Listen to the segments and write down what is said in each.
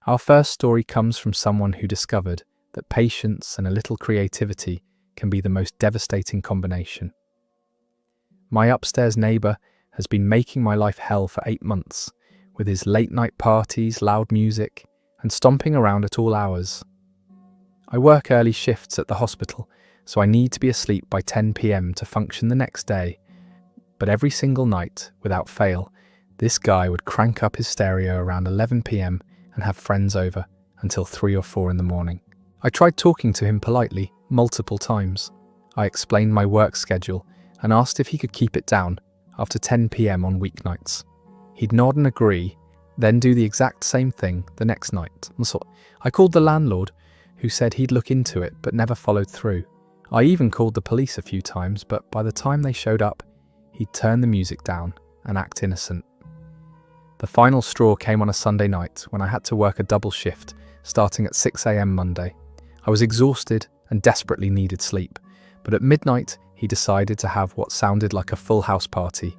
Our first story comes from someone who discovered that patience and a little creativity can be the most devastating combination. My upstairs neighbour has been making my life hell for 8 months, with his late-night parties, loud music, and stomping around at all hours. I work early shifts at the hospital, so I need to be asleep by 10 p.m. to function the next day. But every single night, without fail, this guy would crank up his stereo around 11 p.m. and have friends over until 3 or 4 in the morning. I tried talking to him politely multiple times. I explained my work schedule and asked if he could keep it down after 10 p.m. on weeknights. He'd nod and agree, then do the exact same thing the next night. So I called the landlord, who said he'd look into it but never followed through. I even called the police a few times, but by the time they showed up, he'd turn the music down and act innocent. The final straw came on a Sunday night when I had to work a double shift starting at 6 a.m. Monday. I was exhausted and desperately needed sleep, but at midnight he decided to have what sounded like a full house party.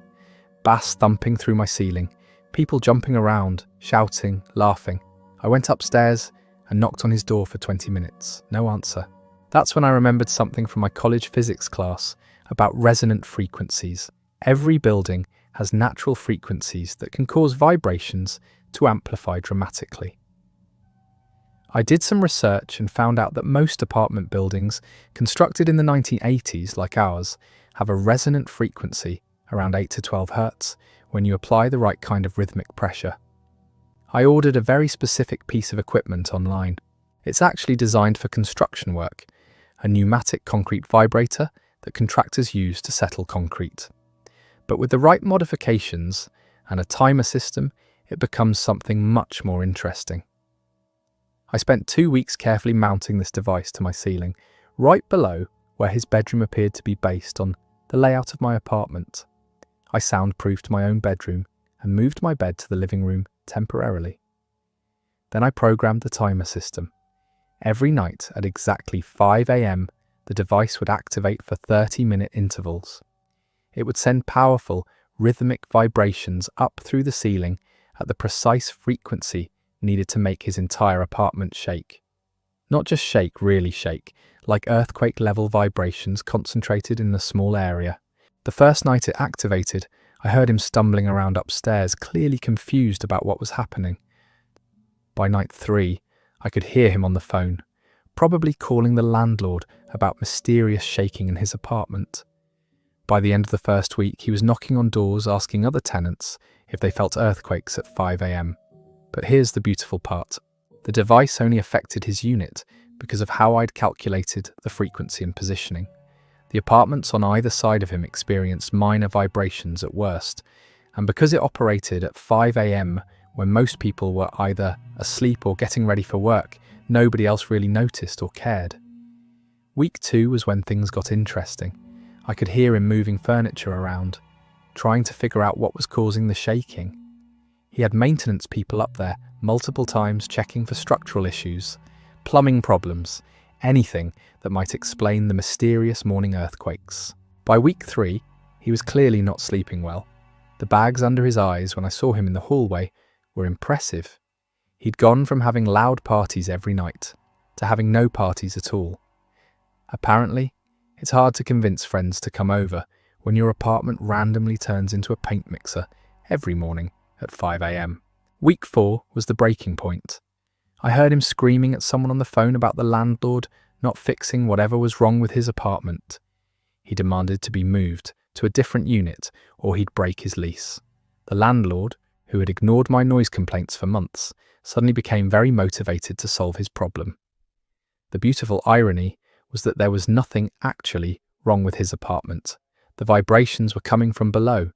Bass thumping through my ceiling, people jumping around, shouting, laughing. I went upstairs and knocked on his door for 20 minutes. No answer. That's when I remembered something from my college physics class about resonant frequencies. Every building has natural frequencies that can cause vibrations to amplify dramatically. I did some research and found out that most apartment buildings constructed in the 1980s, like ours, have a resonant frequency around 8 to 12 Hz when you apply the right kind of rhythmic pressure. I ordered a very specific piece of equipment online. It's actually designed for construction work, a pneumatic concrete vibrator that contractors use to settle concrete. But with the right modifications and a timer system, it becomes something much more interesting. I spent 2 weeks carefully mounting this device to my ceiling, right below where his bedroom appeared to be based on the layout of my apartment. I soundproofed my own bedroom and moved my bed to the living room temporarily. Then I programmed the timer system. Every night at exactly 5 a.m, the device would activate for 30-minute intervals. It would send powerful, rhythmic vibrations up through the ceiling at the precise frequency needed to make his entire apartment shake. Not just shake, really shake, like earthquake-level vibrations concentrated in a small area. The first night it activated, I heard him stumbling around upstairs, clearly confused about what was happening. By night 3, I could hear him on the phone, probably calling the landlord about mysterious shaking in his apartment. By the end of the first week, he was knocking on doors asking other tenants if they felt earthquakes at 5 a.m. But here's the beautiful part. The device only affected his unit because of how I'd calculated the frequency and positioning. The apartments on either side of him experienced minor vibrations at worst, and because it operated at 5 a.m. when most people were either asleep or getting ready for work, nobody else really noticed or cared. Week 2 was when things got interesting. I could hear him moving furniture around, trying to figure out what was causing the shaking. He had maintenance people up there multiple times checking for structural issues, plumbing problems, anything that might explain the mysterious morning earthquakes. By week 3, he was clearly not sleeping well. The bags under his eyes when I saw him in the hallway were impressive. He'd gone from having loud parties every night to having no parties at all. Apparently, it's hard to convince friends to come over when your apartment randomly turns into a paint mixer every morning at 5 a.m. Week 4 was the breaking point. I heard him screaming at someone on the phone about the landlord not fixing whatever was wrong with his apartment. He demanded to be moved to a different unit or he'd break his lease. The landlord, who had ignored my noise complaints for months, suddenly became very motivated to solve his problem. The beautiful irony was that there was nothing actually wrong with his apartment. The vibrations were coming from below,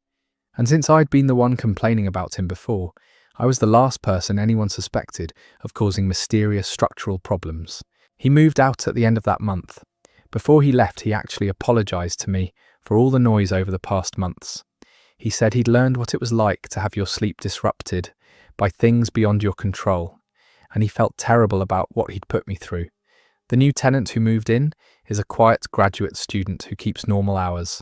and since I'd been the one complaining about him before, I was the last person anyone suspected of causing mysterious structural problems. He moved out at the end of that month. Before he left, he actually apologized to me for all the noise over the past months. He said he'd learned what it was like to have your sleep disrupted by things beyond your control, and he felt terrible about what he'd put me through. The new tenant who moved in is a quiet graduate student who keeps normal hours.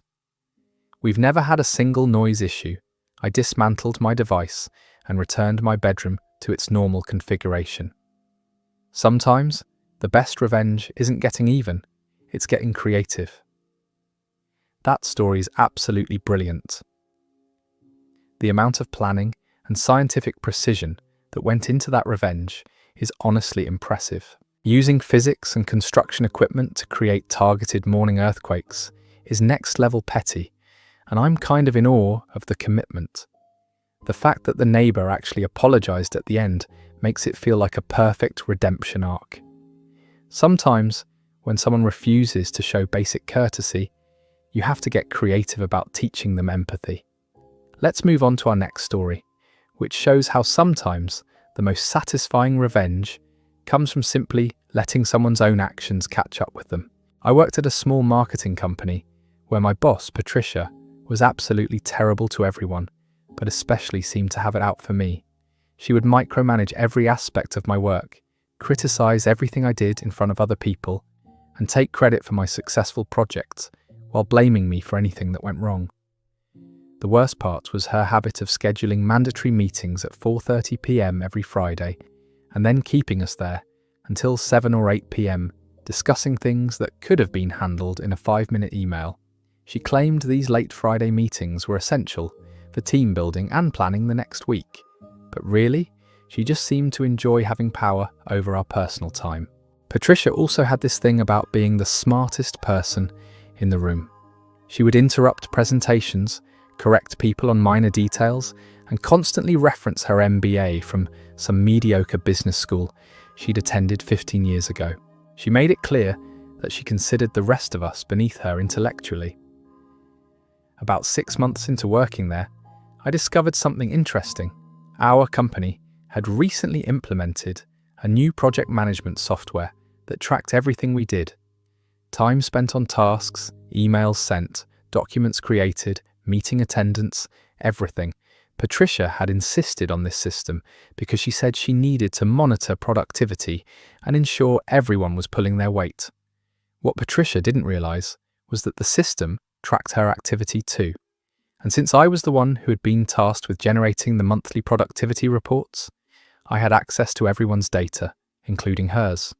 We've never had a single noise issue. I dismantled my device and returned my bedroom to its normal configuration. Sometimes, the best revenge isn't getting even, it's getting creative. That story is absolutely brilliant. The amount of planning and scientific precision that went into that revenge is honestly impressive. Using physics and construction equipment to create targeted morning earthquakes is next-level petty, and I'm kind of in awe of the commitment. The fact that the neighbour actually apologised at the end makes it feel like a perfect redemption arc. Sometimes, when someone refuses to show basic courtesy, you have to get creative about teaching them empathy. Let's move on to our next story, which shows how sometimes the most satisfying revenge comes from simply letting someone's own actions catch up with them. I worked at a small marketing company where my boss, Patricia, was absolutely terrible to everyone, but especially seemed to have it out for me. She would micromanage every aspect of my work, criticize everything I did in front of other people, and take credit for my successful projects while blaming me for anything that went wrong. The worst part was her habit of scheduling mandatory meetings at 4:30 p.m. every Friday, and then keeping us there until 7 or 8 p.m. discussing things that could have been handled in a 5-minute email. She claimed these late Friday meetings were essential for team building and planning the next week, but really, she just seemed to enjoy having power over our personal time. Patricia also had this thing about being the smartest person in the room. She would interrupt presentations, correct people on minor details, and constantly reference her MBA from some mediocre business school she'd attended 15 years ago. She made it clear that she considered the rest of us beneath her intellectually. About 6 months into working there, I discovered something interesting. Our company had recently implemented a new project management software that tracked everything we did. Time spent on tasks, emails sent, documents created, meeting attendance, everything. Patricia had insisted on this system because she said she needed to monitor productivity and ensure everyone was pulling their weight. What Patricia didn't realise was that the system tracked her activity too. And since I was the one who had been tasked with generating the monthly productivity reports, I had access to everyone's data, including hers.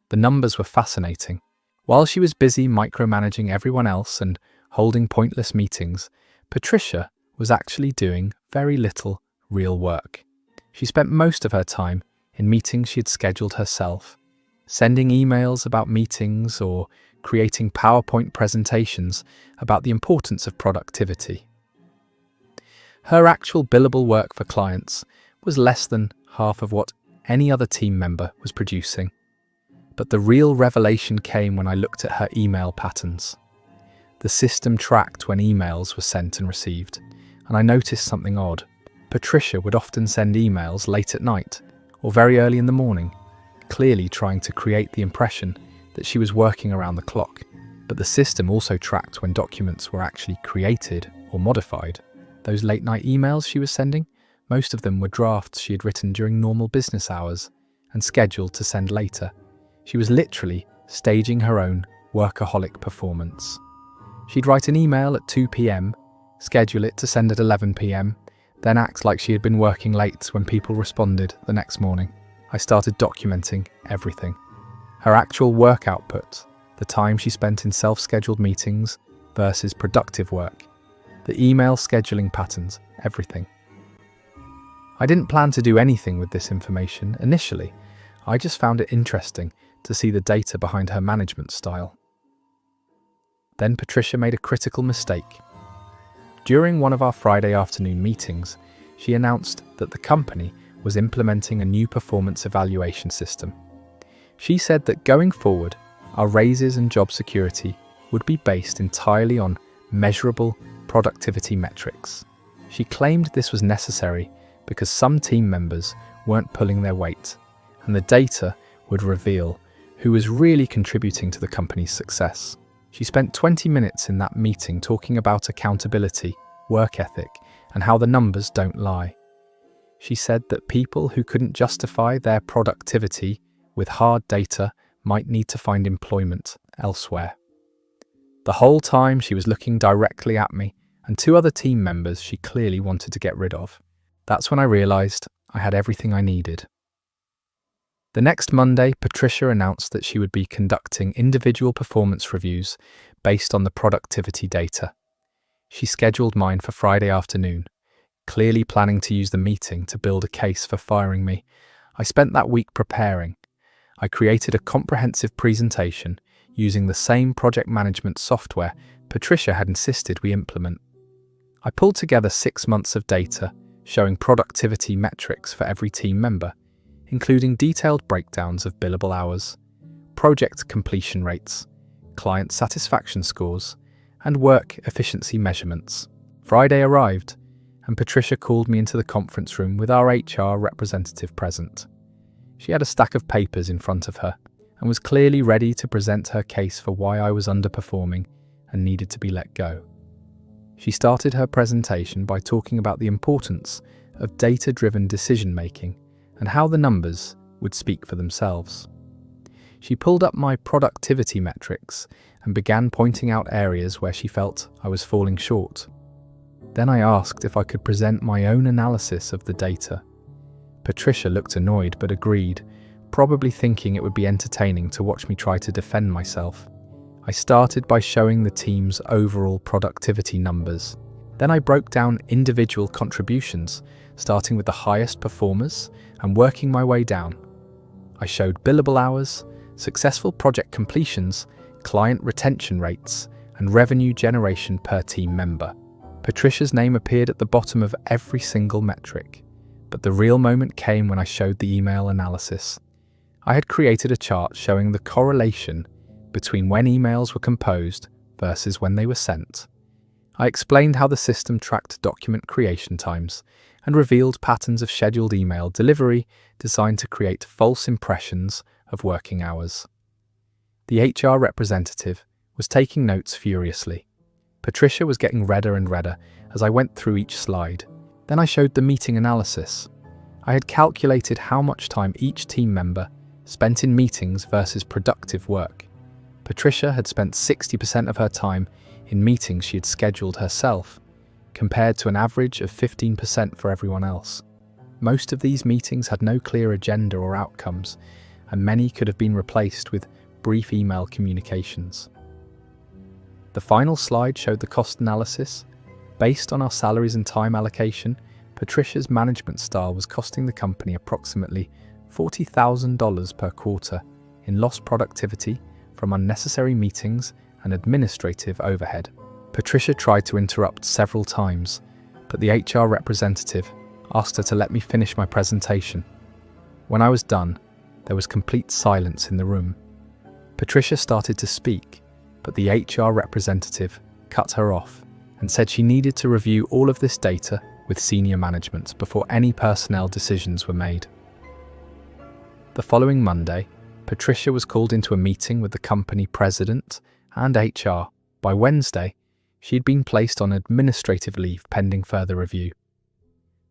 The numbers were fascinating. While she was busy micromanaging everyone else and holding pointless meetings, Patricia was actually doing very little real work. She spent most of her time in meetings she had scheduled herself, sending emails about meetings or creating PowerPoint presentations about the importance of productivity. Her actual billable work for clients was less than half of what any other team member was producing. But the real revelation came when I looked at her email patterns. The system tracked when emails were sent and received, and I noticed something odd. Patricia would often send emails late at night or very early in the morning, clearly trying to create the impression that she was working around the clock. But the system also tracked when documents were actually created or modified. Those late-night emails she was sending, most of them were drafts she had written during normal business hours and scheduled to send later. She was literally staging her own workaholic performance. She'd write an email at 2 p.m, schedule it to send at 11 p.m, then act like she had been working late when people responded the next morning. I started documenting everything. Her actual work output, the time she spent in self-scheduled meetings versus productive work, the email scheduling patterns, everything. I didn't plan to do anything with this information initially. I just found it interesting to see the data behind her management style. Then Patricia made a critical mistake. During one of our Friday afternoon meetings, she announced that the company was implementing a new performance evaluation system. She said that going forward, our raises and job security would be based entirely on measurable productivity metrics. She claimed this was necessary because some team members weren't pulling their weight, and the data would reveal who was really contributing to the company's success. She spent 20 minutes in that meeting talking about accountability, work ethic, and how the numbers don't lie. She said that people who couldn't justify their productivity with hard data might need to find employment elsewhere. The whole time she was looking directly at me and 2 other team members she clearly wanted to get rid of. That's when I realised I had everything I needed. The next Monday, Patricia announced that she would be conducting individual performance reviews based on the productivity data. She scheduled mine for Friday afternoon, clearly planning to use the meeting to build a case for firing me. I spent that week preparing. I created a comprehensive presentation using the same project management software Patricia had insisted we implement. I pulled together 6 months of data showing productivity metrics for every team member, including detailed breakdowns of billable hours, project completion rates, client satisfaction scores, and work efficiency measurements. Friday arrived, and Patricia called me into the conference room with our HR representative present. She had a stack of papers in front of her and was clearly ready to present her case for why I was underperforming and needed to be let go. She started her presentation by talking about the importance of data-driven decision-making and how the numbers would speak for themselves. She pulled up my productivity metrics and began pointing out areas where she felt I was falling short. Then I asked if I could present my own analysis of the data. Patricia looked annoyed but agreed, probably thinking it would be entertaining to watch me try to defend myself. I started by showing the team's overall productivity numbers. Then I broke down individual contributions, starting with the highest performers and working my way down. I showed billable hours, successful project completions, client retention rates, and revenue generation per team member. Patricia's name appeared at the bottom of every single metric, but the real moment came when I showed the email analysis. I had created a chart showing the correlation between when emails were composed versus when they were sent. I explained how the system tracked document creation times and revealed patterns of scheduled email delivery designed to create false impressions of working hours. The HR representative was taking notes furiously. Patricia was getting redder and redder as I went through each slide. Then I showed the meeting analysis. I had calculated how much time each team member spent in meetings versus productive work. Patricia had spent 60% of her time in meetings she had scheduled herself, compared to an average of 15% for everyone else. Most of these meetings had no clear agenda or outcomes, and many could have been replaced with brief email communications. The final slide showed the cost analysis. Based on our salaries and time allocation, Patricia's management style was costing the company approximately $40,000 per quarter in lost productivity from unnecessary meetings and administrative overhead. Patricia tried to interrupt several times, but the HR representative asked her to let me finish my presentation. When I was done, there was complete silence in the room. Patricia started to speak, but the HR representative cut her off and said she needed to review all of this data with senior management before any personnel decisions were made. The following Monday, Patricia was called into a meeting with the company president and HR. By Wednesday, she had been placed on administrative leave pending further review.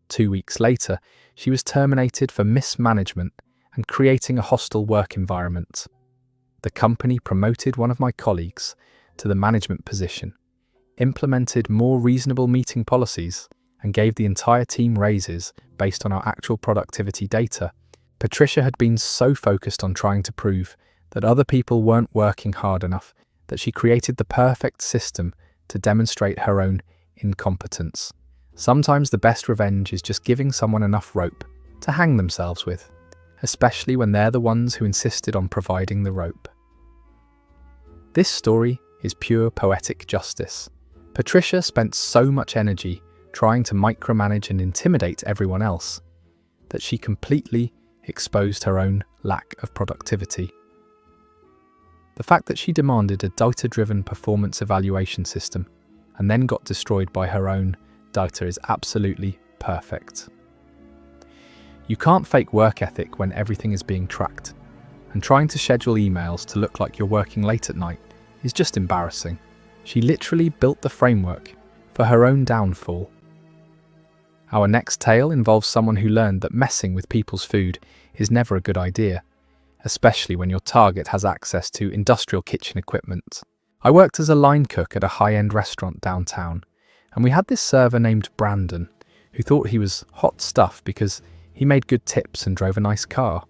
2 weeks later, she was terminated for mismanagement and creating a hostile work environment. The company promoted one of my colleagues to the management position, implemented more reasonable meeting policies, and gave the entire team raises based on our actual productivity data. Patricia had been so focused on trying to prove that other people weren't working hard enough that she created the perfect system to demonstrate her own incompetence. Sometimes the best revenge is just giving someone enough rope to hang themselves with, especially when they're the ones who insisted on providing the rope. This story is pure poetic justice. Patricia spent so much energy trying to micromanage and intimidate everyone else that she completely exposed her own lack of productivity. The fact that she demanded a data-driven performance evaluation system and then got destroyed by her own data is absolutely perfect. You can't fake work ethic when everything is being tracked, and trying to schedule emails to look like you're working late at night is just embarrassing. She literally built the framework for her own downfall. Our next tale involves someone who learned that messing with people's food is never a good idea, especially when your target has access to industrial kitchen equipment. I worked as a line cook at a high-end restaurant downtown, and we had this server named Brandon, who thought he was hot stuff because He made good tips and drove a nice car.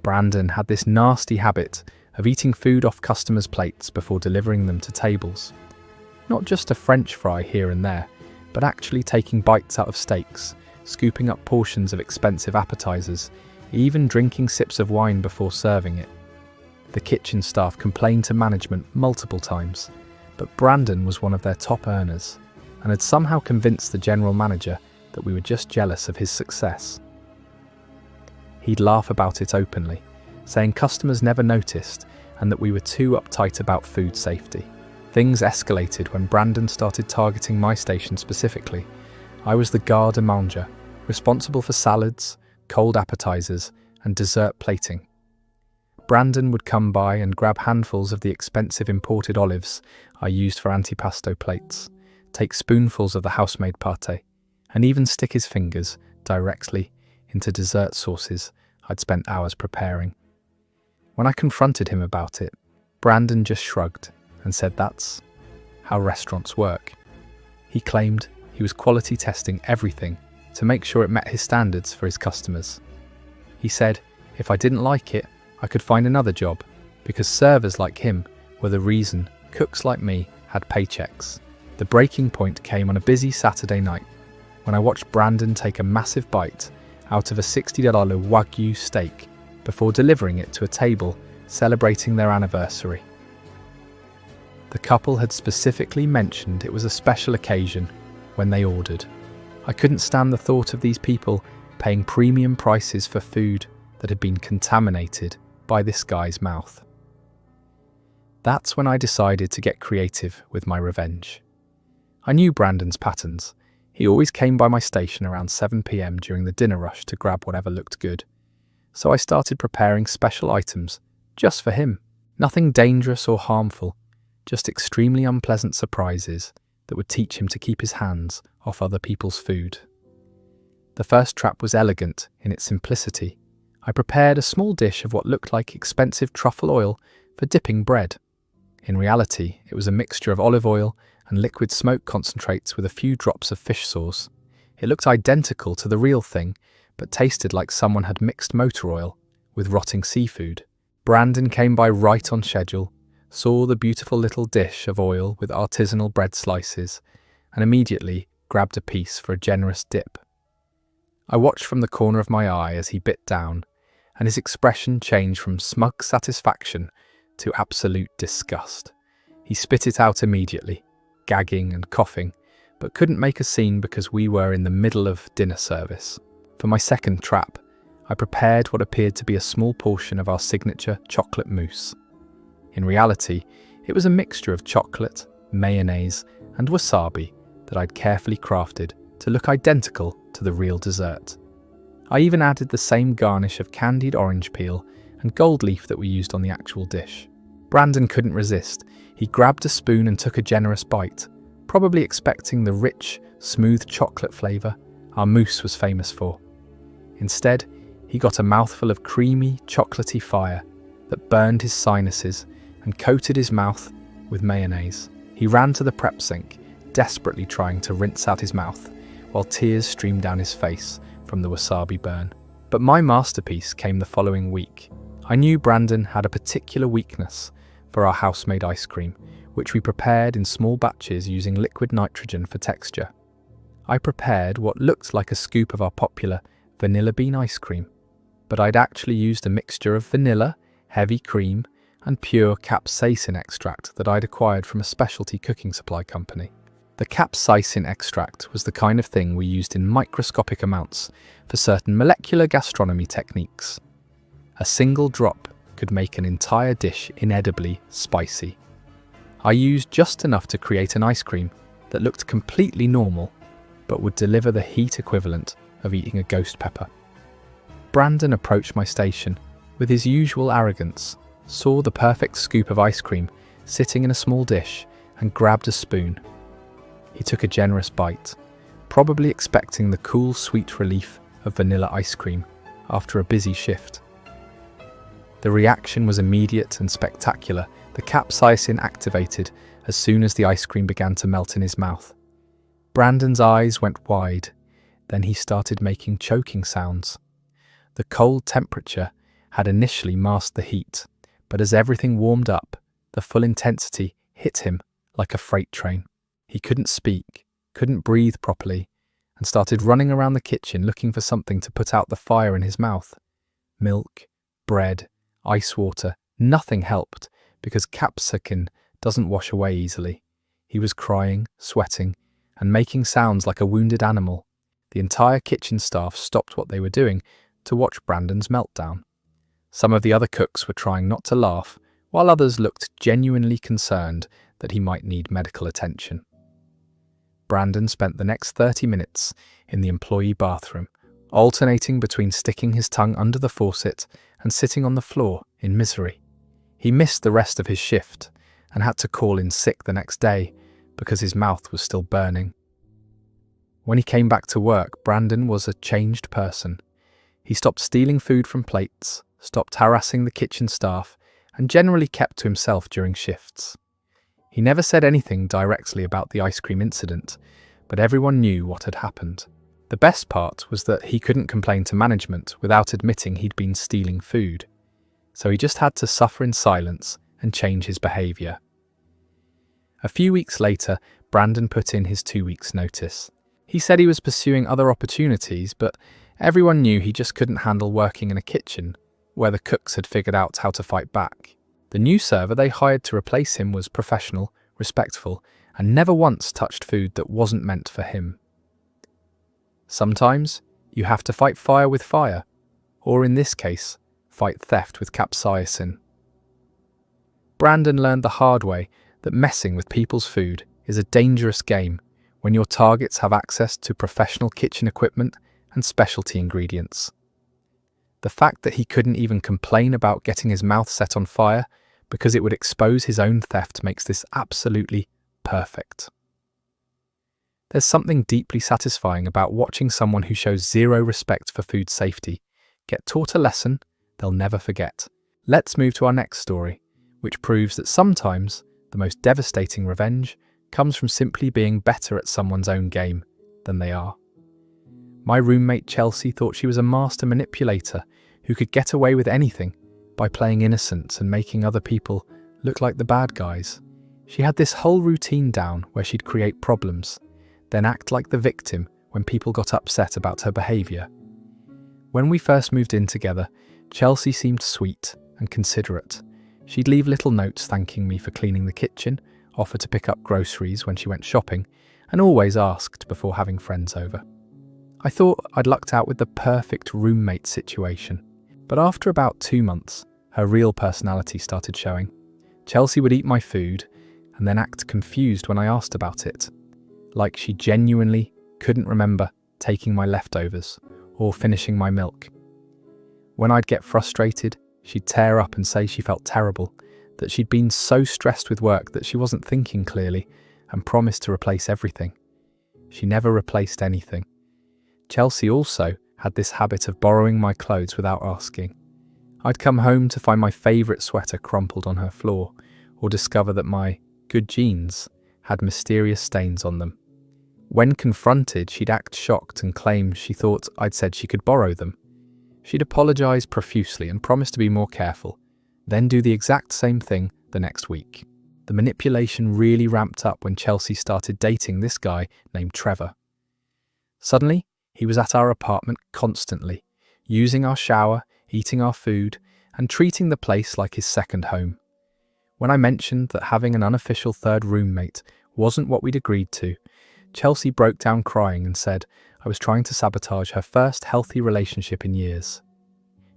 Brandon had this nasty habit of eating food off customers' plates before delivering them to tables. Not just a French fry here and there, but actually taking bites out of steaks, scooping up portions of expensive appetizers, even drinking sips of wine before serving it. The kitchen staff complained to management multiple times, but Brandon was one of their top earners and had somehow convinced the general manager that we were just jealous of his success. He'd laugh about it openly, saying customers never noticed and that we were too uptight about food safety. Things escalated when Brandon started targeting my station specifically. I was the garde-manger, responsible for salads, cold appetizers, and dessert plating. Brandon would come by and grab handfuls of the expensive imported olives I used for antipasto plates, take spoonfuls of the house-made pâté, and even stick his fingers directly into dessert sauces I'd spent hours preparing. When I confronted him about it, Brandon just shrugged and said that's how restaurants work. He claimed he was quality testing everything to make sure it met his standards for his customers. He said if I didn't like it, I could find another job, because servers like him were the reason cooks like me had paychecks. The breaking point came on a busy Saturday night when I watched Brandon take a massive bite out of a $60 Wagyu steak before delivering it to a table celebrating their anniversary. The couple had specifically mentioned it was a special occasion when they ordered. I couldn't stand the thought of these people paying premium prices for food that had been contaminated by this guy's mouth. That's when I decided to get creative with my revenge. I knew Brandon's patterns. He always came by my station around 7 p.m. during the dinner rush to grab whatever looked good. So I started preparing special items just for him. Nothing dangerous or harmful, just extremely unpleasant surprises that would teach him to keep his hands off other people's food. The first trap was elegant in its simplicity. I prepared a small dish of what looked like expensive truffle oil for dipping bread. In reality, it was a mixture of olive oil and liquid smoke concentrates with a few drops of fish sauce. It looked identical to the real thing, but tasted like someone had mixed motor oil with rotting seafood. Brandon came by right on schedule, saw the beautiful little dish of oil with artisanal bread slices, and immediately grabbed a piece for a generous dip. I watched from the corner of my eye as he bit down, and his expression changed from smug satisfaction to absolute disgust. He spit it out immediately, gagging and coughing, but couldn't make a scene because we were in the middle of dinner service. For my second trap, I prepared what appeared to be a small portion of our signature chocolate mousse. In reality, it was a mixture of chocolate, mayonnaise, and wasabi that I'd carefully crafted to look identical to the real dessert. I even added the same garnish of candied orange peel and gold leaf that we used on the actual dish. Brandon couldn't resist. He grabbed a spoon and took a generous bite, probably expecting the rich, smooth chocolate flavour our mousse was famous for. Instead, he got a mouthful of creamy, chocolatey fire that burned his sinuses and coated his mouth with mayonnaise. He ran to the prep sink, desperately trying to rinse out his mouth, while tears streamed down his face from the wasabi burn. But my masterpiece came the following week. I knew Brandon had a particular weakness for our house-made ice cream, which we prepared in small batches using liquid nitrogen for texture. I prepared what looked like a scoop of our popular vanilla bean ice cream, but I'd actually used a mixture of vanilla, heavy cream, and pure capsaicin extract that I'd acquired from a specialty cooking supply company. The capsaicin extract was the kind of thing we used in microscopic amounts for certain molecular gastronomy techniques. A single drop could make an entire dish inedibly spicy. I used just enough to create an ice cream that looked completely normal, but would deliver the heat equivalent of eating a ghost pepper. Brandon approached my station with his usual arrogance, saw the perfect scoop of ice cream sitting in a small dish, and grabbed a spoon. He took a generous bite, probably expecting the cool, sweet relief of vanilla ice cream after a busy shift. The reaction was immediate and spectacular. The capsaicin activated as soon as the ice cream began to melt in his mouth. Brandon's eyes went wide. Then he started making choking sounds. The cold temperature had initially masked the heat, but as everything warmed up, the full intensity hit him like a freight train. He couldn't speak, couldn't breathe properly, and started running around the kitchen looking for something to put out the fire in his mouth. Milk, bread, ice water, nothing helped because capsicum doesn't wash away easily. He was crying, sweating, and making sounds like a wounded animal. The entire kitchen staff stopped what they were doing to watch Brandon's meltdown. Some of the other cooks were trying not to laugh, while others looked genuinely concerned that he might need medical attention. Brandon spent the next 30 minutes in the employee bathroom, alternating between sticking his tongue under the faucet and sitting on the floor in misery. He missed the rest of his shift and had to call in sick the next day because his mouth was still burning. When he came back to work, Brandon was a changed person. He stopped stealing food from plates, stopped harassing the kitchen staff, and generally kept to himself during shifts. He never said anything directly about the ice cream incident, but everyone knew what had happened. The best part was that he couldn't complain to management without admitting he'd been stealing food, so he just had to suffer in silence and change his behaviour. A few weeks later, Brandon put in his 2 weeks' notice. He said he was pursuing other opportunities, but everyone knew he just couldn't handle working in a kitchen where the cooks had figured out how to fight back. The new server they hired to replace him was professional, respectful, and never once touched food that wasn't meant for him. Sometimes you have to fight fire with fire, or in this case, fight theft with capsaicin. Brandon learned the hard way that messing with people's food is a dangerous game when your targets have access to professional kitchen equipment and specialty ingredients. The fact that he couldn't even complain about getting his mouth set on fire because it would expose his own theft makes this absolutely perfect. There's something deeply satisfying about watching someone who shows zero respect for food safety get taught a lesson they'll never forget. Let's move to our next story, which proves that sometimes the most devastating revenge comes from simply being better at someone's own game than they are. My roommate Chelsea thought she was a master manipulator who could get away with anything by playing innocent and making other people look like the bad guys. She had this whole routine down where she'd create problems, then act like the victim when people got upset about her behaviour. When we first moved in together, Chelsea seemed sweet and considerate. She'd leave little notes thanking me for cleaning the kitchen, offer to pick up groceries when she went shopping, and always asked before having friends over. I thought I'd lucked out with the perfect roommate situation, but after about 2 months, her real personality started showing. Chelsea would eat my food and then act confused when I asked about it, like she genuinely couldn't remember taking my leftovers or finishing my milk. When I'd get frustrated, she'd tear up and say she felt terrible, that she'd been so stressed with work that she wasn't thinking clearly, and promised to replace everything. She never replaced anything. Chelsea also had this habit of borrowing my clothes without asking. I'd come home to find my favourite sweater crumpled on her floor, or discover that my good jeans had mysterious stains on them. When confronted, she'd act shocked and claim she thought I'd said she could borrow them. She'd apologise profusely and promise to be more careful, then do the exact same thing the next week. The manipulation really ramped up when Chelsea started dating this guy named Trevor. Suddenly, he was at our apartment constantly, using our shower, eating our food, and treating the place like his second home. When I mentioned that having an unofficial third roommate wasn't what we'd agreed to, Chelsea broke down crying and said I was trying to sabotage her first healthy relationship in years.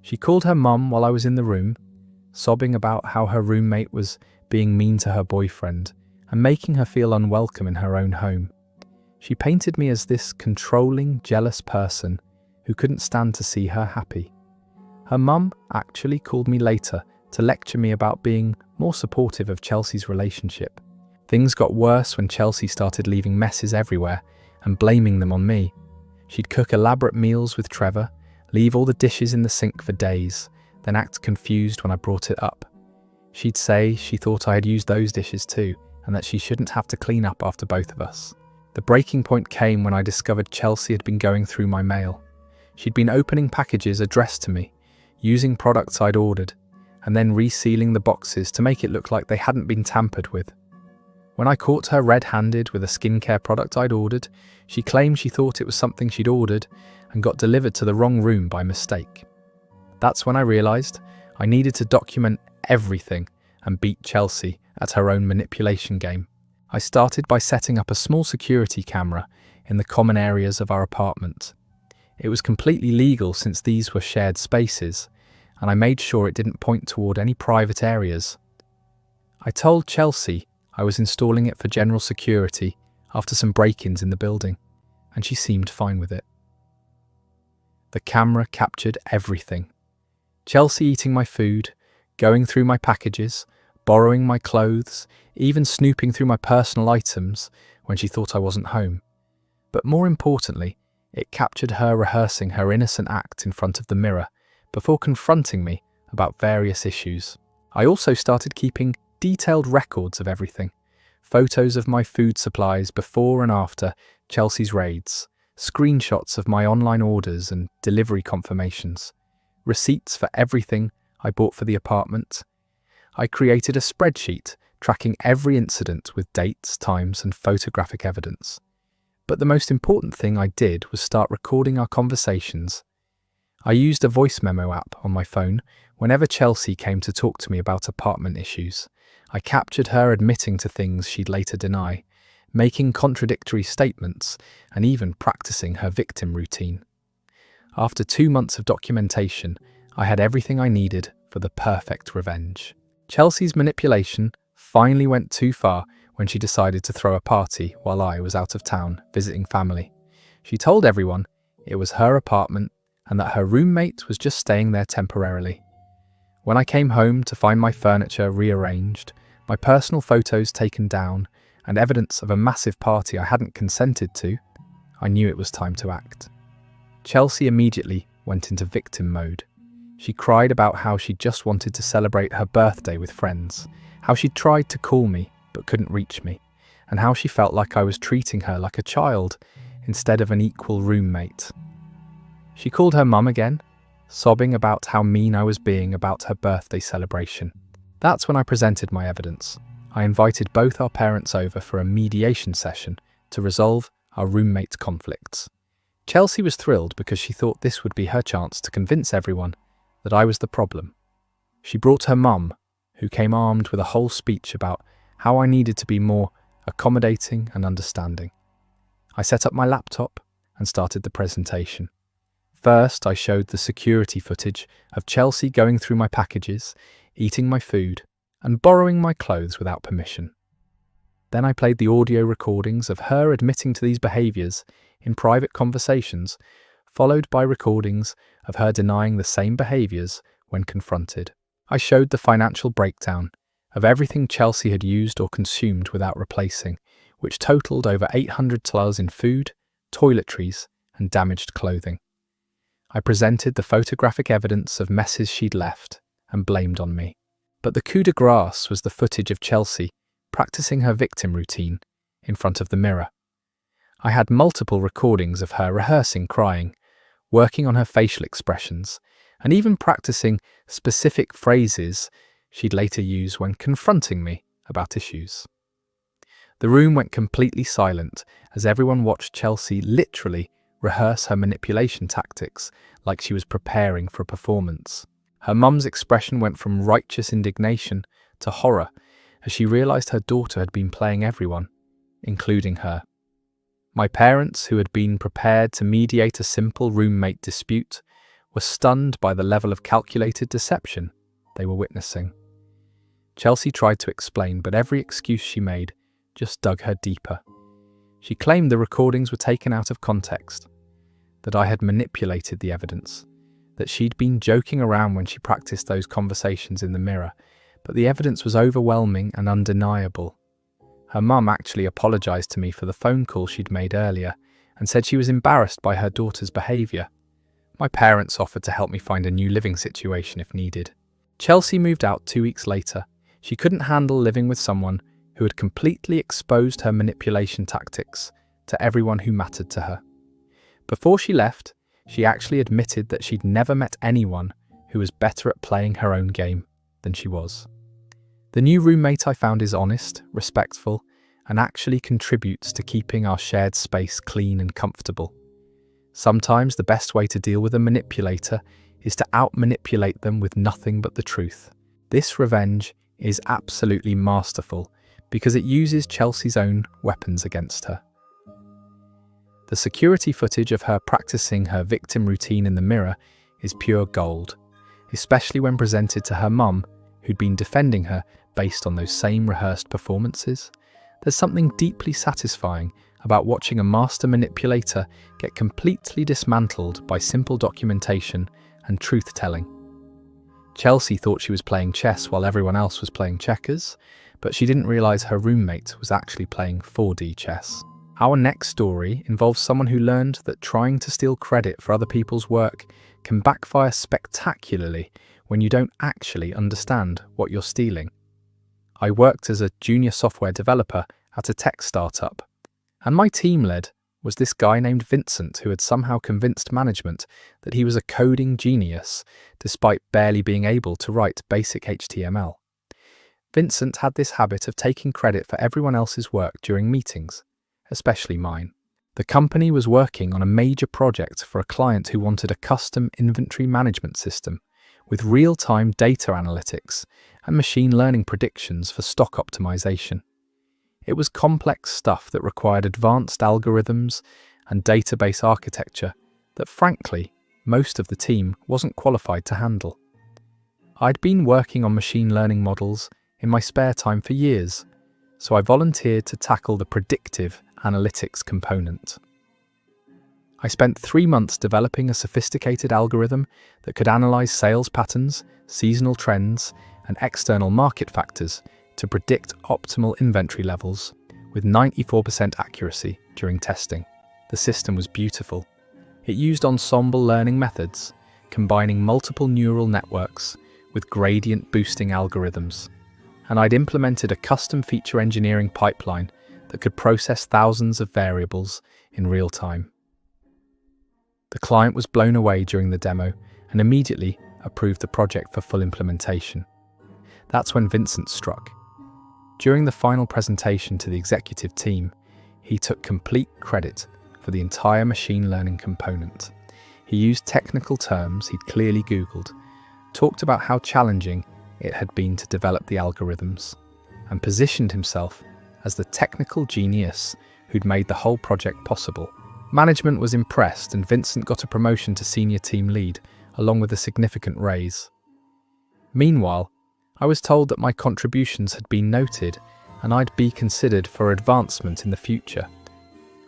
She called her mum while I was in the room, sobbing about how her roommate was being mean to her boyfriend and making her feel unwelcome in her own home. She painted me as this controlling, jealous person who couldn't stand to see her happy. Her mum actually called me later to lecture me about being more supportive of Chelsea's relationship. Things got worse when Chelsea started leaving messes everywhere and blaming them on me. She'd cook elaborate meals with Trevor, leave all the dishes in the sink for days, then act confused when I brought it up. She'd say she thought I had used those dishes too, and that she shouldn't have to clean up after both of us. The breaking point came when I discovered Chelsea had been going through my mail. She'd been opening packages addressed to me, using products I'd ordered, and then resealing the boxes to make it look like they hadn't been tampered with. When I caught her red-handed with a skincare product I'd ordered, she claimed she thought it was something she'd ordered and got delivered to the wrong room by mistake. That's when I realised I needed to document everything and beat Chelsea at her own manipulation game. I started by setting up a small security camera in the common areas of our apartment. It was completely legal since these were shared spaces, and I made sure it didn't point toward any private areas. I told Chelsea I was installing it for general security after some break-ins in the building, and she seemed fine with it. The camera captured everything. Chelsea eating my food, going through my packages, borrowing my clothes, even snooping through my personal items when she thought I wasn't home. But more importantly, it captured her rehearsing her innocent act in front of the mirror before confronting me about various issues. I also started keeping detailed records of everything. Photos of my food supplies before and after Chelsea's raids, screenshots of my online orders and delivery confirmations, receipts for everything I bought for the apartment. I created a spreadsheet tracking every incident with dates, times, and photographic evidence. But the most important thing I did was start recording our conversations. I used a voice memo app on my phone whenever Chelsea came to talk to me about apartment issues. I captured her admitting to things she'd later deny, making contradictory statements, and even practicing her victim routine. After 2 months of documentation, I had everything I needed for the perfect revenge. Chelsea's manipulation finally went too far when she decided to throw a party while I was out of town visiting family. She told everyone it was her apartment and that her roommate was just staying there temporarily. When I came home to find my furniture rearranged, my personal photos taken down, and evidence of a massive party I hadn't consented to, I knew it was time to act. Chelsea immediately went into victim mode. She cried about how she just wanted to celebrate her birthday with friends, how she tried to call me but couldn't reach me, and how she felt like I was treating her like a child instead of an equal roommate. She called her mum again, sobbing about how mean I was being about her birthday celebration. That's when I presented my evidence. I invited both our parents over for a mediation session to resolve our roommate conflicts. Chelsea was thrilled because she thought this would be her chance to convince everyone that I was the problem. She brought her mum, who came armed with a whole speech about how I needed to be more accommodating and understanding. I set up my laptop and started the presentation. First, I showed the security footage of Chelsea going through my packages, eating my food, and borrowing my clothes without permission. Then I played the audio recordings of her admitting to these behaviours in private conversations, followed by recordings of her denying the same behaviours when confronted. I showed the financial breakdown of everything Chelsea had used or consumed without replacing, which totalled over $800 in food, toiletries, and damaged clothing. I presented the photographic evidence of messes she'd left and blamed on me. But the coup de grace was the footage of Chelsea practicing her victim routine in front of the mirror. I had multiple recordings of her rehearsing crying, working on her facial expressions, and even practicing specific phrases she'd later use when confronting me about issues. The room went completely silent as everyone watched Chelsea literally rehearse her manipulation tactics like she was preparing for a performance. Her mum's expression went from righteous indignation to horror as she realised her daughter had been playing everyone, including her. My parents, who had been prepared to mediate a simple roommate dispute, were stunned by the level of calculated deception they were witnessing. Chelsea tried to explain, but every excuse she made just dug her deeper. She claimed the recordings were taken out of context, that I had manipulated the evidence, that she'd been joking around when she practiced those conversations in the mirror, but the evidence was overwhelming and undeniable. Her mum actually apologised to me for the phone call she'd made earlier and said she was embarrassed by her daughter's behaviour. My parents offered to help me find a new living situation if needed. Chelsea moved out 2 weeks later. She couldn't handle living with someone who had completely exposed her manipulation tactics to everyone who mattered to her. Before she left, she actually admitted that she'd never met anyone who was better at playing her own game than she was. The new roommate I found is honest, respectful, and actually contributes to keeping our shared space clean and comfortable. Sometimes the best way to deal with a manipulator is to out-manipulate them with nothing but the truth. This revenge is absolutely masterful because it uses Chelsea's own weapons against her. The security footage of her practicing her victim routine in the mirror is pure gold, especially when presented to her mum, who'd been defending her based on those same rehearsed performances. There's something deeply satisfying about watching a master manipulator get completely dismantled by simple documentation and truth-telling. Chelsea thought she was playing chess while everyone else was playing checkers, but she didn't realise her roommate was actually playing 4D chess. Our next story involves someone who learned that trying to steal credit for other people's work can backfire spectacularly when you don't actually understand what you're stealing. I worked as a junior software developer at a tech startup, and my team lead was this guy named Vincent who had somehow convinced management that he was a coding genius despite barely being able to write basic HTML. Vincent had this habit of taking credit for everyone else's work during meetings, especially mine. The company was working on a major project for a client who wanted a custom inventory management system with real-time data analytics and machine learning predictions for stock optimization. It was complex stuff that required advanced algorithms and database architecture that, frankly, most of the team wasn't qualified to handle. I'd been working on machine learning models in my spare time for years, so I volunteered to tackle the predictive analytics component. I spent 3 months developing a sophisticated algorithm that could analyze sales patterns, seasonal trends, and external market factors to predict optimal inventory levels with 94% accuracy during testing. The system was beautiful. It used ensemble learning methods, combining multiple neural networks with gradient boosting algorithms. And I'd implemented a custom feature engineering pipeline that could process thousands of variables in real time. The client was blown away during the demo and immediately approved the project for full implementation. That's when Vincent struck. During the final presentation to the executive team, he took complete credit for the entire machine learning component. He used technical terms he'd clearly Googled, talked about how challenging it had been to develop the algorithms, and positioned himself as the technical genius who'd made the whole project possible. Management was impressed and Vincent got a promotion to senior team lead, along with a significant raise. Meanwhile, I was told that my contributions had been noted and I'd be considered for advancement in the future.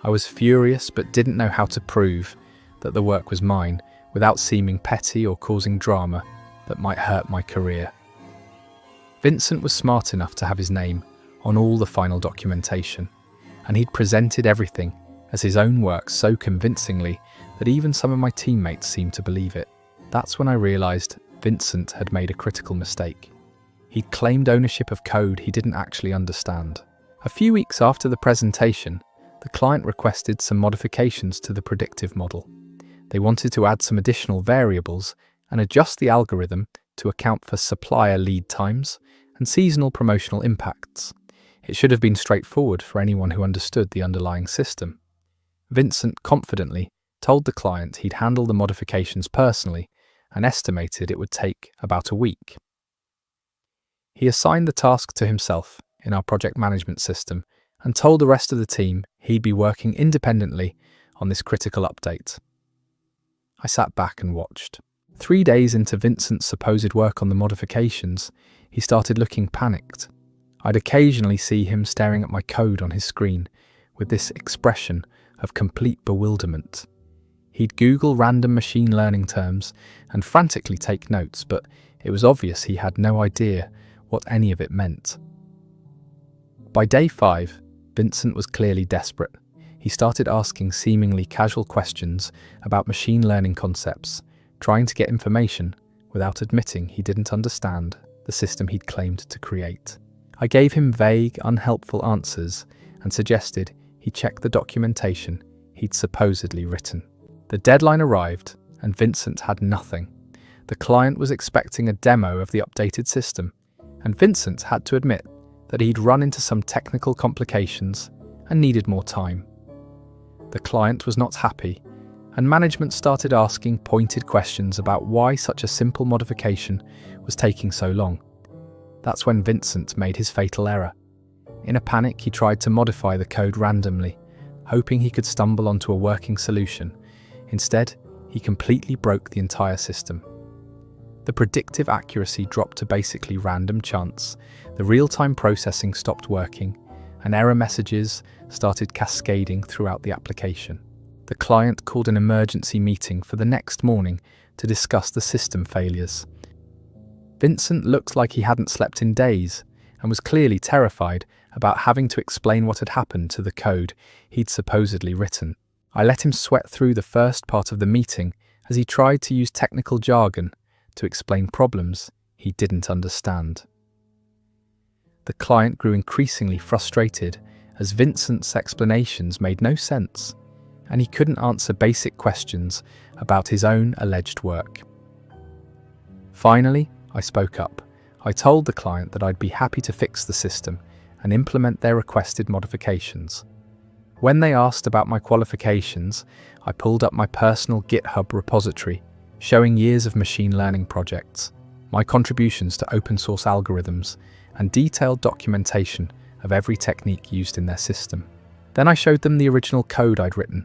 I was furious but didn't know how to prove that the work was mine without seeming petty or causing drama that might hurt my career. Vincent was smart enough to have his name on all the final documentation, and he'd presented everything as his own work so convincingly that even some of my teammates seemed to believe it. That's when I realised Vincent had made a critical mistake. He'd claimed ownership of code he didn't actually understand. A few weeks after the presentation, the client requested some modifications to the predictive model. They wanted to add some additional variables and adjust the algorithm to account for supplier lead times and seasonal promotional impacts. It should have been straightforward for anyone who understood the underlying system. Vincent confidently told the client he'd handle the modifications personally and estimated it would take about a week. He assigned the task to himself in our project management system and told the rest of the team he'd be working independently on this critical update. I sat back and watched. 3 days into Vincent's supposed work on the modifications, he started looking panicked. I'd occasionally see him staring at my code on his screen with this expression of complete bewilderment. He'd Google random machine learning terms and frantically take notes, but it was obvious he had no idea what any of it meant. By day 5, Vincent was clearly desperate. He started asking seemingly casual questions about machine learning concepts, trying to get information without admitting he didn't understand the system he'd claimed to create. I gave him vague, unhelpful answers and suggested he checked the documentation he'd supposedly written. The deadline arrived, and Vincent had nothing. The client was expecting a demo of the updated system, and Vincent had to admit that he'd run into some technical complications and needed more time. The client was not happy, and management started asking pointed questions about why such a simple modification was taking so long. That's when Vincent made his fatal error. In a panic, he tried to modify the code randomly, hoping he could stumble onto a working solution. Instead, he completely broke the entire system. The predictive accuracy dropped to basically random chance, the real-time processing stopped working, and error messages started cascading throughout the application. The client called an emergency meeting for the next morning to discuss the system failures. Vincent looked like he hadn't slept in days and was clearly terrified about having to explain what had happened to the code he'd supposedly written. I let him sweat through the first part of the meeting as he tried to use technical jargon to explain problems he didn't understand. The client grew increasingly frustrated as Vincent's explanations made no sense, and he couldn't answer basic questions about his own alleged work. Finally, I spoke up. I told the client that I'd be happy to fix the system and implement their requested modifications. When they asked about my qualifications, I pulled up my personal GitHub repository, showing years of machine learning projects, my contributions to open source algorithms, and detailed documentation of every technique used in their system. Then I showed them the original code I'd written,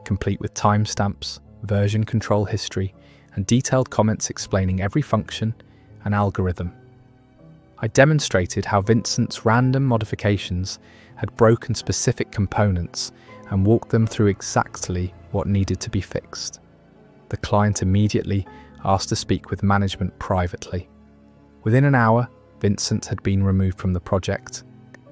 complete with timestamps, version control history, and detailed comments explaining every function and algorithm. I demonstrated how Vincent's random modifications had broken specific components and walked them through exactly what needed to be fixed. The client immediately asked to speak with management privately. Within an hour, Vincent had been removed from the project,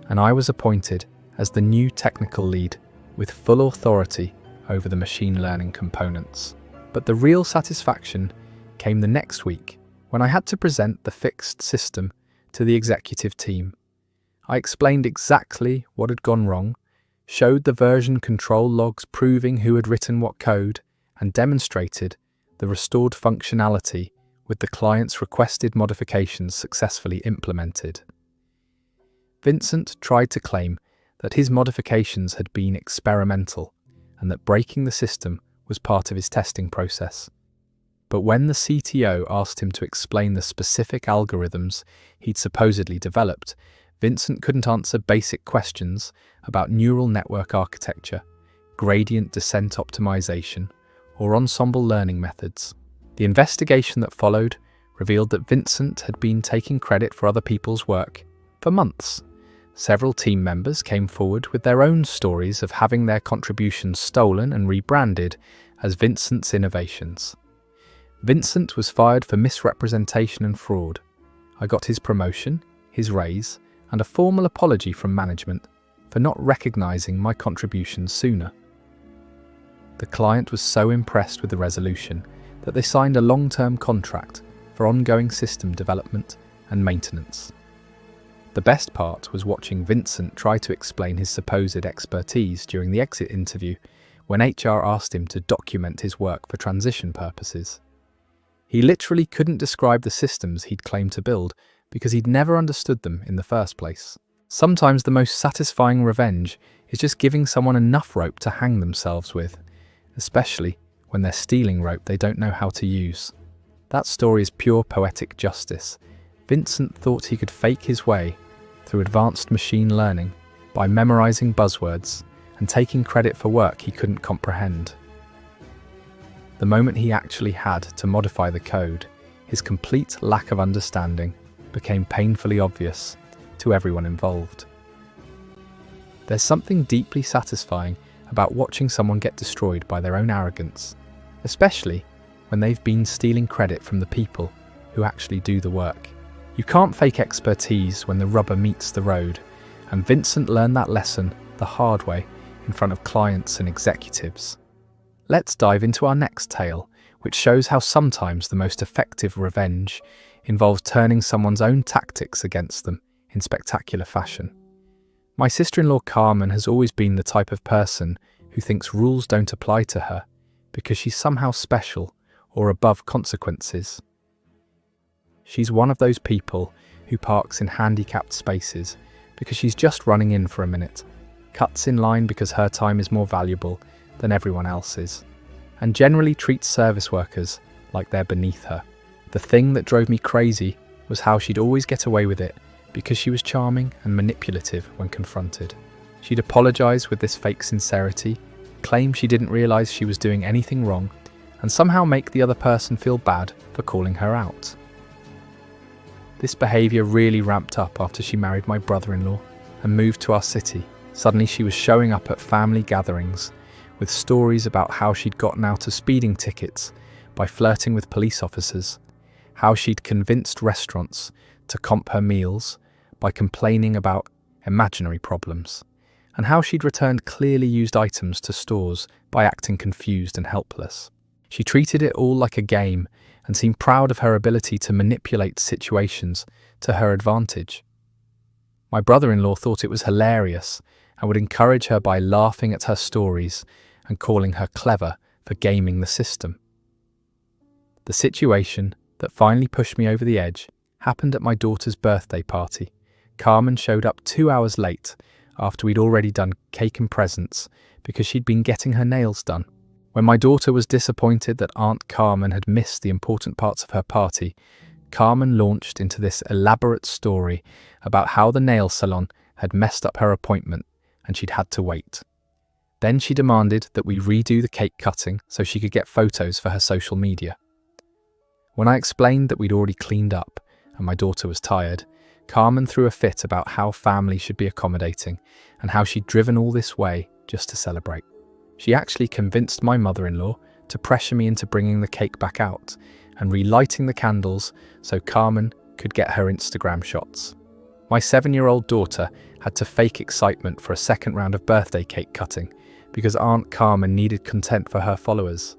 and I was appointed as the new technical lead with full authority over the machine learning components. But the real satisfaction came the next week when I had to present the fixed system to the executive team. I explained exactly what had gone wrong, showed the version control logs proving who had written what code, and demonstrated the restored functionality with the client's requested modifications successfully implemented. Vincent tried to claim that his modifications had been experimental and that breaking the system was part of his testing process. But when the CTO asked him to explain the specific algorithms he'd supposedly developed, Vincent couldn't answer basic questions about neural network architecture, gradient descent optimization, or ensemble learning methods. The investigation that followed revealed that Vincent had been taking credit for other people's work for months. Several team members came forward with their own stories of having their contributions stolen and rebranded as Vincent's innovations. Vincent was fired for misrepresentation and fraud. I got his promotion, his raise, and a formal apology from management for not recognizing my contributions sooner. The client was so impressed with the resolution that they signed a long-term contract for ongoing system development and maintenance. The best part was watching Vincent try to explain his supposed expertise during the exit interview when HR asked him to document his work for transition purposes. He literally couldn't describe the systems he'd claimed to build because he'd never understood them in the first place. Sometimes the most satisfying revenge is just giving someone enough rope to hang themselves with, especially when they're stealing rope they don't know how to use. That story is pure poetic justice. Vincent thought he could fake his way through advanced machine learning by memorizing buzzwords and taking credit for work he couldn't comprehend. The moment he actually had to modify the code, his complete lack of understanding became painfully obvious to everyone involved. There's something deeply satisfying about watching someone get destroyed by their own arrogance, especially when they've been stealing credit from the people who actually do the work. You can't fake expertise when the rubber meets the road, and Vincent learned that lesson the hard way in front of clients and executives. Let's dive into our next tale, which shows how sometimes the most effective revenge involves turning someone's own tactics against them in spectacular fashion. My sister-in-law Carmen has always been the type of person who thinks rules don't apply to her because she's somehow special or above consequences. She's one of those people who parks in handicapped spaces because she's just running in for a minute, cuts in line because her time is more valuable than everyone else's, and generally treats service workers like they're beneath her. The thing that drove me crazy was how she'd always get away with it because she was charming and manipulative when confronted. She'd apologise with this fake sincerity, claim she didn't realise she was doing anything wrong, and somehow make the other person feel bad for calling her out. This behaviour really ramped up after she married my brother-in-law and moved to our city. Suddenly she was showing up at family gatherings with stories about how she'd gotten out of speeding tickets by flirting with police officers, how she'd convinced restaurants to comp her meals by complaining about imaginary problems, and how she'd returned clearly used items to stores by acting confused and helpless. She treated it all like a game and seemed proud of her ability to manipulate situations to her advantage. My brother-in-law thought it was hilarious and would encourage her by laughing at her stories and calling her clever for gaming the system. The situation that finally pushed me over the edge happened at my daughter's birthday party. Carmen showed up 2 hours late after we'd already done cake and presents because she'd been getting her nails done. When my daughter was disappointed that Aunt Carmen had missed the important parts of her party, Carmen launched into this elaborate story about how the nail salon had messed up her appointment and she'd had to wait. Then she demanded that we redo the cake cutting so she could get photos for her social media. When I explained that we'd already cleaned up and my daughter was tired, Carmen threw a fit about how family should be accommodating and how she'd driven all this way just to celebrate. She actually convinced my mother-in-law to pressure me into bringing the cake back out and relighting the candles so Carmen could get her Instagram shots. My 7-year-old daughter had to fake excitement for a second round of birthday cake cutting because Aunt Carmen needed content for her followers.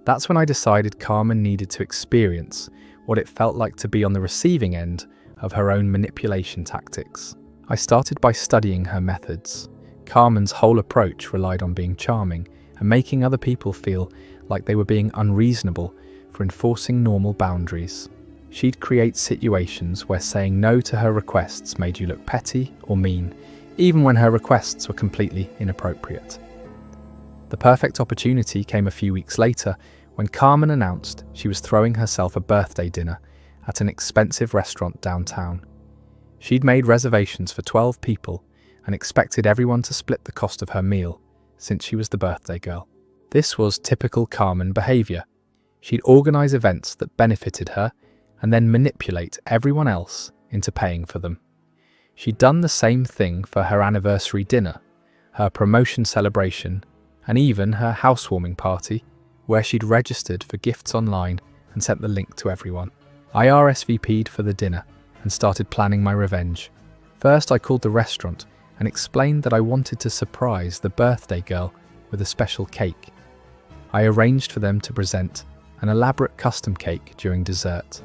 That's when I decided Carmen needed to experience what it felt like to be on the receiving end of her own manipulation tactics. I started by studying her methods. Carmen's whole approach relied on being charming and making other people feel like they were being unreasonable for enforcing normal boundaries. She'd create situations where saying no to her requests made you look petty or mean, even when her requests were completely inappropriate. The perfect opportunity came a few weeks later when Carmen announced she was throwing herself a birthday dinner at an expensive restaurant downtown. She'd made reservations for 12 people and expected everyone to split the cost of her meal, since she was the birthday girl. This was typical Carmen behaviour. She'd organise events that benefited her and then manipulate everyone else into paying for them. She'd done the same thing for her anniversary dinner, her promotion celebration, and even her housewarming party, where she'd registered for gifts online and sent the link to everyone. I RSVP'd for the dinner and started planning my revenge. First, I called the restaurant and explained that I wanted to surprise the birthday girl with a special cake. I arranged for them to present an elaborate custom cake during dessert,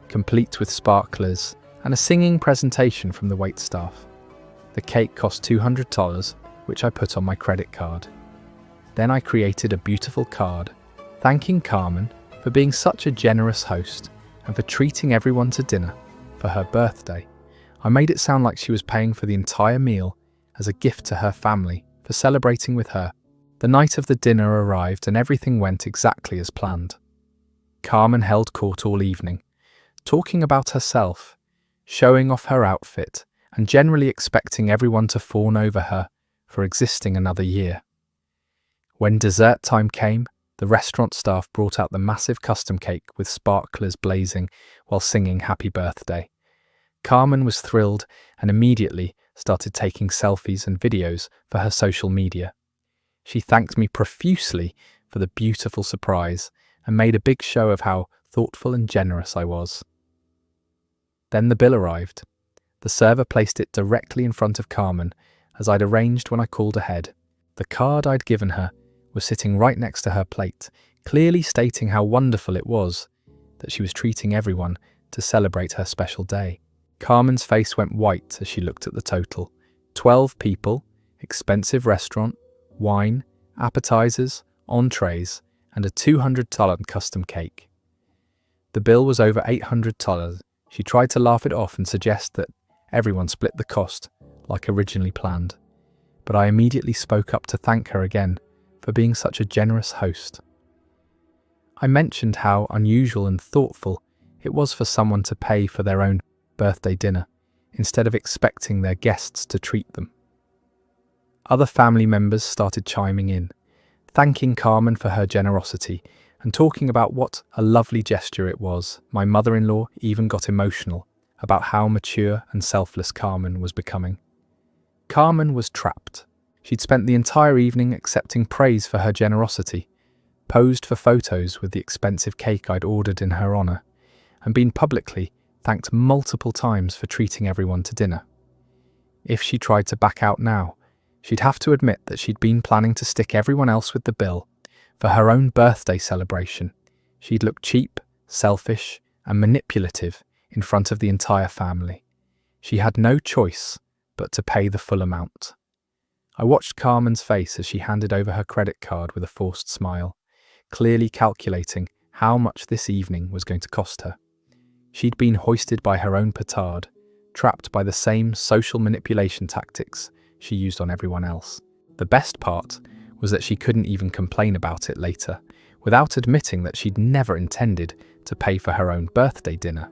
complete with sparklers and a singing presentation from the waitstaff. The cake cost $200, which I put on my credit card. Then I created a beautiful card, thanking Carmen for being such a generous host and for treating everyone to dinner for her birthday. I made it sound like she was paying for the entire meal as a gift to her family for celebrating with her. The night of the dinner arrived and everything went exactly as planned. Carmen held court all evening, talking about herself, showing off her outfit, and generally expecting everyone to fawn over her for existing another year. When dessert time came, the restaurant staff brought out the massive custom cake with sparklers blazing while singing happy birthday. Carmen was thrilled and immediately started taking selfies and videos for her social media. She thanked me profusely for the beautiful surprise and made a big show of how thoughtful and generous I was. Then the bill arrived. The server placed it directly in front of Carmen, as I'd arranged when I called ahead. The card I'd given her was sitting right next to her plate, clearly stating how wonderful it was that she was treating everyone to celebrate her special day. Carmen's face went white as she looked at the total, 12 people, expensive restaurant, wine, appetizers, entrees, and a $200 custom cake. The bill was over $800. She tried to laugh it off and suggest that everyone split the cost, like originally planned. But I immediately spoke up to thank her again for being such a generous host. I mentioned how unusual and thoughtful it was for someone to pay for their own birthday dinner, instead of expecting their guests to treat them. Other family members started chiming in, thanking Carmen for her generosity and talking about what a lovely gesture it was. My mother-in-law even got emotional about how mature and selfless Carmen was becoming. Carmen was trapped. She'd spent the entire evening accepting praise for her generosity, posed for photos with the expensive cake I'd ordered in her honor, and been publicly thanked multiple times for treating everyone to dinner. If she tried to back out now, she'd have to admit that she'd been planning to stick everyone else with the bill for her own birthday celebration. She'd look cheap, selfish, and manipulative in front of the entire family. She had no choice but to pay the full amount. I watched Carmen's face as she handed over her credit card with a forced smile, clearly calculating how much this evening was going to cost her. She'd been hoisted by her own petard, trapped by the same social manipulation tactics she used on everyone else. The best part was that she couldn't even complain about it later, without admitting that she'd never intended to pay for her own birthday dinner.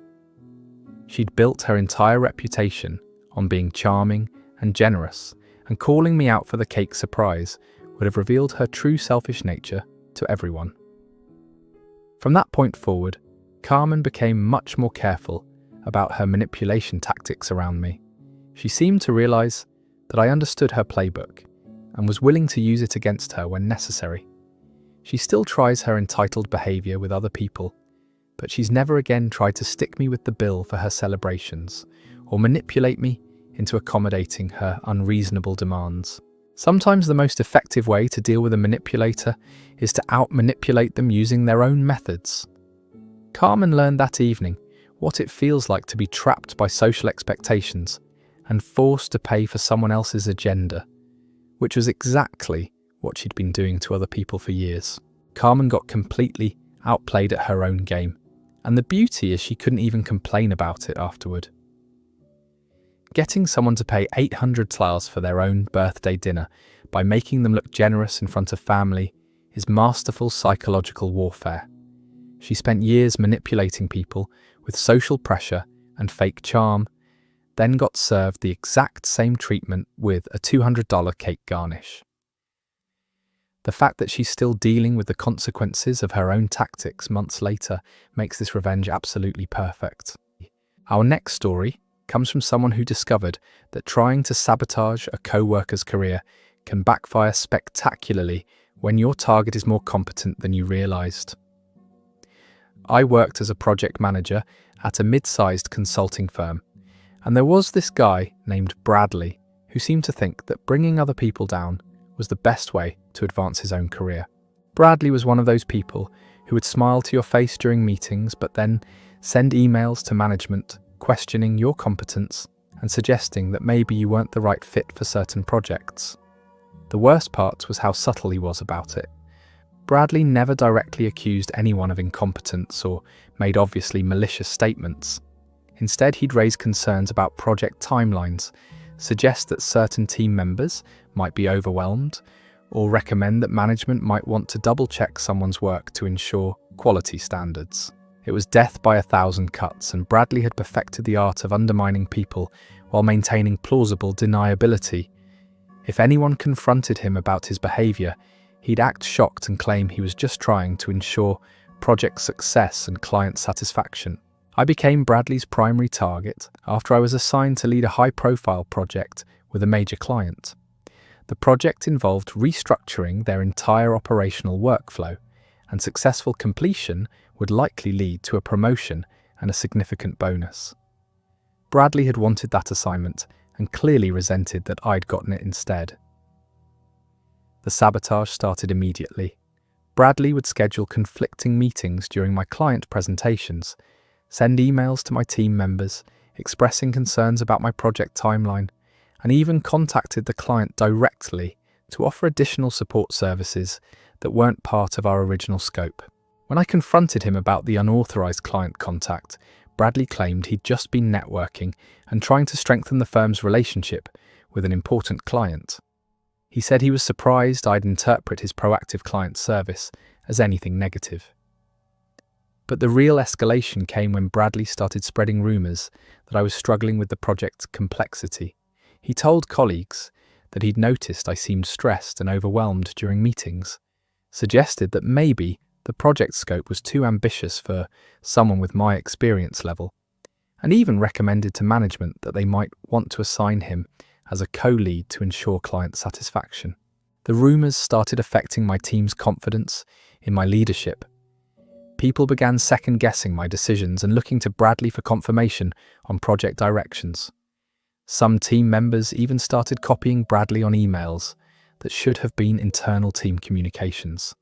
She'd built her entire reputation on being charming and generous, and calling me out for the cake surprise would have revealed her true selfish nature to everyone. From that point forward, Carmen became much more careful about her manipulation tactics around me. She seemed to realize that I understood her playbook and was willing to use it against her when necessary. She still tries her entitled behavior with other people, but she's never again tried to stick me with the bill for her celebrations or manipulate me into accommodating her unreasonable demands. Sometimes the most effective way to deal with a manipulator is to out-manipulate them using their own methods. Carmen learned that evening what it feels like to be trapped by social expectations and forced to pay for someone else's agenda, which was exactly what she'd been doing to other people for years. Carmen got completely outplayed at her own game, and the beauty is she couldn't even complain about it afterward. Getting someone to pay $800 for their own birthday dinner by making them look generous in front of family is masterful psychological warfare. She spent years manipulating people with social pressure and fake charm, then got served the exact same treatment with a $200 cake garnish. The fact that she's still dealing with the consequences of her own tactics months later makes this revenge absolutely perfect. Our next story comes from someone who discovered that trying to sabotage a co-worker's career can backfire spectacularly when your target is more competent than you realized. I worked as a project manager at a mid-sized consulting firm, and there was this guy named Bradley who seemed to think that bringing other people down was the best way to advance his own career. Bradley was one of those people who would smile to your face during meetings but then send emails to management questioning your competence and suggesting that maybe you weren't the right fit for certain projects. The worst part was how subtle he was about it. Bradley never directly accused anyone of incompetence or made obviously malicious statements. Instead, he'd raise concerns about project timelines, suggest that certain team members might be overwhelmed, or recommend that management might want to double-check someone's work to ensure quality standards. It was death by 1,000 cuts, and Bradley had perfected the art of undermining people while maintaining plausible deniability. If anyone confronted him about his behavior, he'd act shocked and claim he was just trying to ensure project success and client satisfaction. I became Bradley's primary target after I was assigned to lead a high-profile project with a major client. The project involved restructuring their entire operational workflow, and successful completion would likely lead to a promotion and a significant bonus. Bradley had wanted that assignment and clearly resented that I'd gotten it instead. The sabotage started immediately. Bradley would schedule conflicting meetings during my client presentations, send emails to my team members expressing concerns about my project timeline, and even contacted the client directly to offer additional support services that weren't part of our original scope. When I confronted him about the unauthorized client contact, Bradley claimed he'd just been networking and trying to strengthen the firm's relationship with an important client. He said he was surprised I'd interpret his proactive client service as anything negative. But the real escalation came when Bradley started spreading rumours that I was struggling with the project's complexity. He told colleagues that he'd noticed I seemed stressed and overwhelmed during meetings, suggested that maybe the project scope was too ambitious for someone with my experience level, and even recommended to management that they might want to assign him as a co-lead to ensure client satisfaction. The rumours started affecting my team's confidence in my leadership. People began second-guessing my decisions and looking to Bradley for confirmation on project directions. Some team members even started copying Bradley on emails that should have been internal team communications.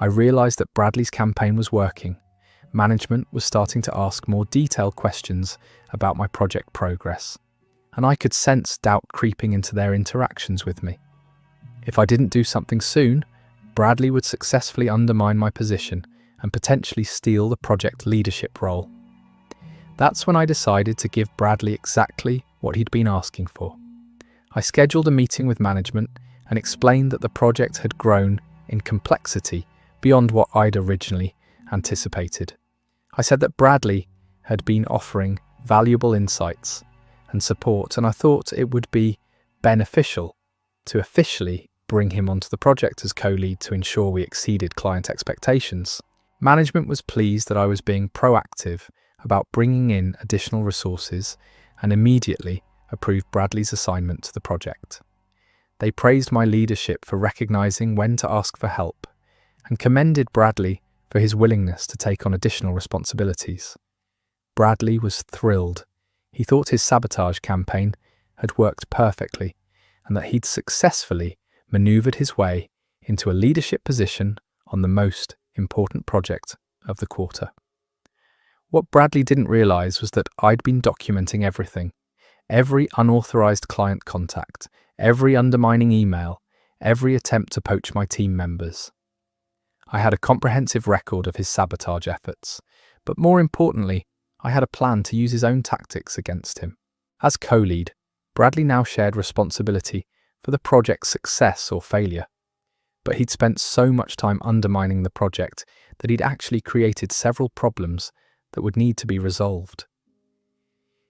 I realised that Bradley's campaign was working. Management was starting to ask more detailed questions about my project progress, and I could sense doubt creeping into their interactions with me. If I didn't do something soon, Bradley would successfully undermine my position and potentially steal the project leadership role. That's when I decided to give Bradley exactly what he'd been asking for. I scheduled a meeting with management and explained that the project had grown in complexity beyond what I'd originally anticipated. I said that Bradley had been offering valuable insights and support, and I thought it would be beneficial to officially bring him onto the project as co-lead to ensure we exceeded client expectations. Management was pleased that I was being proactive about bringing in additional resources and immediately approved Bradley's assignment to the project. They praised my leadership for recognizing when to ask for help and commended Bradley for his willingness to take on additional responsibilities. Bradley was thrilled. He thought his sabotage campaign had worked perfectly and that he'd successfully maneuvered his way into a leadership position on the most important project of the quarter. What Bradley didn't realize was that I'd been documenting everything. Every unauthorized client contact, every undermining email, every attempt to poach my team members. I had a comprehensive record of his sabotage efforts, but more importantly, I had a plan to use his own tactics against him. As co-lead, Bradley now shared responsibility for the project's success or failure. But he'd spent so much time undermining the project that he'd actually created several problems that would need to be resolved.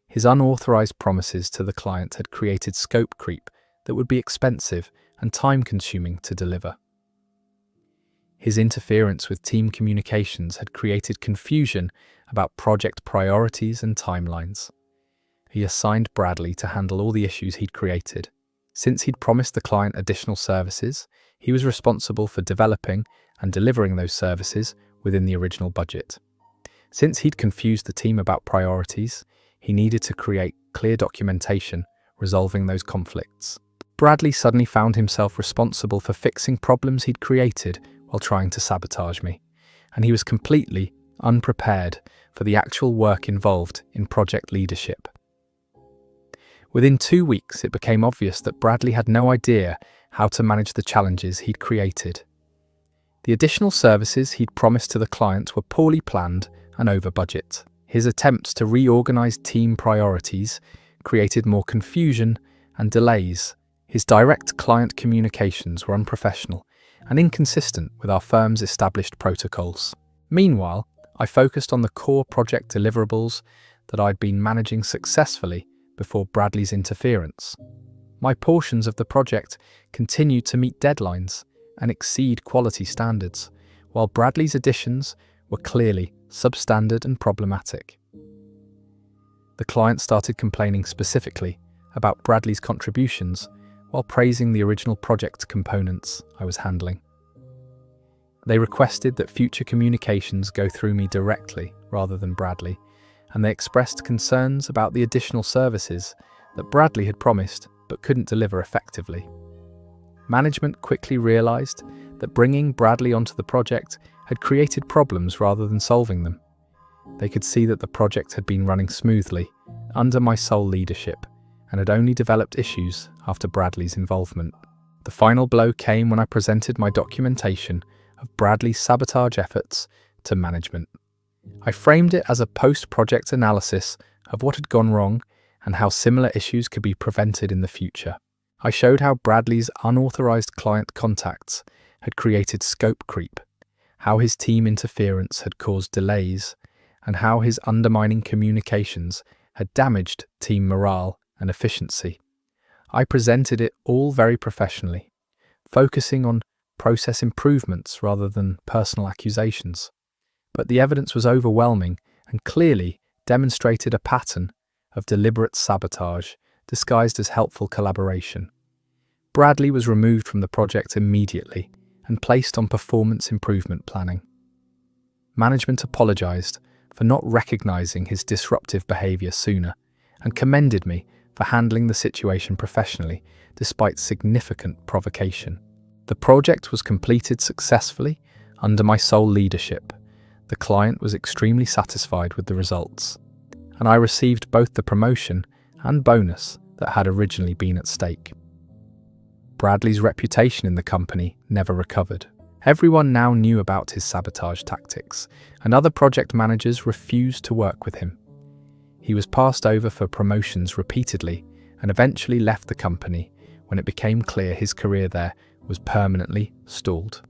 His unauthorized promises to the client had created scope creep that would be expensive and time-consuming to deliver. His interference with team communications had created confusion about project priorities and timelines. He assigned Bradley to handle all the issues he'd created. Since he'd promised the client additional services, he was responsible for developing and delivering those services within the original budget. Since he'd confused the team about priorities, he needed to create clear documentation resolving those conflicts. Bradley suddenly found himself responsible for fixing problems he'd created while trying to sabotage me, and he was completely unprepared for the actual work involved in project leadership. Within 2 weeks, it became obvious that Bradley had no idea how to manage the challenges he'd created. The additional services he'd promised to the client were poorly planned and over budget. His attempts to reorganize team priorities created more confusion and delays. His direct client communications were unprofessional and inconsistent with our firm's established protocols. Meanwhile, I focused on the core project deliverables that I'd been managing successfully before Bradley's interference. My portions of the project continued to meet deadlines and exceed quality standards, while Bradley's additions were clearly substandard and problematic. The client started complaining specifically about Bradley's contributions while praising the original project components I was handling. They requested that future communications go through me directly rather than Bradley, and they expressed concerns about the additional services that Bradley had promised but couldn't deliver effectively. Management quickly realized that bringing Bradley onto the project had created problems rather than solving them. They could see that the project had been running smoothly under my sole leadership, and had only developed issues after Bradley's involvement. The final blow came when I presented my documentation of Bradley's sabotage efforts to management. I framed it as a post-project analysis of what had gone wrong and how similar issues could be prevented in the future. I showed how Bradley's unauthorized client contacts had created scope creep, how his team interference had caused delays, and how his undermining communications had damaged team morale and efficiency. I presented it all very professionally, focusing on process improvements rather than personal accusations. But the evidence was overwhelming and clearly demonstrated a pattern of deliberate sabotage disguised as helpful collaboration. Bradley was removed from the project immediately and placed on performance improvement planning. Management apologized for not recognizing his disruptive behavior sooner and commended me for handling the situation professionally despite significant provocation. The project was completed successfully under my sole leadership. The client was extremely satisfied with the results, and I received both the promotion and bonus that had originally been at stake. Bradley's reputation in the company never recovered. Everyone now knew about his sabotage tactics, and other project managers refused to work with him. He was passed over for promotions repeatedly and eventually left the company when it became clear his career there was permanently stalled.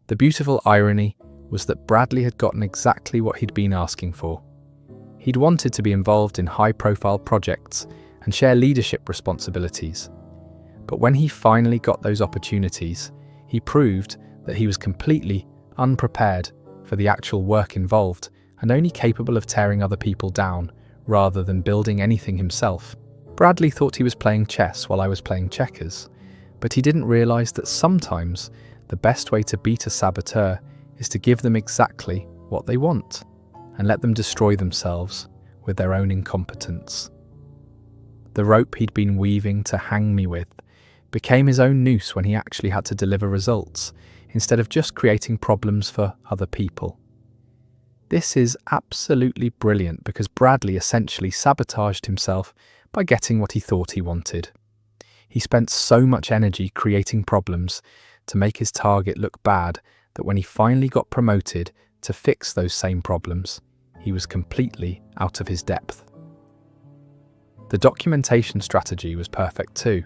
The beautiful irony was that Bradley had gotten exactly what he'd been asking for. He'd wanted to be involved in high-profile projects and share leadership responsibilities. But when he finally got those opportunities, he proved that he was completely unprepared for the actual work involved and only capable of tearing other people down rather than building anything himself. Bradley thought he was playing chess while I was playing checkers, but he didn't realize that sometimes the best way to beat a saboteur is to give them exactly what they want and let them destroy themselves with their own incompetence. The rope he'd been weaving to hang me with became his own noose when he actually had to deliver results instead of just creating problems for other people. This is absolutely brilliant because Bradley essentially sabotaged himself by getting what he thought he wanted. He spent so much energy creating problems to make his target look bad that when he finally got promoted to fix those same problems, he was completely out of his depth. The documentation strategy was perfect too,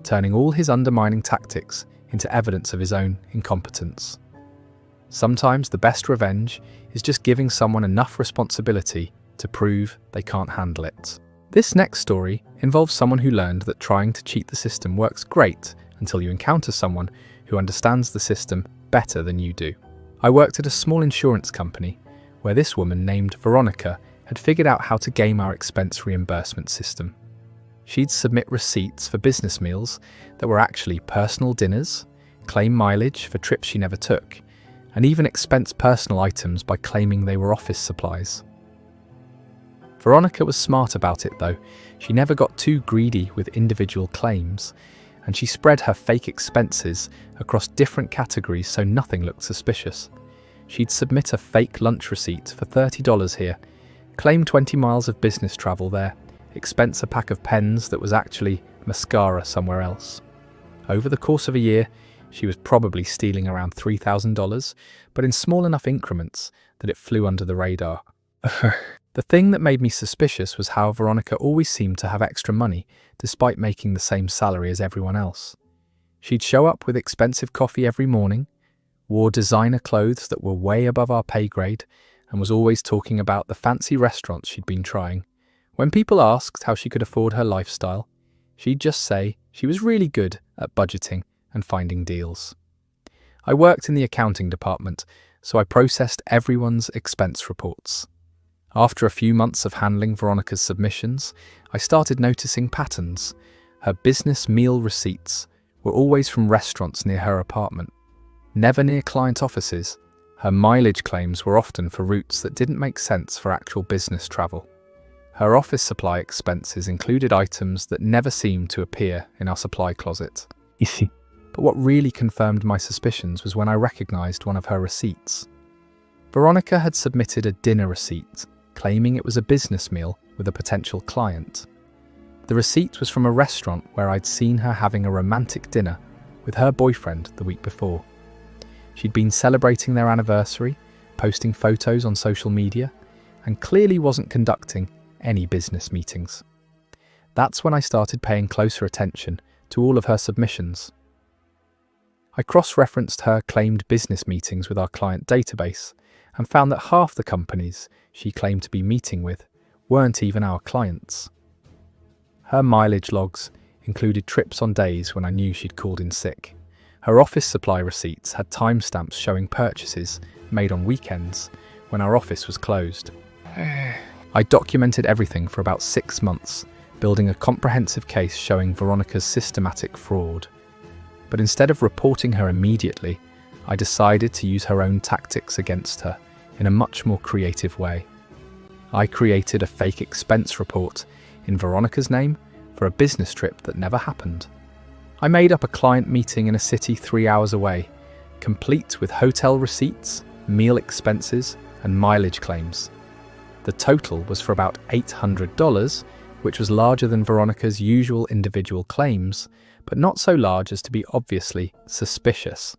turning all his undermining tactics into evidence of his own incompetence. Sometimes the best revenge is just giving someone enough responsibility to prove they can't handle it. This next story involves someone who learned that trying to cheat the system works great until you encounter someone who understands the system better than you do. I worked at a small insurance company where this woman named Veronica had figured out how to game our expense reimbursement system. She'd submit receipts for business meals that were actually personal dinners, claim mileage for trips she never took, and even expense personal items by claiming they were office supplies. Veronica was smart about it though. She never got too greedy with individual claims, and she spread her fake expenses across different categories so nothing looked suspicious. She'd submit a fake lunch receipt for $30 here, claim 20 miles of business travel there, expense a pack of pens that was actually mascara somewhere else. Over the course of a year, she was probably stealing around $3,000, but in small enough increments that it flew under the radar. The thing that made me suspicious was how Veronica always seemed to have extra money, despite making the same salary as everyone else. She'd show up with expensive coffee every morning, wore designer clothes that were way above our pay grade, and was always talking about the fancy restaurants she'd been trying. When people asked how she could afford her lifestyle, she'd just say she was really good at budgeting and finding deals. I worked in the accounting department, so I processed everyone's expense reports. After a few months of handling Veronica's submissions, I started noticing patterns. Her business meal receipts were always from restaurants near her apartment, never near client offices. Her mileage claims were often for routes that didn't make sense for actual business travel. Her office supply expenses included items that never seemed to appear in our supply closet. But what really confirmed my suspicions was when I recognized one of her receipts. Veronica had submitted a dinner receipt, claiming it was a business meal with a potential client. The receipt was from a restaurant where I'd seen her having a romantic dinner with her boyfriend the week before. She'd been celebrating their anniversary, posting photos on social media, and clearly wasn't conducting any business meetings. That's when I started paying closer attention to all of her submissions. I cross-referenced her claimed business meetings with our client database and found that half the companies she claimed to be meeting with weren't even our clients. Her mileage logs included trips on days when I knew she'd called in sick. Her office supply receipts had timestamps showing purchases made on weekends when our office was closed. I documented everything for about 6 months, building a comprehensive case showing Veronica's systematic fraud. But instead of reporting her immediately, I decided to use her own tactics against her in a much more creative way. I created a fake expense report in Veronica's name for a business trip that never happened. I made up a client meeting in a city 3 hours away, complete with hotel receipts, meal expenses, and mileage claims. The total was for about $800, which was larger than Veronica's usual individual claims, but not so large as to be obviously suspicious.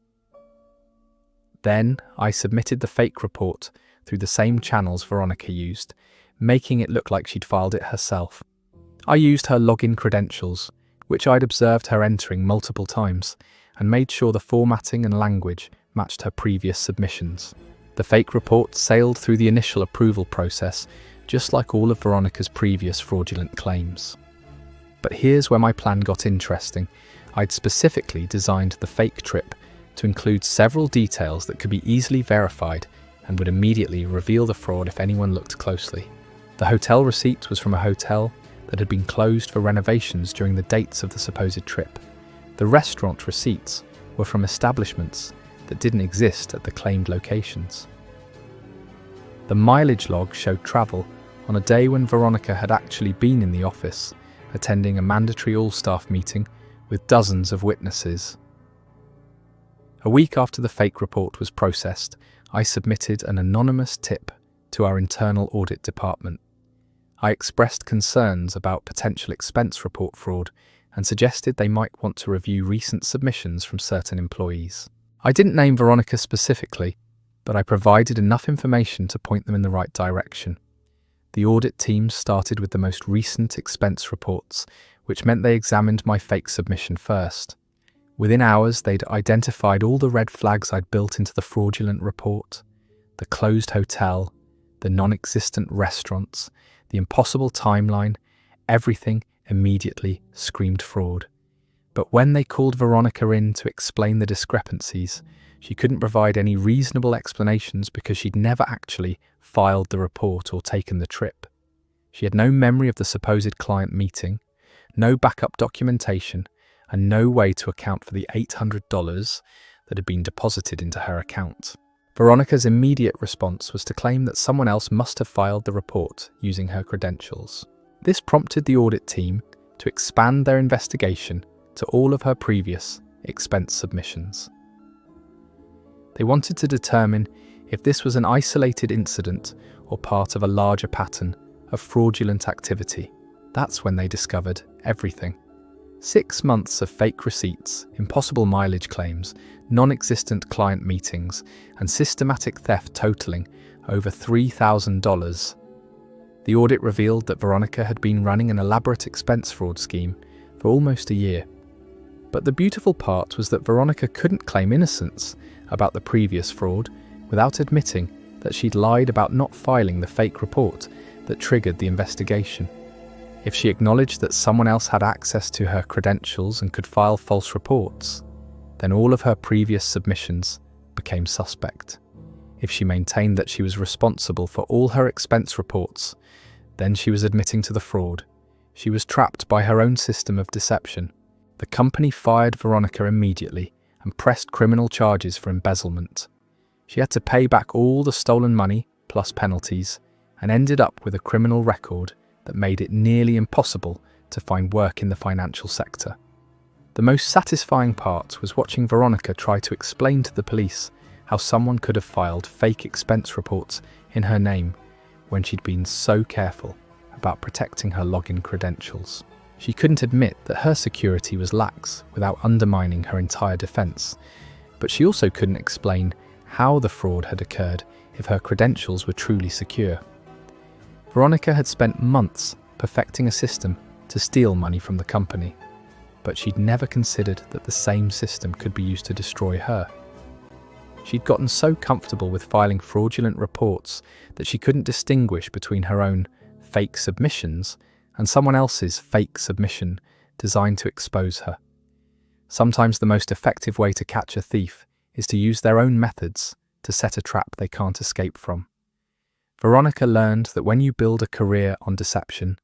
Then I submitted the fake report through the same channels Veronica used, making it look like she'd filed it herself. I used her login credentials, which I'd observed her entering multiple times, and made sure the formatting and language matched her previous submissions. The fake report sailed through the initial approval process, just like all of Veronica's previous fraudulent claims. But here's where my plan got interesting. I'd specifically designed the fake trip to include several details that could be easily verified and would immediately reveal the fraud if anyone looked closely. The hotel receipt was from a hotel that had been closed for renovations during the dates of the supposed trip. The restaurant receipts were from establishments that didn't exist at the claimed locations. The mileage log showed travel on a day when Veronica had actually been in the office, attending a mandatory all-staff meeting with dozens of witnesses. A week after the fake report was processed, I submitted an anonymous tip to our internal audit department. I expressed concerns about potential expense report fraud and suggested they might want to review recent submissions from certain employees. I didn't name Veronica specifically, but I provided enough information to point them in the right direction. The audit team started with the most recent expense reports, which meant they examined my fake submission first. Within hours, they'd identified all the red flags I'd built into the fraudulent report: the closed hotel, the non-existent restaurants, the impossible timeline. Everything immediately screamed fraud. But when they called Veronica in to explain the discrepancies, she couldn't provide any reasonable explanations because she'd never actually filed the report or taken the trip. She had no memory of the supposed client meeting, no backup documentation, and no way to account for the $800 that had been deposited into her account. Veronica's immediate response was to claim that someone else must have filed the report using her credentials. This prompted the audit team to expand their investigation to all of her previous expense submissions. They wanted to determine if this was an isolated incident or part of a larger pattern of fraudulent activity. That's when they discovered everything. 6 months of fake receipts, impossible mileage claims, non-existent client meetings, and systematic theft totaling over $3,000. The audit revealed that Veronica had been running an elaborate expense fraud scheme for almost a year. But the beautiful part was that Veronica couldn't claim innocence about the previous fraud without admitting that she'd lied about not filing the fake report that triggered the investigation. If she acknowledged that someone else had access to her credentials and could file false reports, then all of her previous submissions became suspect. If she maintained that she was responsible for all her expense reports, then she was admitting to the fraud. She was trapped by her own system of deception. The company fired Veronica immediately and pressed criminal charges for embezzlement. She had to pay back all the stolen money plus penalties and ended up with a criminal record that made it nearly impossible to find work in the financial sector. The most satisfying part was watching Veronica try to explain to the police how someone could have filed fake expense reports in her name when she'd been so careful about protecting her login credentials. She couldn't admit that her security was lax without undermining her entire defense, but she also couldn't explain how the fraud had occurred if her credentials were truly secure. Veronica had spent months perfecting a system to steal money from the company, but she'd never considered that the same system could be used to destroy her. She'd gotten so comfortable with filing fraudulent reports that she couldn't distinguish between her own fake submissions and someone else's fake submission designed to expose her. Sometimes the most effective way to catch a thief is to use their own methods to set a trap they can't escape from. Veronica learned that when you build a career on deception,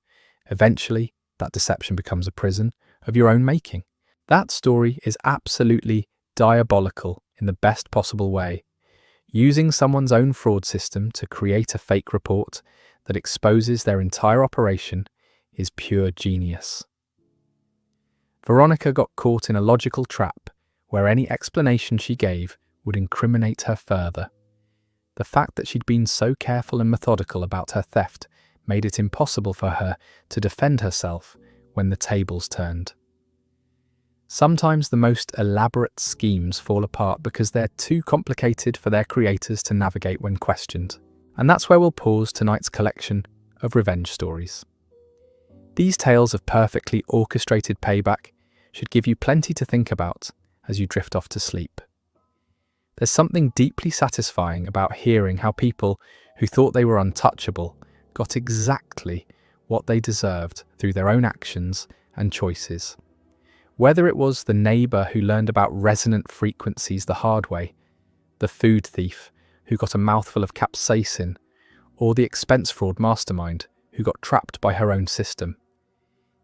eventually that deception becomes a prison of your own making. That story is absolutely diabolical in the best possible way. Using someone's own fraud system to create a fake report that exposes their entire operation is pure genius. Veronica got caught in a logical trap where any explanation she gave would incriminate her further. The fact that she'd been so careful and methodical about her theft made it impossible for her to defend herself when the tables turned. Sometimes the most elaborate schemes fall apart because they're too complicated for their creators to navigate when questioned. And that's where we'll pause tonight's collection of revenge stories. These tales of perfectly orchestrated payback should give you plenty to think about as you drift off to sleep. There's something deeply satisfying about hearing how people who thought they were untouchable got exactly what they deserved through their own actions and choices. Whether it was the neighbour who learned about resonant frequencies the hard way, the food thief who got a mouthful of capsaicin, or the expense fraud mastermind who got trapped by her own system.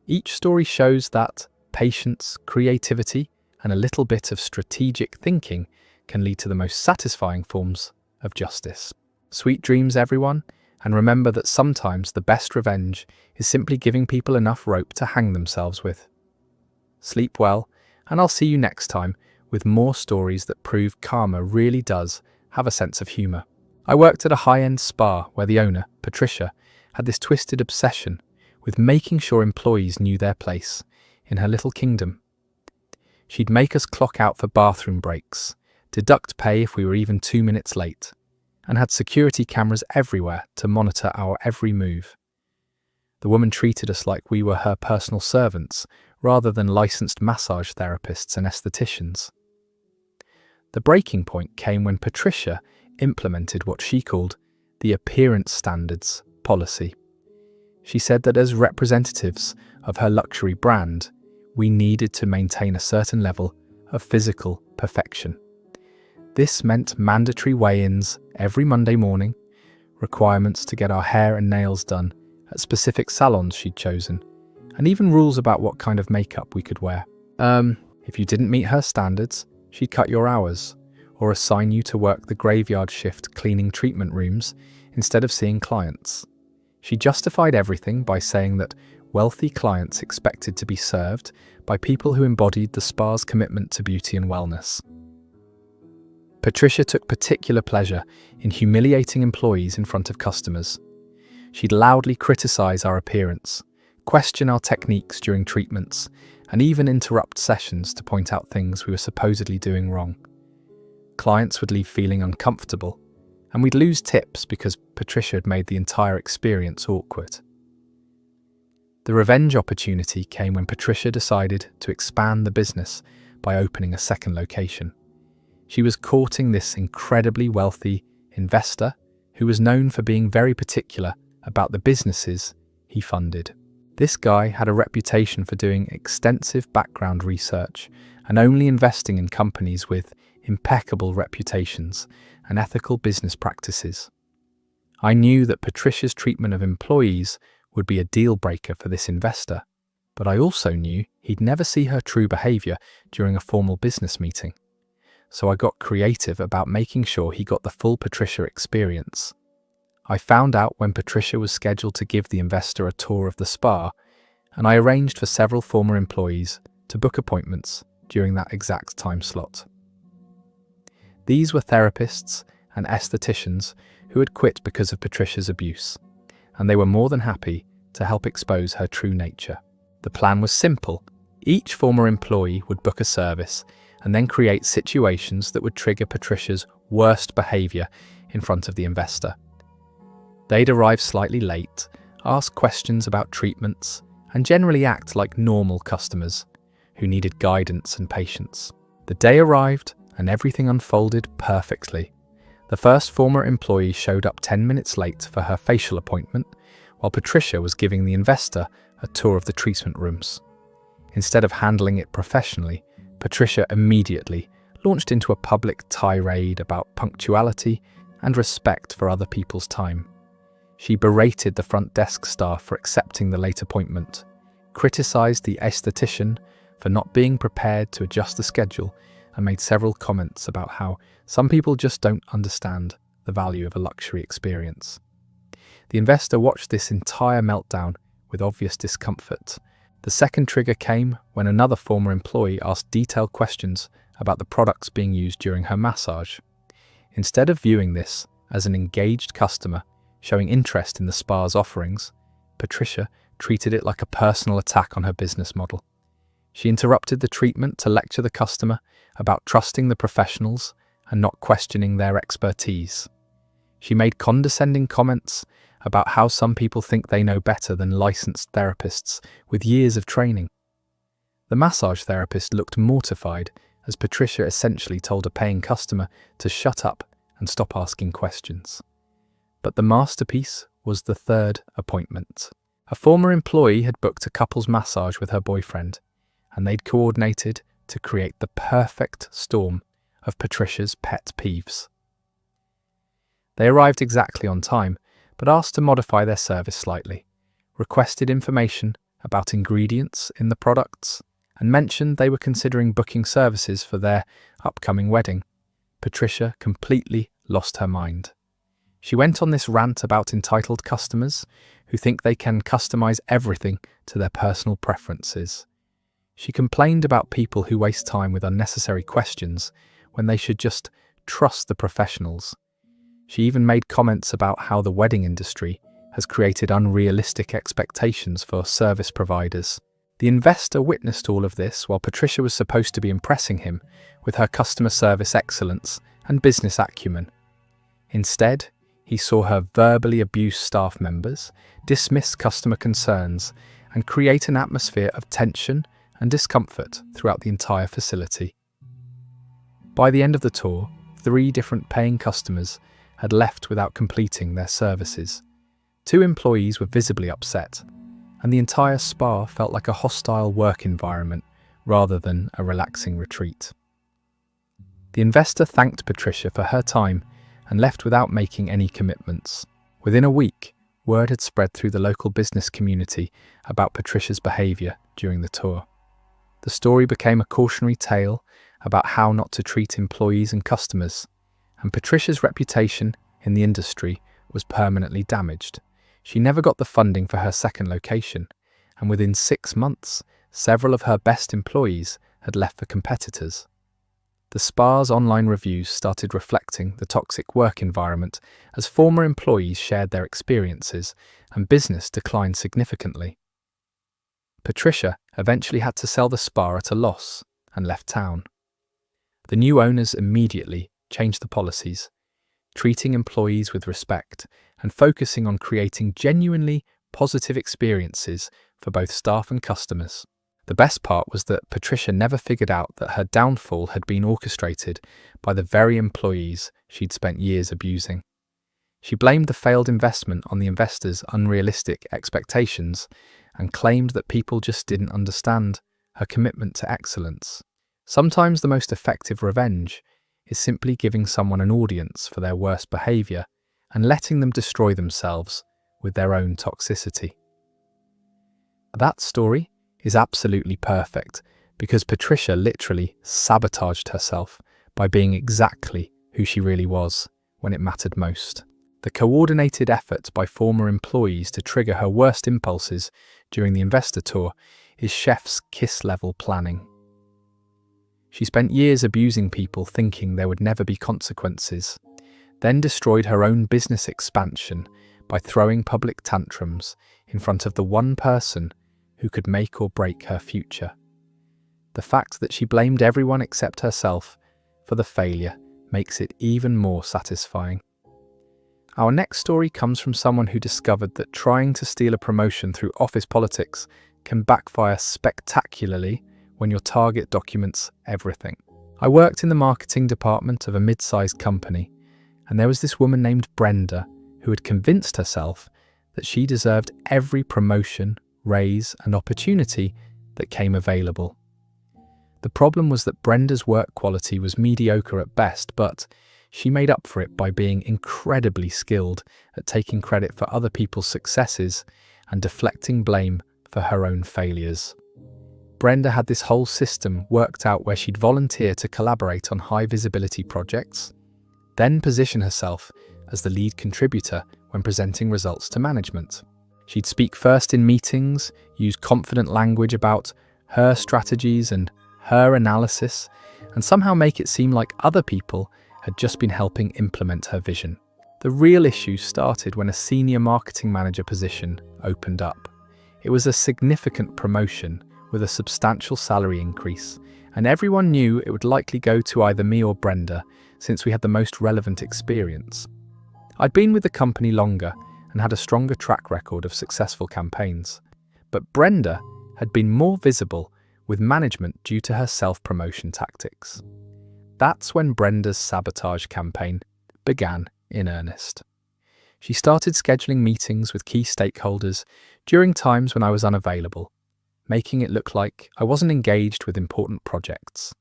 Each story shows that patience, creativity, and a little bit of strategic thinking can lead to the most satisfying forms of justice. Sweet dreams, everyone, and remember that sometimes the best revenge is simply giving people enough rope to hang themselves with. Sleep well, and I'll see you next time with more stories that prove karma really does have a sense of humour. I worked at a high-end spa where the owner, Patricia, had this twisted obsession with making sure employees knew their place in her little kingdom. She'd make us clock out for bathroom breaks, deduct pay if we were even 2 minutes late, and had security cameras everywhere to monitor our every move. The woman treated us like we were her personal servants rather than licensed massage therapists and estheticians. The breaking point came when Patricia implemented what she called the appearance standards policy. She said that as representatives of her luxury brand, we needed to maintain a certain level of physical perfection. This meant mandatory weigh-ins every Monday morning, requirements to get our hair and nails done at specific salons she'd chosen, and even rules about what kind of makeup we could wear. If you didn't meet her standards, she'd cut your hours, or assign you to work the graveyard shift cleaning treatment rooms instead of seeing clients. She justified everything by saying that wealthy clients expected to be served by people who embodied the spa's commitment to beauty and wellness. Patricia took particular pleasure in humiliating employees in front of customers. She'd loudly criticize our appearance, question our techniques during treatments, and even interrupt sessions to point out things we were supposedly doing wrong. Clients would leave feeling uncomfortable, and we'd lose tips because Patricia had made the entire experience awkward. The revenge opportunity came when Patricia decided to expand the business by opening a second location. She was courting this incredibly wealthy investor who was known for being very particular about the businesses he funded. This guy had a reputation for doing extensive background research and only investing in companies with impeccable reputations and ethical business practices. I knew that Patricia's treatment of employees would be a deal breaker for this investor, but I also knew he'd never see her true behaviour during a formal business meeting. So I got creative about making sure he got the full Patricia experience. I found out when Patricia was scheduled to give the investor a tour of the spa, and I arranged for several former employees to book appointments during that exact time slot. These were therapists and estheticians who had quit because of Patricia's abuse, and they were more than happy to help expose her true nature. The plan was simple. Each former employee would book a service and then create situations that would trigger Patricia's worst behaviour in front of the investor. They'd arrive slightly late, ask questions about treatments, and generally act like normal customers who needed guidance and patience. The day arrived and everything unfolded perfectly. The first former employee showed up 10 minutes late for her facial appointment, while Patricia was giving the investor a tour of the treatment rooms. Instead of handling it professionally, Patricia immediately launched into a public tirade about punctuality and respect for other people's time. She berated the front desk staff for accepting the late appointment, criticised the aesthetician for not being prepared to adjust the schedule, and made several comments about how some people just don't understand the value of a luxury experience. The investor watched this entire meltdown with obvious discomfort. The second trigger came when another former employee asked detailed questions about the products being used during her massage. Instead of viewing this as an engaged customer showing interest in the spa's offerings, Patricia treated it like a personal attack on her business model. She interrupted the treatment to lecture the customer about trusting the professionals and not questioning their expertise. She made condescending comments about how some people think they know better than licensed therapists with years of training. The massage therapist looked mortified as Patricia essentially told a paying customer to shut up and stop asking questions. But the masterpiece was the third appointment. A former employee had booked a couple's massage with her boyfriend, and they'd coordinated to create the perfect storm of Patricia's pet peeves. They arrived exactly on time, but asked to modify their service slightly, requested information about ingredients in the products, and mentioned they were considering booking services for their upcoming wedding. Patricia completely lost her mind. She went on this rant about entitled customers who think they can customize everything to their personal preferences. She complained about people who waste time with unnecessary questions when they should just trust the professionals. She even made comments about how the wedding industry has created unrealistic expectations for service providers. The investor witnessed all of this while Patricia was supposed to be impressing him with her customer service excellence and business acumen. Instead, he saw her verbally abuse staff members, dismiss customer concerns, and create an atmosphere of tension and discomfort throughout the entire facility. By the end of the tour, 3 different paying customers had left without completing their services. 2 employees were visibly upset, and the entire spa felt like a hostile work environment rather than a relaxing retreat. The investor thanked Patricia for her time and left without making any commitments. Within a week, word had spread through the local business community about Patricia's behaviour during the tour. The story became a cautionary tale about how not to treat employees and customers, and Patricia's reputation in the industry was permanently damaged. She never got the funding for her second location, and within 6 months, several of her best employees had left for competitors. The spa's online reviews started reflecting the toxic work environment as former employees shared their experiences and business declined significantly. Patricia eventually had to sell the spa at a loss and left town. The new owners immediately changed the policies, treating employees with respect and focusing on creating genuinely positive experiences for both staff and customers. The best part was that Patricia never figured out that her downfall had been orchestrated by the very employees she'd spent years abusing. She blamed the failed investment on the investors' unrealistic expectations and claimed that people just didn't understand her commitment to excellence. Sometimes the most effective revenge is simply giving someone an audience for their worst behaviour and letting them destroy themselves with their own toxicity. That story is absolutely perfect because Patricia literally sabotaged herself by being exactly who she really was when it mattered most. The coordinated effort by former employees to trigger her worst impulses during the investor tour is chef's kiss-level planning. She spent years abusing people thinking there would never be consequences, then destroyed her own business expansion by throwing public tantrums in front of the one person who could make or break her future. The fact that she blamed everyone except herself for the failure makes it even more satisfying. Our next story comes from someone who discovered that trying to steal a promotion through office politics can backfire spectacularly when your target documents everything. I worked in the marketing department of a mid-sized company, and there was this woman named Brenda who had convinced herself that she deserved every promotion, raise, and opportunity that came available. The problem was that Brenda's work quality was mediocre at best, but she made up for it by being incredibly skilled at taking credit for other people's successes and deflecting blame for her own failures. Brenda had this whole system worked out where she'd volunteer to collaborate on high-visibility projects, then position herself as the lead contributor when presenting results to management. She'd speak first in meetings, use confident language about her strategies and her analysis, and somehow make it seem like other people had just been helping implement her vision. The real issue started when a senior marketing manager position opened up. It was a significant promotion with a substantial salary increase, and everyone knew it would likely go to either me or Brenda, since we had the most relevant experience. I'd been with the company longer and had a stronger track record of successful campaigns, but Brenda had been more visible with management due to her self-promotion tactics. That's when Brenda's sabotage campaign began in earnest. She started scheduling meetings with key stakeholders during times when I was unavailable, making it look like I wasn't engaged with important projects.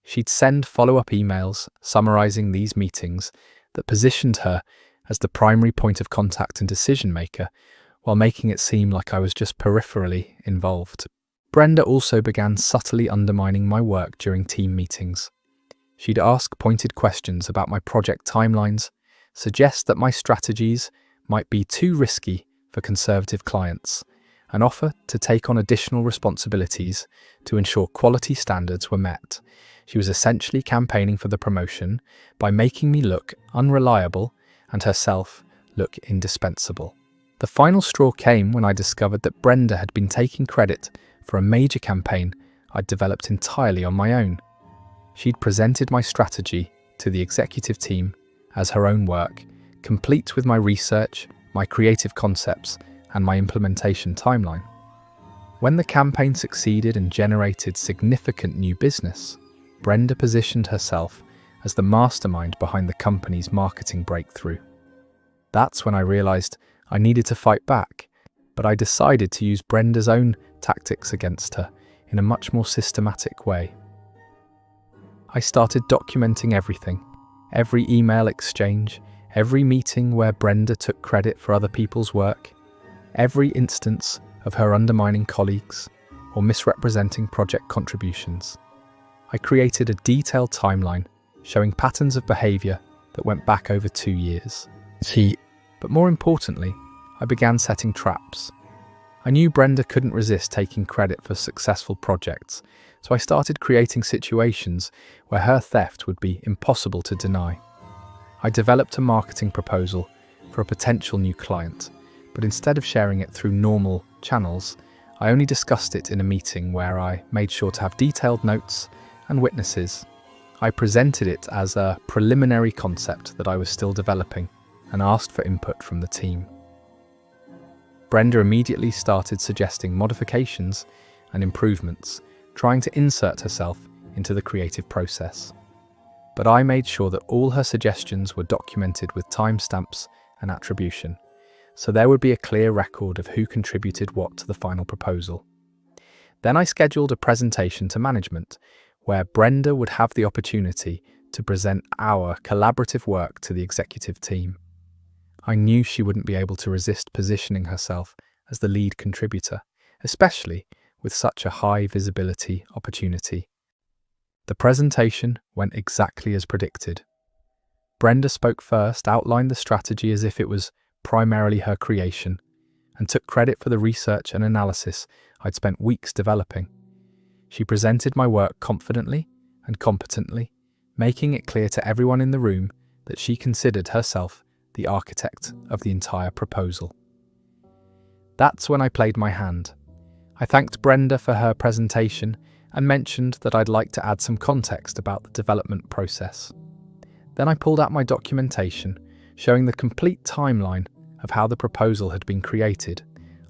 She'd send follow-up emails summarizing these meetings that positioned her as the primary point of contact and decision-maker, while making it seem like I was just peripherally involved. Brenda also began subtly undermining my work during team meetings. She'd ask pointed questions about my project timelines, suggest that my strategies might be too risky for conservative clients, and offer to take on additional responsibilities to ensure quality standards were met. She was essentially campaigning for the promotion by making me look unreliable and herself look indispensable. The final straw came when I discovered that Brenda had been taking credit for a major campaign I'd developed entirely on my own. She'd presented my strategy to the executive team as her own work, complete with my research, my creative concepts, and my implementation timeline. When the campaign succeeded and generated significant new business, Brenda positioned herself as the mastermind behind the company's marketing breakthrough. That's when I realized I needed to fight back, but I decided to use Brenda's own tactics against her in a much more systematic way. I started documenting everything, every email exchange, every meeting where Brenda took credit for other people's work, every instance of her undermining colleagues or misrepresenting project contributions. I created a detailed timeline showing patterns of behavior that went back over 2 years. But more importantly, I began setting traps. I knew Brenda couldn't resist taking credit for successful projects, so I started creating situations where her theft would be impossible to deny. I developed a marketing proposal for a potential new client, but instead of sharing it through normal channels, I only discussed it in a meeting where I made sure to have detailed notes and witnesses. I presented it as a preliminary concept that I was still developing and asked for input from the team. Brenda immediately started suggesting modifications and improvements, trying to insert herself into the creative process. But I made sure that all her suggestions were documented with timestamps and attribution, so there would be a clear record of who contributed what to the final proposal. Then I scheduled a presentation to management, where Brenda would have the opportunity to present our collaborative work to the executive team. I knew she wouldn't be able to resist positioning herself as the lead contributor, especially with such a high visibility opportunity. The presentation went exactly as predicted. Brenda spoke first, outlined the strategy as if it was primarily her creation, and took credit for the research and analysis I'd spent weeks developing. She presented my work confidently and competently, making it clear to everyone in the room that she considered herself the architect of the entire proposal. That's when I played my hand. I thanked Brenda for her presentation and mentioned that I'd like to add some context about the development process. Then I pulled out my documentation, showing the complete timeline of how the proposal had been created.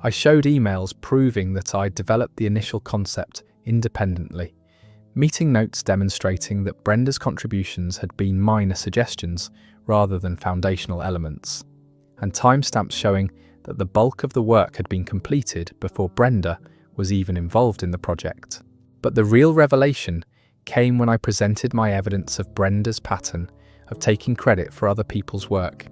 I showed emails proving that I'd developed the initial concept independently, meeting notes demonstrating that Brenda's contributions had been minor suggestions rather than foundational elements, and timestamps showing that the bulk of the work had been completed before Brenda was even involved in the project. But the real revelation came when I presented my evidence of Brenda's pattern of taking credit for other people's work.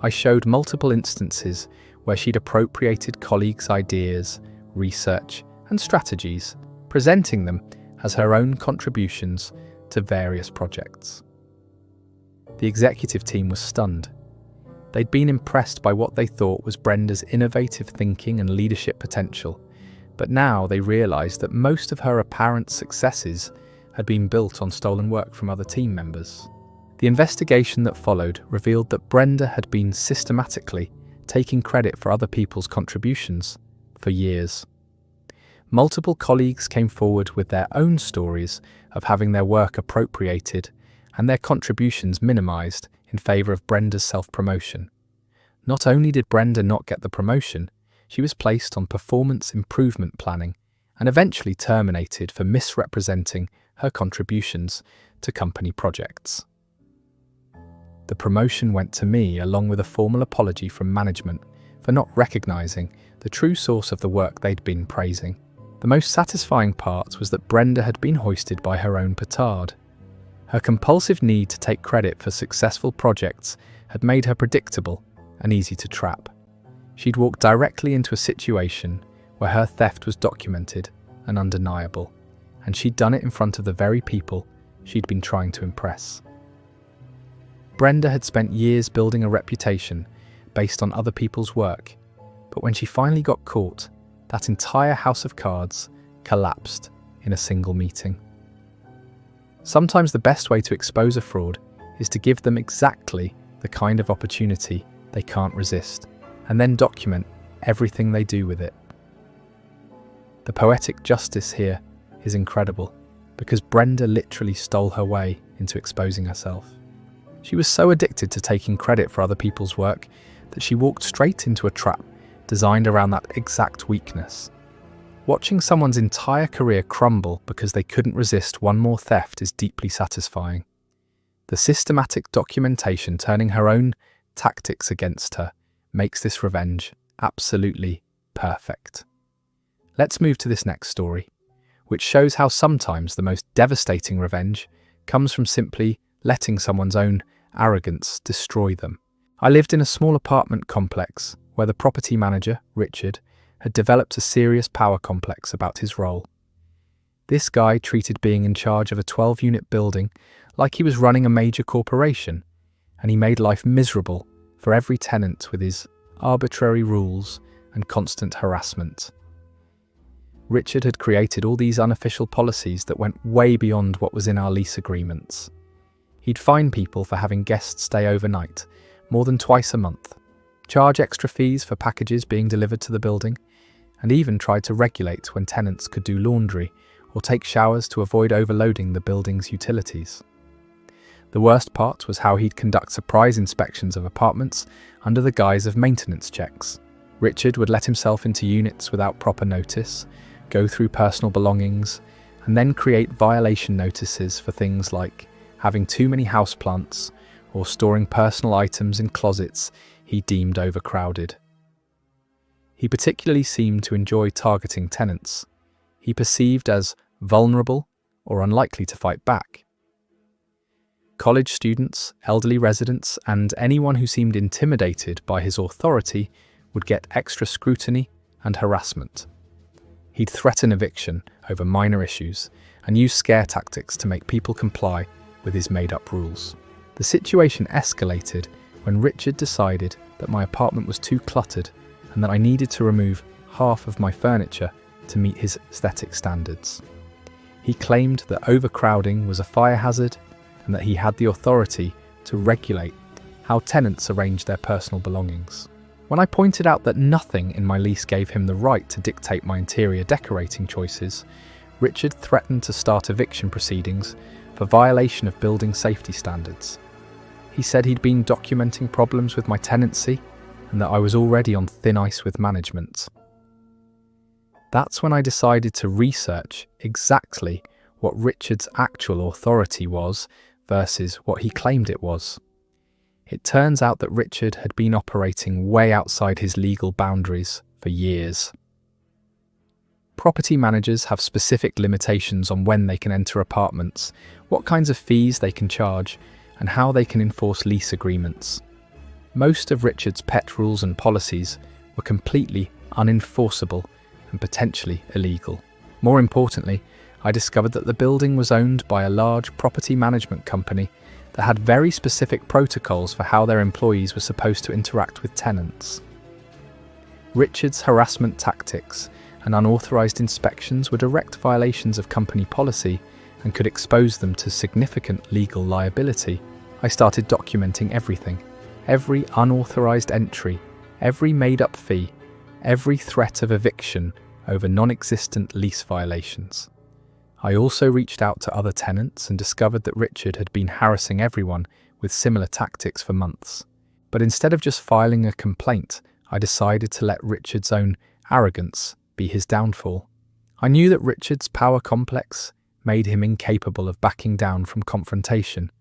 I showed multiple instances where she'd appropriated colleagues' ideas, research, and strategies, presenting them as her own contributions to various projects. The executive team was stunned. They'd been impressed by what they thought was Brenda's innovative thinking and leadership potential, but now they realised that most of her apparent successes had been built on stolen work from other team members. The investigation that followed revealed that Brenda had been systematically taking credit for other people's contributions for years. Multiple colleagues came forward with their own stories of having their work appropriated and their contributions minimised in favour of Brenda's self-promotion. Not only did Brenda not get the promotion, she was placed on performance improvement planning and eventually terminated for misrepresenting her contributions to company projects. The promotion went to me along with a formal apology from management for not recognising the true source of the work they'd been praising. The most satisfying part was that Brenda had been hoisted by her own petard. Her compulsive need to take credit for successful projects had made her predictable and easy to trap. She'd walked directly into a situation where her theft was documented and undeniable, and she'd done it in front of the very people she'd been trying to impress. Brenda had spent years building a reputation based on other people's work, but when she finally got caught, that entire house of cards collapsed in a single meeting. Sometimes the best way to expose a fraud is to give them exactly the kind of opportunity they can't resist, and then document everything they do with it. The poetic justice here is incredible, because Brenda literally stole her way into exposing herself. She was so addicted to taking credit for other people's work that she walked straight into a trap designed around that exact weakness. Watching someone's entire career crumble because they couldn't resist one more theft is deeply satisfying. The systematic documentation turning her own tactics against her makes this revenge absolutely perfect. Let's move to this next story, which shows how sometimes the most devastating revenge comes from simply letting someone's own arrogance destroy them. I lived in a small apartment complex where the property manager, Richard, had developed a serious power complex about his role. This guy treated being in charge of a 12-unit building like he was running a major corporation, and he made life miserable for every tenant with his arbitrary rules and constant harassment. Richard had created all these unofficial policies that went way beyond what was in our lease agreements. He'd fine people for having guests stay overnight more than twice a month, charge extra fees for packages being delivered to the building, and even tried to regulate when tenants could do laundry or take showers to avoid overloading the building's utilities. The worst part was how he'd conduct surprise inspections of apartments under the guise of maintenance checks. Richard would let himself into units without proper notice, go through personal belongings, and then create violation notices for things like having too many houseplants or storing personal items in closets he deemed overcrowded. He particularly seemed to enjoy targeting tenants he perceived as vulnerable or unlikely to fight back. College students, elderly residents, and anyone who seemed intimidated by his authority would get extra scrutiny and harassment. He'd threaten eviction over minor issues and use scare tactics to make people comply with his made-up rules. The situation escalated when Richard decided that my apartment was too cluttered and that I needed to remove half of my furniture to meet his aesthetic standards. He claimed that overcrowding was a fire hazard and that he had the authority to regulate how tenants arranged their personal belongings. When I pointed out that nothing in my lease gave him the right to dictate my interior decorating choices, Richard threatened to start eviction proceedings for violation of building safety standards. He said he'd been documenting problems with my tenancy and that I was already on thin ice with management. That's when I decided to research exactly what Richard's actual authority was versus what he claimed it was. It turns out that Richard had been operating way outside his legal boundaries for years. Property managers have specific limitations on when they can enter apartments, what kinds of fees they can charge, and how they can enforce lease agreements. Most of Richard's pet rules and policies were completely unenforceable and potentially illegal. More importantly, I discovered that the building was owned by a large property management company that had very specific protocols for how their employees were supposed to interact with tenants. Richard's harassment tactics and unauthorized inspections were direct violations of company policy and could expose them to significant legal liability. I started documenting everything, every unauthorized entry, every made-up fee, every threat of eviction over non-existent lease violations. I also reached out to other tenants and discovered that Richard had been harassing everyone with similar tactics for months. But instead of just filing a complaint, I decided to let Richard's own arrogance be his downfall. I knew that Richard's power complex made him incapable of backing down from confrontation,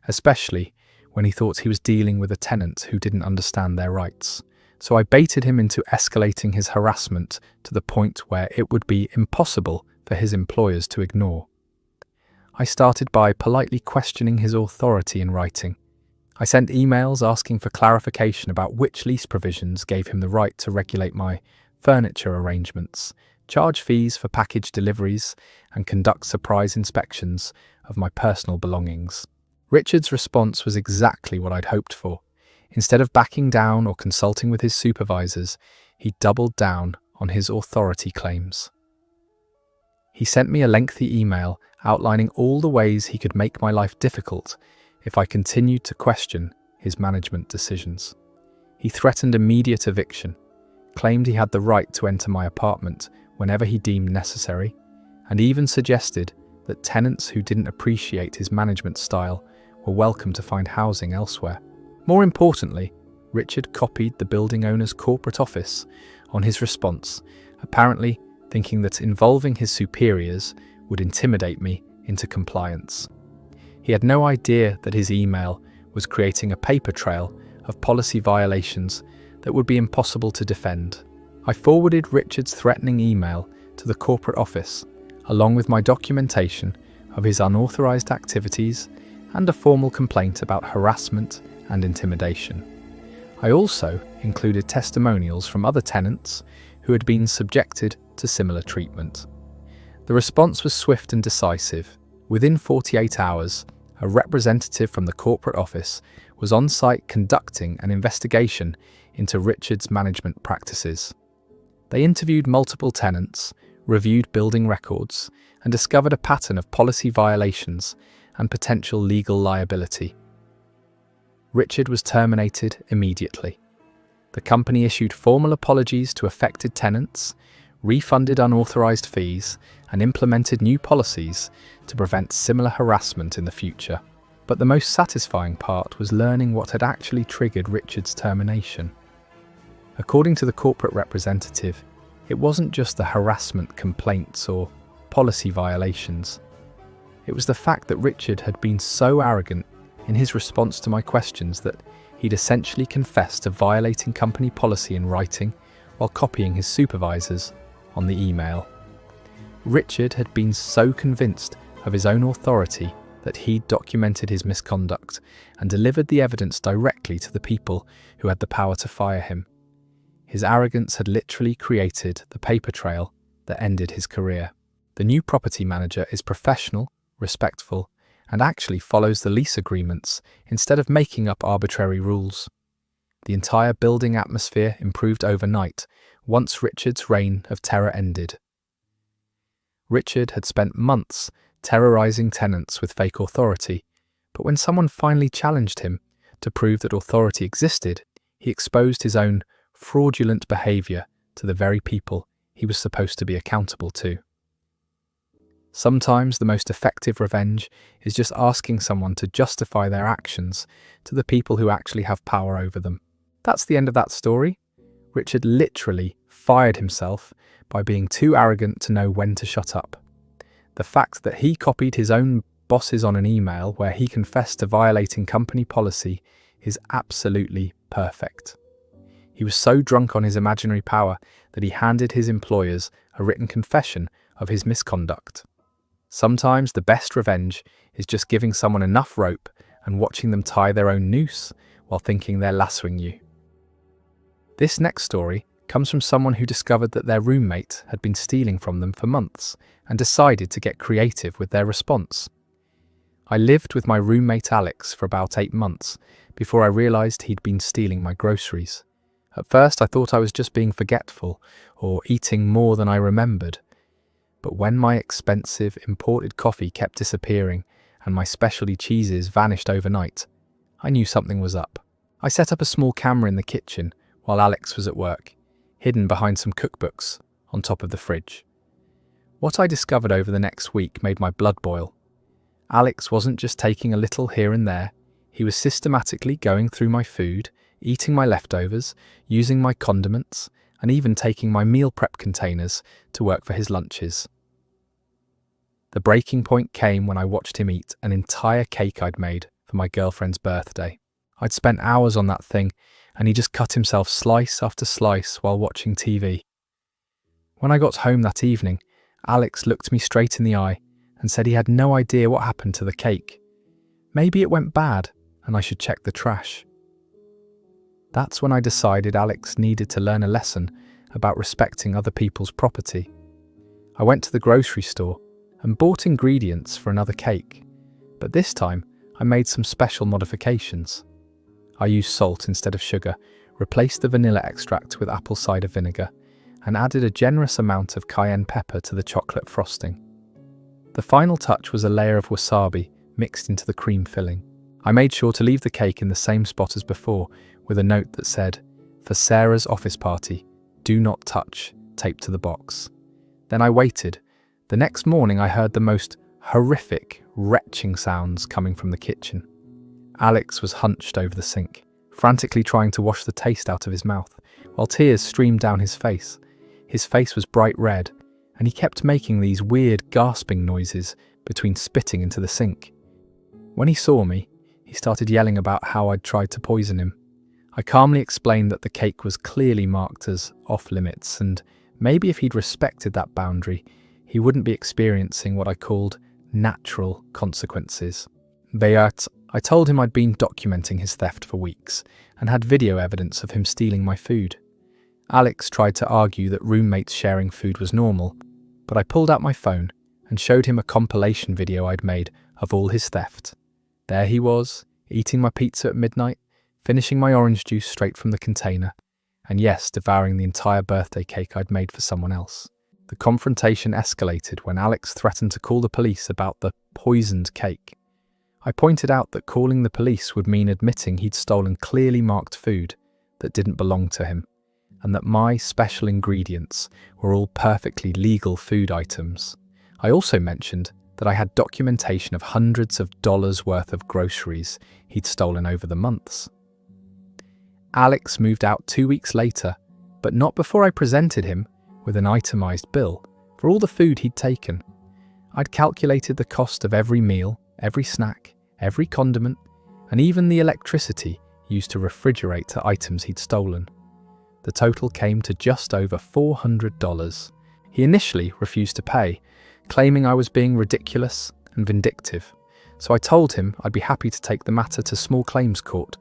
especially when he thought he was dealing with a tenant who didn't understand their rights. So I baited him into escalating his harassment to the point where it would be impossible for his employers to ignore. I started by politely questioning his authority in writing. I sent emails asking for clarification about which lease provisions gave him the right to regulate my furniture arrangements, charge fees for package deliveries, and conduct surprise inspections of my personal belongings. Richard's response was exactly what I'd hoped for. Instead of backing down or consulting with his supervisors, he doubled down on his authority claims. He sent me a lengthy email outlining all the ways he could make my life difficult if I continued to question his management decisions. He threatened immediate eviction, claimed he had the right to enter my apartment whenever he deemed necessary, and even suggested that tenants who didn't appreciate his management style were welcome to find housing elsewhere. More importantly, Richard copied the building owner's corporate office on his response, apparently thinking that involving his superiors would intimidate me into compliance. He had no idea that his email was creating a paper trail of policy violations that would be impossible to defend. I forwarded Richard's threatening email to the corporate office, along with my documentation of his unauthorized activities and a formal complaint about harassment and intimidation. I also included testimonials from other tenants who had been subjected to similar treatment. The response was swift and decisive. Within 48 hours, a representative from the corporate office was on site conducting an investigation into Richard's management practices. They interviewed multiple tenants, reviewed building records, and discovered a pattern of policy violations and potential legal liability. Richard was terminated immediately. The company issued formal apologies to affected tenants, refunded unauthorized fees, and implemented new policies to prevent similar harassment in the future. But the most satisfying part was learning what had actually triggered Richard's termination. According to the corporate representative, it wasn't just the harassment complaints or policy violations. It was the fact that Richard had been so arrogant in his response to my questions that he'd essentially confessed to violating company policy in writing while copying his supervisors on the email. Richard had been so convinced of his own authority that he'd documented his misconduct and delivered the evidence directly to the people who had the power to fire him. His arrogance had literally created the paper trail that ended his career. The new property manager is professional, respectful, and actually follows the lease agreements instead of making up arbitrary rules. The entire building atmosphere improved overnight once Richard's reign of terror ended. Richard had spent months terrorizing tenants with fake authority, but when someone finally challenged him to prove that authority existed, he exposed his own fraudulent behaviour to the very people he was supposed to be accountable to. Sometimes the most effective revenge is just asking someone to justify their actions to the people who actually have power over them. That's the end of that story. Richard literally fired himself by being too arrogant to know when to shut up. The fact that he copied his own bosses on an email where he confessed to violating company policy is absolutely perfect. He was so drunk on his imaginary power that he handed his employers a written confession of his misconduct. Sometimes the best revenge is just giving someone enough rope and watching them tie their own noose while thinking they're lassoing you. This next story comes from someone who discovered that their roommate had been stealing from them for months and decided to get creative with their response. I lived with my roommate Alex for about 8 months before I realised he'd been stealing my groceries. At first I thought I was just being forgetful or eating more than I remembered. But when my expensive imported coffee kept disappearing and my specialty cheeses vanished overnight, I knew something was up. I set up a small camera in the kitchen while Alex was at work, hidden behind some cookbooks on top of the fridge. What I discovered over the next week made my blood boil. Alex wasn't just taking a little here and there, he was systematically going through my food, eating my leftovers, using my condiments, and even taking my meal prep containers to work for his lunches. The breaking point came when I watched him eat an entire cake I'd made for my girlfriend's birthday. I'd spent hours on that thing, and he just cut himself slice after slice while watching TV. When I got home that evening, Alex looked me straight in the eye and said he had no idea what happened to the cake. Maybe it went bad and I should check the trash. That's when I decided Alex needed to learn a lesson about respecting other people's property. I went to the grocery store and bought ingredients for another cake, but this time I made some special modifications. I used salt instead of sugar, replaced the vanilla extract with apple cider vinegar, and added a generous amount of cayenne pepper to the chocolate frosting. The final touch was a layer of wasabi mixed into the cream filling. I made sure to leave the cake in the same spot as before, with a note that said, "For Sarah's office party, do not touch," taped to the box. Then I waited. The next morning I heard the most horrific, retching sounds coming from the kitchen. Alex was hunched over the sink, frantically trying to wash the taste out of his mouth, while tears streamed down his face. His face was bright red, and he kept making these weird gasping noises between spitting into the sink. When he saw me, he started yelling about how I'd tried to poison him. I calmly explained that the cake was clearly marked as off-limits, and maybe if he'd respected that boundary, he wouldn't be experiencing what I called natural consequences. I told him I'd been documenting his theft for weeks and had video evidence of him stealing my food. Alex tried to argue that roommates sharing food was normal, but I pulled out my phone and showed him a compilation video I'd made of all his theft. There he was, eating my pizza at midnight, finishing my orange juice straight from the container, and yes, devouring the entire birthday cake I'd made for someone else. The confrontation escalated when Alex threatened to call the police about the poisoned cake. I pointed out that calling the police would mean admitting he'd stolen clearly marked food that didn't belong to him, and that my special ingredients were all perfectly legal food items. I also mentioned that I had documentation of hundreds of dollars worth of groceries he'd stolen over the months. Alex moved out 2 weeks later, but not before I presented him with an itemized bill for all the food he'd taken. I'd calculated the cost of every meal, every snack, every condiment, and even the electricity used to refrigerate the items he'd stolen. The total came to just over $400. He initially refused to pay, claiming I was being ridiculous and vindictive, so I told him I'd be happy to take the matter to small claims court,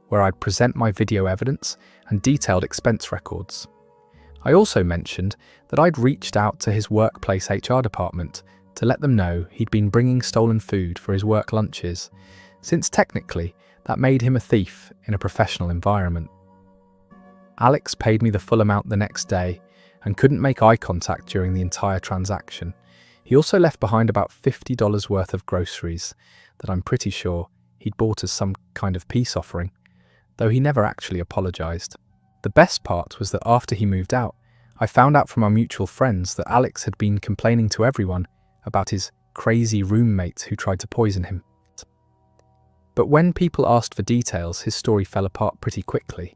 where I'd present my video evidence and detailed expense records. I also mentioned that I'd reached out to his workplace HR department to let them know he'd been bringing stolen food for his work lunches, since technically that made him a thief in a professional environment. Alex paid me the full amount the next day and couldn't make eye contact during the entire transaction. He also left behind about $50 worth of groceries that I'm pretty sure he'd bought as some kind of peace offering, though he never actually apologised. The best part was that after he moved out, I found out from our mutual friends that Alex had been complaining to everyone about his crazy roommate who tried to poison him. But when people asked for details, his story fell apart pretty quickly.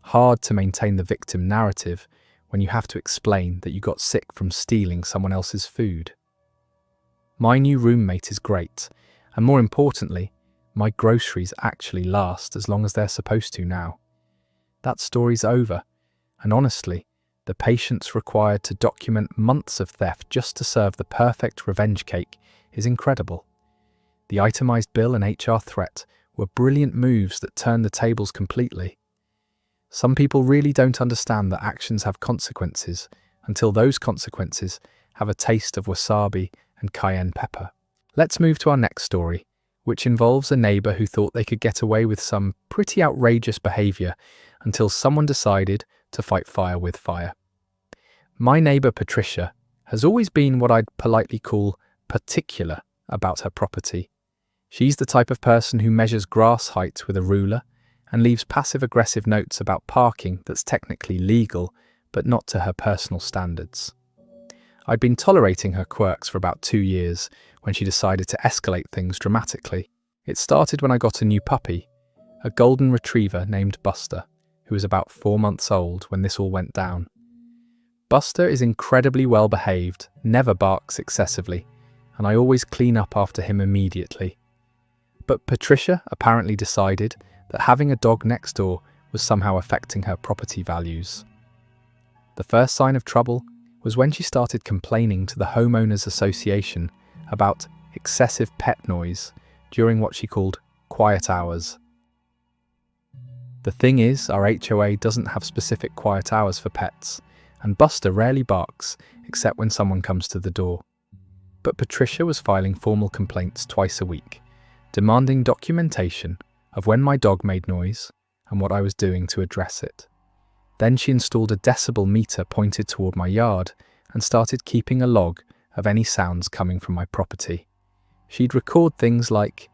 Hard to maintain the victim narrative when you have to explain that you got sick from stealing someone else's food. My new roommate is great, and more importantly, my groceries actually last as long as they're supposed to now. That story's over, and honestly, the patience required to document months of theft just to serve the perfect revenge cake is incredible. The itemized bill and HR threat were brilliant moves that turned the tables completely. Some people really don't understand that actions have consequences until those consequences have a taste of wasabi and cayenne pepper. Let's move to our next story, which involves a neighbor who thought they could get away with some pretty outrageous behavior until someone decided to fight fire with fire. My neighbor Patricia has always been what I'd politely call particular about her property. She's the type of person who measures grass height with a ruler and leaves passive-aggressive notes about parking that's technically legal, but not to her personal standards. I'd been tolerating her quirks for about 2 years when she decided to escalate things dramatically. It started when I got a new puppy, a golden retriever named Buster, who was about 4 months old when this all went down. Buster is incredibly well behaved, never barks excessively, and I always clean up after him immediately. But Patricia apparently decided that having a dog next door was somehow affecting her property values. The first sign of trouble was when she started complaining to the homeowners association about excessive pet noise during what she called quiet hours. The thing is, our HOA doesn't have specific quiet hours for pets, and Buster rarely barks except when someone comes to the door. But Patricia was filing formal complaints twice a week, demanding documentation of when my dog made noise and what I was doing to address it. Then she installed a decibel meter pointed toward my yard and started keeping a log of any sounds coming from my property. She'd record things like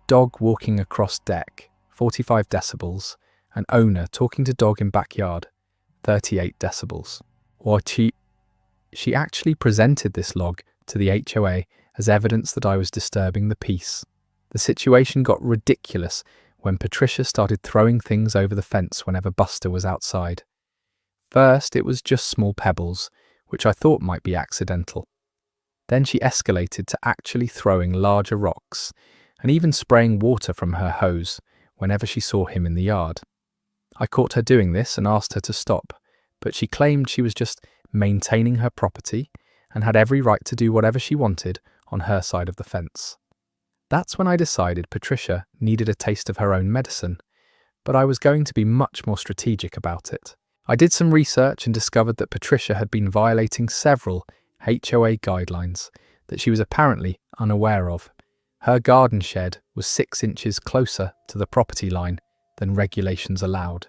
dog walking across deck, 45 decibels, and owner talking to dog in backyard, 38 decibels. Or she actually presented this log to the HOA as evidence that I was disturbing the peace. The situation got ridiculous when Patricia started throwing things over the fence whenever Buster was outside. First, it was just small pebbles, which I thought might be accidental. Then she escalated to actually throwing larger rocks, and even spraying water from her hose whenever she saw him in the yard. I caught her doing this and asked her to stop, but she claimed she was just maintaining her property and had every right to do whatever she wanted on her side of the fence. That's when I decided Patricia needed a taste of her own medicine, but I was going to be much more strategic about it. I did some research and discovered that Patricia had been violating several HOA guidelines that she was apparently unaware of. Her garden shed was 6 inches closer to the property line than regulations allowed.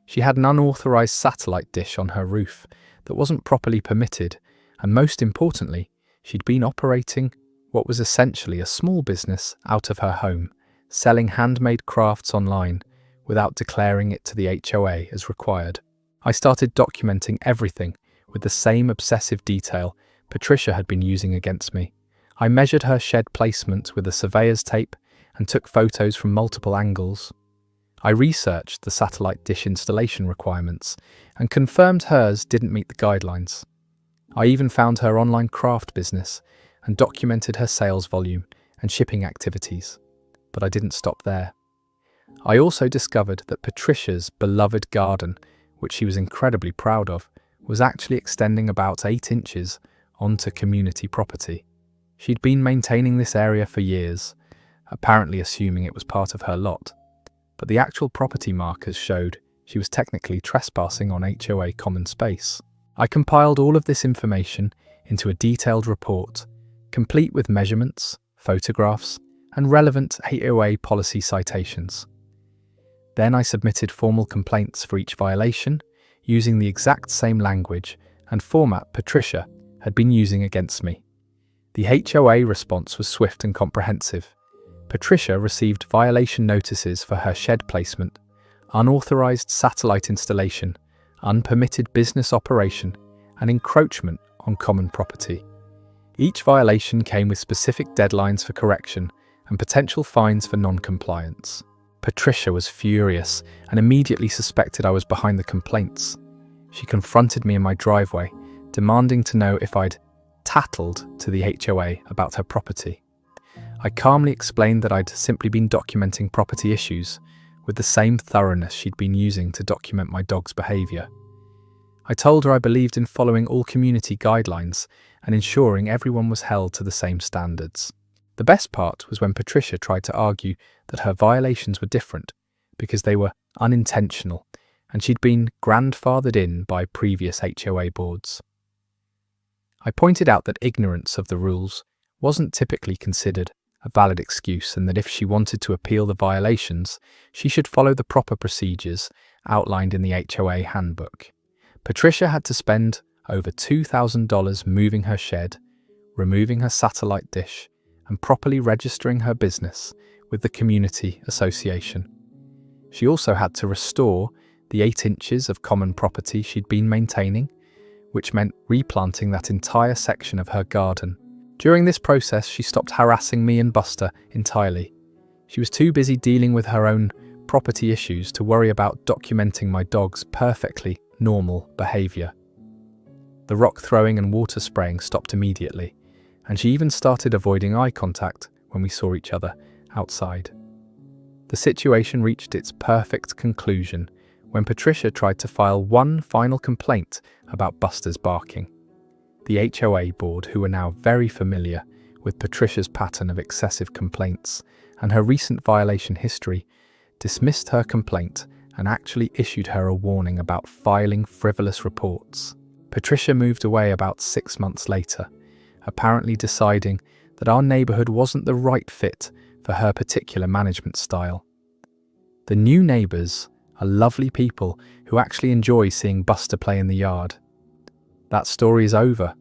She had an unauthorized satellite dish on her roof that wasn't properly permitted, and most importantly, she'd been operating what was essentially a small business out of her home, selling handmade crafts online without declaring it to the HOA as required. I started documenting everything with the same obsessive detail Patricia had been using against me. I measured her shed placement with a surveyor's tape and took photos from multiple angles. I researched the satellite dish installation requirements and confirmed hers didn't meet the guidelines. I even found her online craft business and documented her sales volume and shipping activities. But I didn't stop there. I also discovered that Patricia's beloved garden, which she was incredibly proud of, was actually extending about 8 inches onto community property. She'd been maintaining this area for years, apparently assuming it was part of her lot, but the actual property markers showed she was technically trespassing on HOA common space. I compiled all of this information into a detailed report, complete with measurements, photographs, and relevant HOA policy citations. Then I submitted formal complaints for each violation, using the exact same language and format Patricia had been using against me. The HOA response was swift and comprehensive. Patricia received violation notices for her shed placement, unauthorized satellite installation, unpermitted business operation, and encroachment on common property. Each violation came with specific deadlines for correction and potential fines for non-compliance. Patricia was furious and immediately suspected I was behind the complaints. She confronted me in my driveway, demanding to know if I'd tattled to the HOA about her property. I calmly explained that I'd simply been documenting property issues with the same thoroughness she'd been using to document my dog's behaviour. I told her I believed in following all community guidelines and ensuring everyone was held to the same standards. The best part was when Patricia tried to argue that her violations were different because they were unintentional and she'd been grandfathered in by previous HOA boards. I pointed out that ignorance of the rules wasn't typically considered a valid excuse and that if she wanted to appeal the violations, she should follow the proper procedures outlined in the HOA handbook. Patricia had to spend over $2,000 moving her shed, removing her satellite dish, and properly registering her business with the community association. She also had to restore the 8 inches of common property she'd been maintaining, which meant replanting that entire section of her garden. During this process, she stopped harassing me and Buster entirely. She was too busy dealing with her own property issues to worry about documenting my dog's perfectly normal behaviour. The rock throwing and water spraying stopped immediately, and she even started avoiding eye contact when we saw each other outside. The situation reached its perfect conclusion when Patricia tried to file one final complaint about Buster's barking. The HOA board, who were now very familiar with Patricia's pattern of excessive complaints and her recent violation history, dismissed her complaint and actually issued her a warning about filing frivolous reports. Patricia moved away about 6 months later, apparently deciding that our neighbourhood wasn't the right fit for her particular management style. The new neighbours are lovely people who actually enjoy seeing Buster play in the yard. That story is over.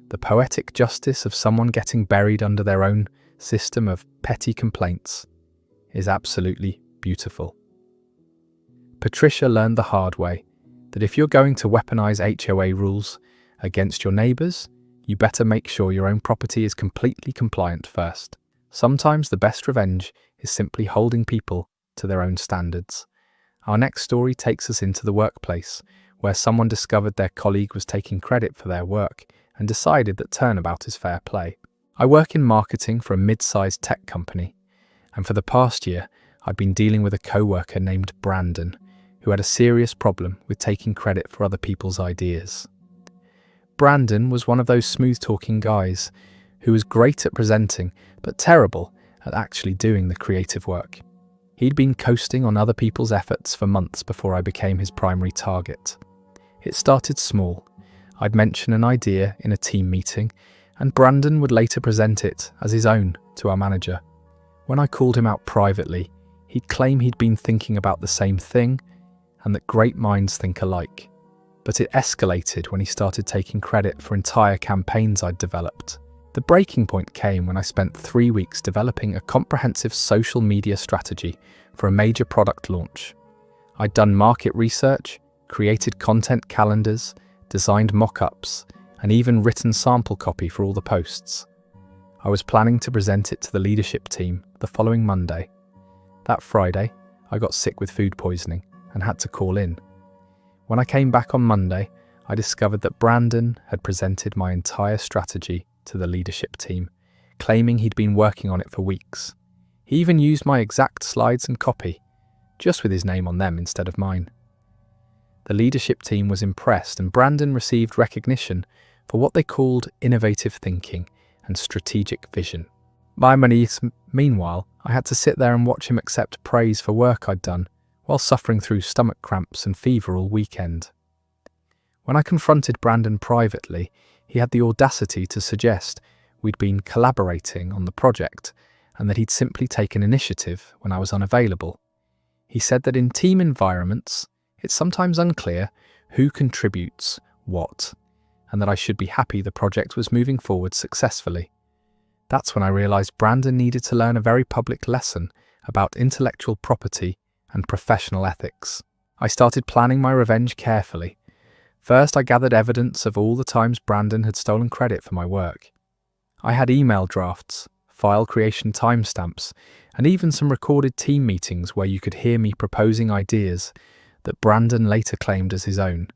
The poetic justice of someone getting buried under their own system of petty complaints is absolutely beautiful. Patricia learned the hard way that if you're going to weaponize HOA rules against your neighbours, you better make sure your own property is completely compliant first. Sometimes the best revenge is simply holding people to their own standards. Our next story takes us into the workplace, where someone discovered their colleague was taking credit for their work and decided that turnabout is fair play. I work in marketing for a mid-sized tech company, and for the past year, I'd been dealing with a co-worker named Brandon, who had a serious problem with taking credit for other people's ideas. Brandon was one of those smooth-talking guys who was great at presenting, but terrible at actually doing the creative work. He'd been coasting on other people's efforts for months before I became his primary target. It started small. I'd mention an idea in a team meeting, and Brandon would later present it as his own to our manager. When I called him out privately, he'd claim he'd been thinking about the same thing and that great minds think alike. But it escalated when he started taking credit for entire campaigns I'd developed. The breaking point came when I spent 3 weeks developing a comprehensive social media strategy for a major product launch. I'd done market research, created content calendars, designed mock-ups, and even written sample copy for all the posts. I was planning to present it to the leadership team the following Monday. That Friday, I got sick with food poisoning and had to call in. When I came back on Monday, I discovered that Brandon had presented my entire strategy to the leadership team, claiming he'd been working on it for weeks. He even used my exact slides and copy, just with his name on them instead of mine. The leadership team was impressed, and Brandon received recognition for what they called innovative thinking and strategic vision. Meanwhile, I had to sit there and watch him accept praise for work I'd done, while suffering through stomach cramps and fever all weekend. When I confronted Brandon privately, he had the audacity to suggest we'd been collaborating on the project and that he'd simply taken initiative when I was unavailable. He said that in team environments, it's sometimes unclear who contributes what, and that I should be happy the project was moving forward successfully. That's when I realised Brandon needed to learn a very public lesson about intellectual property and professional ethics. I started planning my revenge carefully. First, I gathered evidence of all the times Brandon had stolen credit for my work. I had email drafts, file creation timestamps, and even some recorded team meetings where you could hear me proposing ideas that Brandon later claimed as his own.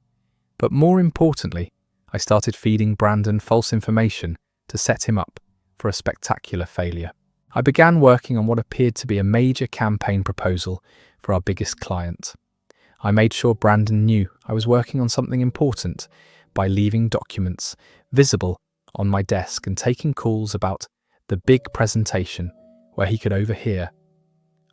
But more importantly, I started feeding Brandon false information to set him up for a spectacular failure. I began working on what appeared to be a major campaign proposal for our biggest client. I made sure Brandon knew I was working on something important by leaving documents visible on my desk and taking calls about the big presentation where he could overhear.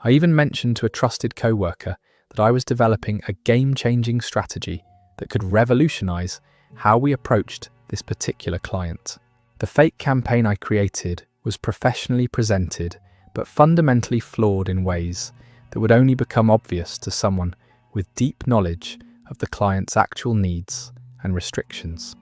I even mentioned to a trusted co-worker that I was developing a game-changing strategy that could revolutionize how we approached this particular client. The fake campaign I created was professionally presented, but fundamentally flawed in ways that would only become obvious to someone with deep knowledge of the client's actual needs and restrictions.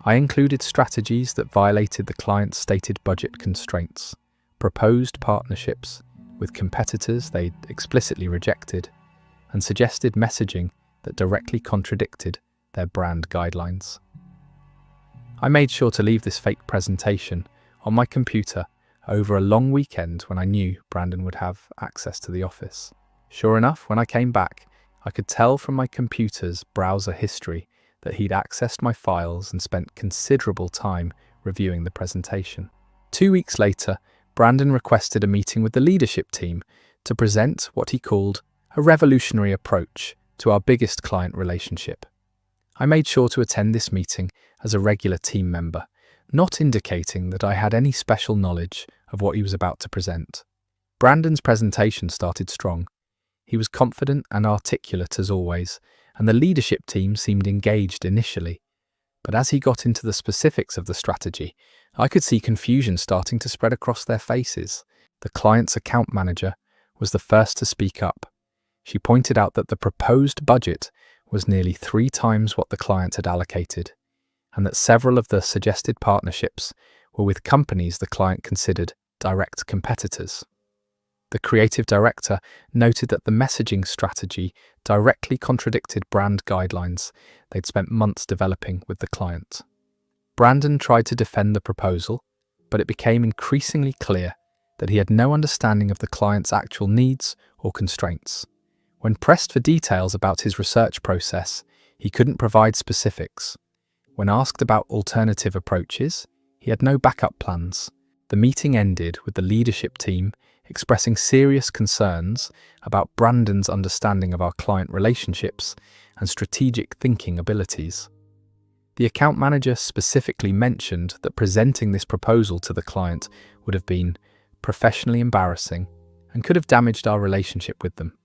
I included strategies that violated the client's stated budget constraints, proposed partnerships with competitors they'd explicitly rejected, and suggested messaging that directly contradicted their brand guidelines. I made sure to leave this fake presentation on my computer over a long weekend when I knew Brandon would have access to the office. Sure enough, when I came back, I could tell from my computer's browser history that he'd accessed my files and spent considerable time reviewing the presentation. 2 weeks later, Brandon requested a meeting with the leadership team to present what he called a revolutionary approach to our biggest client relationship. I made sure to attend this meeting as a regular team member, not indicating that I had any special knowledge of what he was about to present. Brandon's presentation started strong. He was confident and articulate as always, and the leadership team seemed engaged initially. But as he got into the specifics of the strategy, I could see confusion starting to spread across their faces. The client's account manager was the first to speak up. She pointed out that the proposed budget was nearly 3 times what the client had allocated, and that several of the suggested partnerships were with companies the client considered direct competitors. The creative director noted that the messaging strategy directly contradicted brand guidelines they'd spent months developing with the client. Brandon tried to defend the proposal, but it became increasingly clear that he had no understanding of the client's actual needs or constraints. When pressed for details about his research process, he couldn't provide specifics. When asked about alternative approaches, he had no backup plans. The meeting ended with the leadership team expressing serious concerns about Brandon's understanding of our client relationships and strategic thinking abilities. The account manager specifically mentioned that presenting this proposal to the client would have been professionally embarrassing and could have damaged our relationship with them.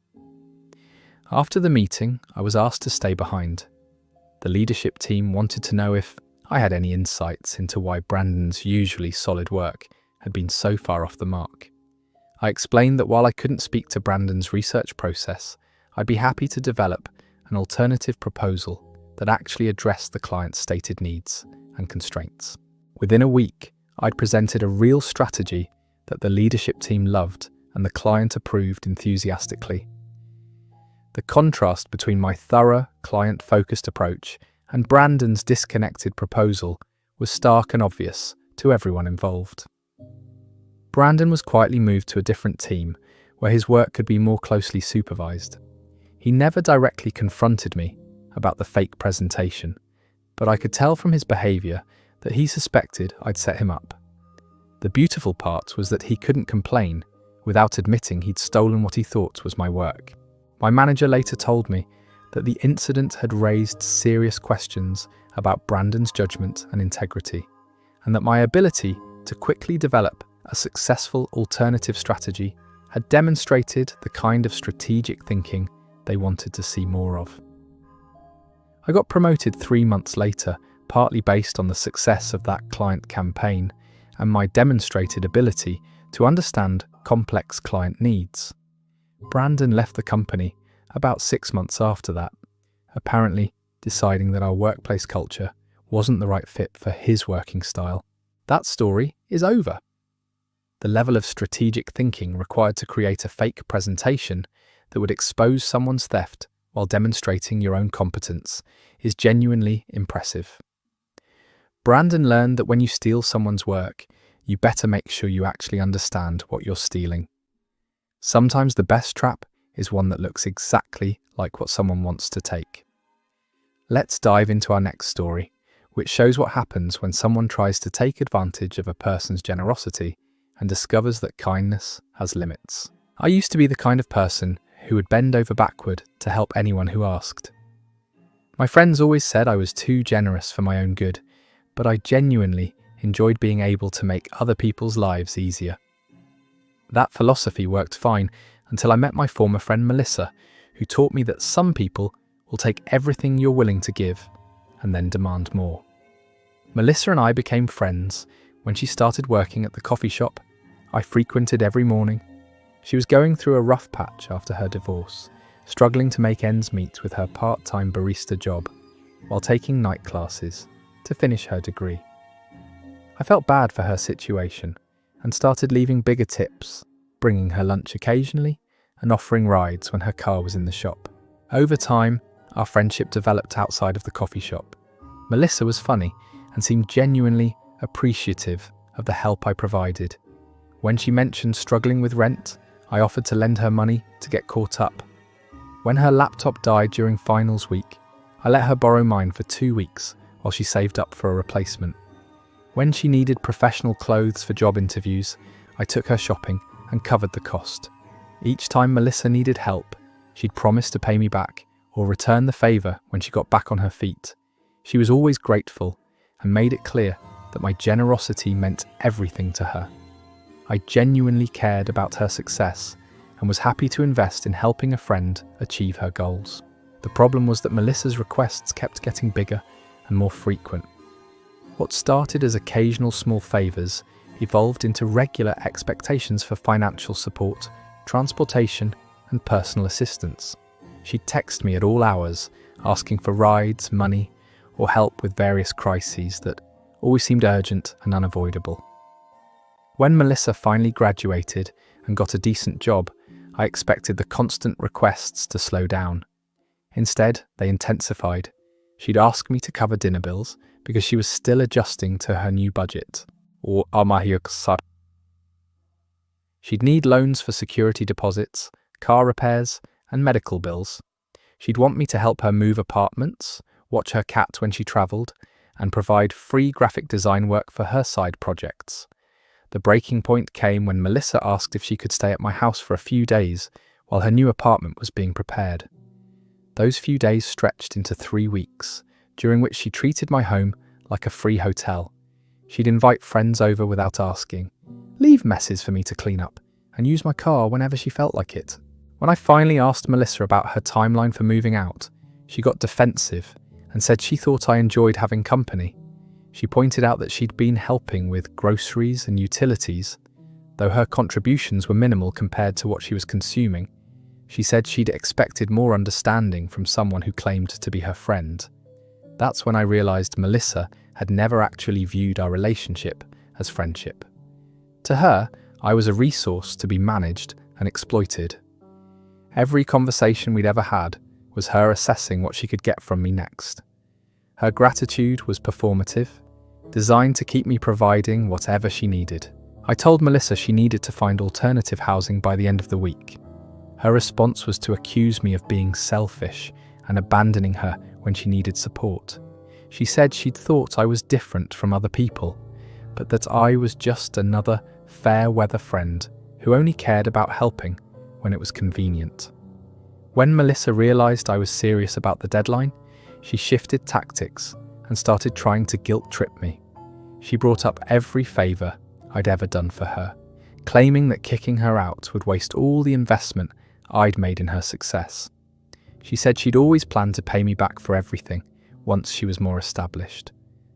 After the meeting, I was asked to stay behind. The leadership team wanted to know if I had any insights into why Brandon's usually solid work had been so far off the mark. I explained that while I couldn't speak to Brandon's research process, I'd be happy to develop an alternative proposal that actually addressed the client's stated needs and constraints. Within a week, I'd presented a real strategy that the leadership team loved and the client approved enthusiastically. The contrast between my thorough, client-focused approach and Brandon's disconnected proposal was stark and obvious to everyone involved. Brandon was quietly moved to a different team where his work could be more closely supervised. He never directly confronted me about the fake presentation, but I could tell from his behavior that he suspected I'd set him up. The beautiful part was that he couldn't complain without admitting he'd stolen what he thought was my work. My manager later told me that the incident had raised serious questions about Brandon's judgment and integrity, and that my ability to quickly develop a successful alternative strategy had demonstrated the kind of strategic thinking they wanted to see more of. I got promoted 3 months later, partly based on the success of that client campaign and my demonstrated ability to understand complex client needs. Brandon left the company about 6 months after that, apparently deciding that our workplace culture wasn't the right fit for his working style. That story is over. The level of strategic thinking required to create a fake presentation that would expose someone's theft while demonstrating your own competence is genuinely impressive. Brandon learned that when you steal someone's work, you better make sure you actually understand what you're stealing. Sometimes the best trap is one that looks exactly like what someone wants to take. Let's dive into our next story, which shows what happens when someone tries to take advantage of a person's generosity and discovers that kindness has limits. I used to be the kind of person who would bend over backward to help anyone who asked. My friends always said I was too generous for my own good, but I genuinely enjoyed being able to make other people's lives easier. That philosophy worked fine until I met my former friend Melissa, who taught me that some people will take everything you're willing to give and then demand more. Melissa and I became friends when she started working at the coffee shop I frequented every morning. She was going through a rough patch after her divorce, struggling to make ends meet with her part-time barista job while taking night classes to finish her degree. I felt bad for her situation and started leaving bigger tips, bringing her lunch occasionally and offering rides when her car was in the shop. Over time, our friendship developed outside of the coffee shop. Melissa was funny and seemed genuinely appreciative of the help I provided. When she mentioned struggling with rent, I offered to lend her money to get caught up. When her laptop died during finals week, I let her borrow mine for 2 weeks while she saved up for a replacement. When she needed professional clothes for job interviews, I took her shopping and covered the cost. Each time Melissa needed help, she'd promise to pay me back or return the favour when she got back on her feet. She was always grateful and made it clear that my generosity meant everything to her. I genuinely cared about her success and was happy to invest in helping a friend achieve her goals. The problem was that Melissa's requests kept getting bigger and more frequent. What started as occasional small favours evolved into regular expectations for financial support, transportation, and personal assistance. She'd text me at all hours, asking for rides, money, or help with various crises that always seemed urgent and unavoidable. When Melissa finally graduated and got a decent job, I expected the constant requests to slow down. Instead, they intensified. She'd ask me to cover dinner bills because she was still adjusting to her new budget. She'd need loans for security deposits, car repairs, and medical bills. She'd want me to help her move apartments, watch her cat when she travelled, and provide free graphic design work for her side projects. The breaking point came when Melissa asked if she could stay at my house for a few days while her new apartment was being prepared. Those few days stretched into 3 weeks, during which she treated my home like a free hotel. She'd invite friends over without asking, leave messes for me to clean up, and use my car whenever she felt like it. When I finally asked Melissa about her timeline for moving out, she got defensive and said she thought I enjoyed having company. She pointed out that she'd been helping with groceries and utilities, though her contributions were minimal compared to what she was consuming. She said she'd expected more understanding from someone who claimed to be her friend. That's when I realised Melissa had never actually viewed our relationship as friendship. To her, I was a resource to be managed and exploited. Every conversation we'd ever had was her assessing what she could get from me next. Her gratitude was performative, designed to keep me providing whatever she needed. I told Melissa she needed to find alternative housing by the end of the week. Her response was to accuse me of being selfish and abandoning her when she needed support. She said she'd thought I was different from other people, but that I was just another fair-weather friend who only cared about helping when it was convenient. When Melissa realised I was serious about the deadline, she shifted tactics and started trying to guilt-trip me. She brought up every favour I'd ever done for her, claiming that kicking her out would waste all the investment I'd made in her success. She said she'd always planned to pay me back for everything once she was more established,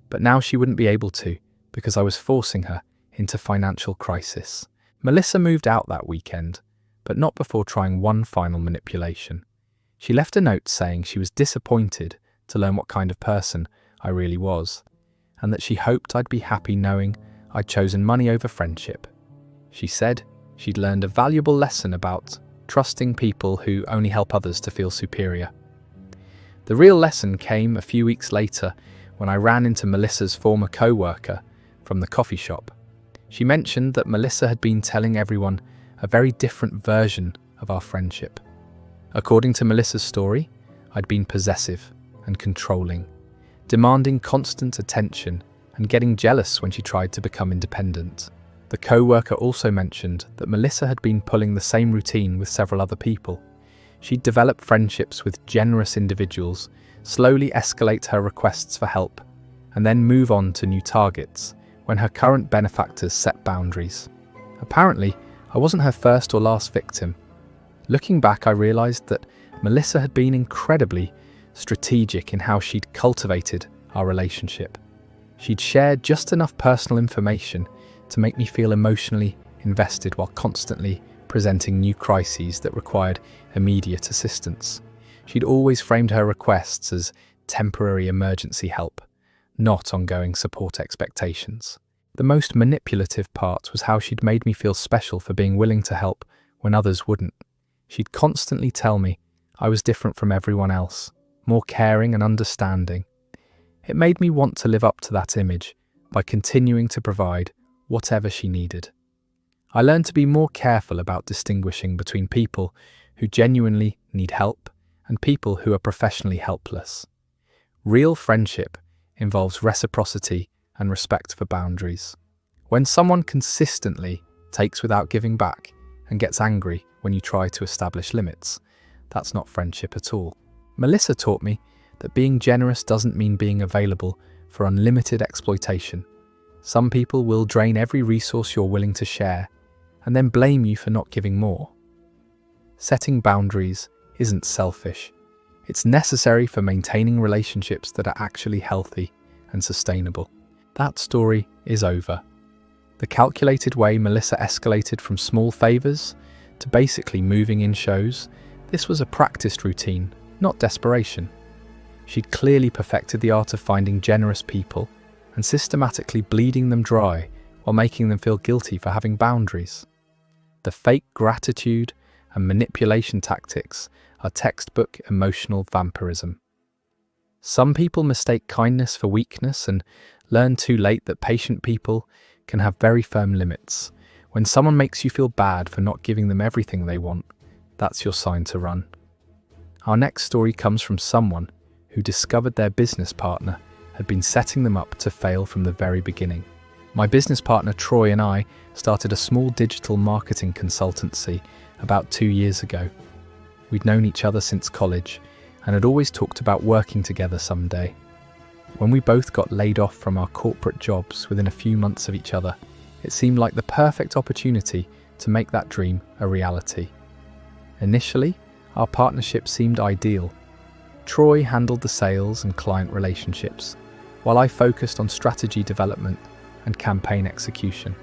but now she wouldn't be able to because I was forcing her into financial crisis. Melissa moved out that weekend, but not before trying one final manipulation. She left a note saying she was disappointed to learn what kind of person I really was, and that she hoped I'd be happy knowing I'd chosen money over friendship. She said she'd learned a valuable lesson about trusting people who only help others to feel superior. The real lesson came a few weeks later when I ran into Melissa's former co-worker from the coffee shop. She mentioned that Melissa had been telling everyone a very different version of our friendship. According to Melissa's story, I'd been possessive and controlling, demanding constant attention and getting jealous when she tried to become independent. The co-worker also mentioned that Melissa had been pulling the same routine with several other people. She'd develop friendships with generous individuals, slowly escalate her requests for help, and then move on to new targets when her current benefactors set boundaries. Apparently, I wasn't her first or last victim. Looking back, I realized that Melissa had been incredibly strategic in how she'd cultivated our relationship. She'd shared just enough personal information to make me feel emotionally invested while constantly presenting new crises that required immediate assistance. She'd always framed her requests as temporary emergency help, not ongoing support expectations. The most manipulative part was how she'd made me feel special for being willing to help when others wouldn't. She'd constantly tell me I was different from everyone else, more caring and understanding. It made me want to live up to that image by continuing to provide whatever she needed. I learned to be more careful about distinguishing between people who genuinely need help and people who are professionally helpless. Real friendship involves reciprocity and respect for boundaries. When someone consistently takes without giving back and gets angry when you try to establish limits, that's not friendship at all. Melissa taught me that being generous doesn't mean being available for unlimited exploitation. Some people will drain every resource you're willing to share and then blame you for not giving more. Setting boundaries isn't selfish. It's necessary for maintaining relationships that are actually healthy and sustainable. That story is over. The calculated way Melissa escalated from small favors to basically moving in shows, this was a practiced routine, not desperation. She'd clearly perfected the art of finding generous people and systematically bleeding them dry while making them feel guilty for having boundaries. The fake gratitude and manipulation tactics are textbook emotional vampirism. Some people mistake kindness for weakness and learn too late that patient people can have very firm limits. When someone makes you feel bad for not giving them everything they want, that's your sign to run. Our next story comes from someone who discovered their business partner had been setting them up to fail from the very beginning. My business partner Troy and I started a small digital marketing consultancy about 2 years ago. We'd known each other since college and had always talked about working together someday. When we both got laid off from our corporate jobs within a few months of each other, it seemed like the perfect opportunity to make that dream a reality. Initially, our partnership seemed ideal. Troy handled the sales and client relationships, while I focused on strategy development and campaign execution.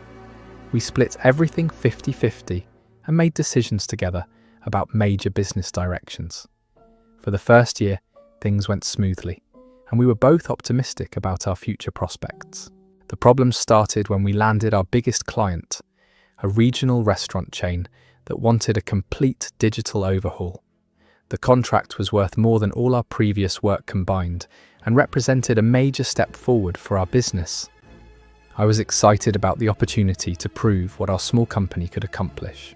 We split everything 50-50 and made decisions together about major business directions. For the first year, things went smoothly, and we were both optimistic about our future prospects. The problems started when we landed our biggest client, a regional restaurant chain that wanted a complete digital overhaul. The contract was worth more than all our previous work combined and represented a major step forward for our business. I was excited about the opportunity to prove what our small company could accomplish.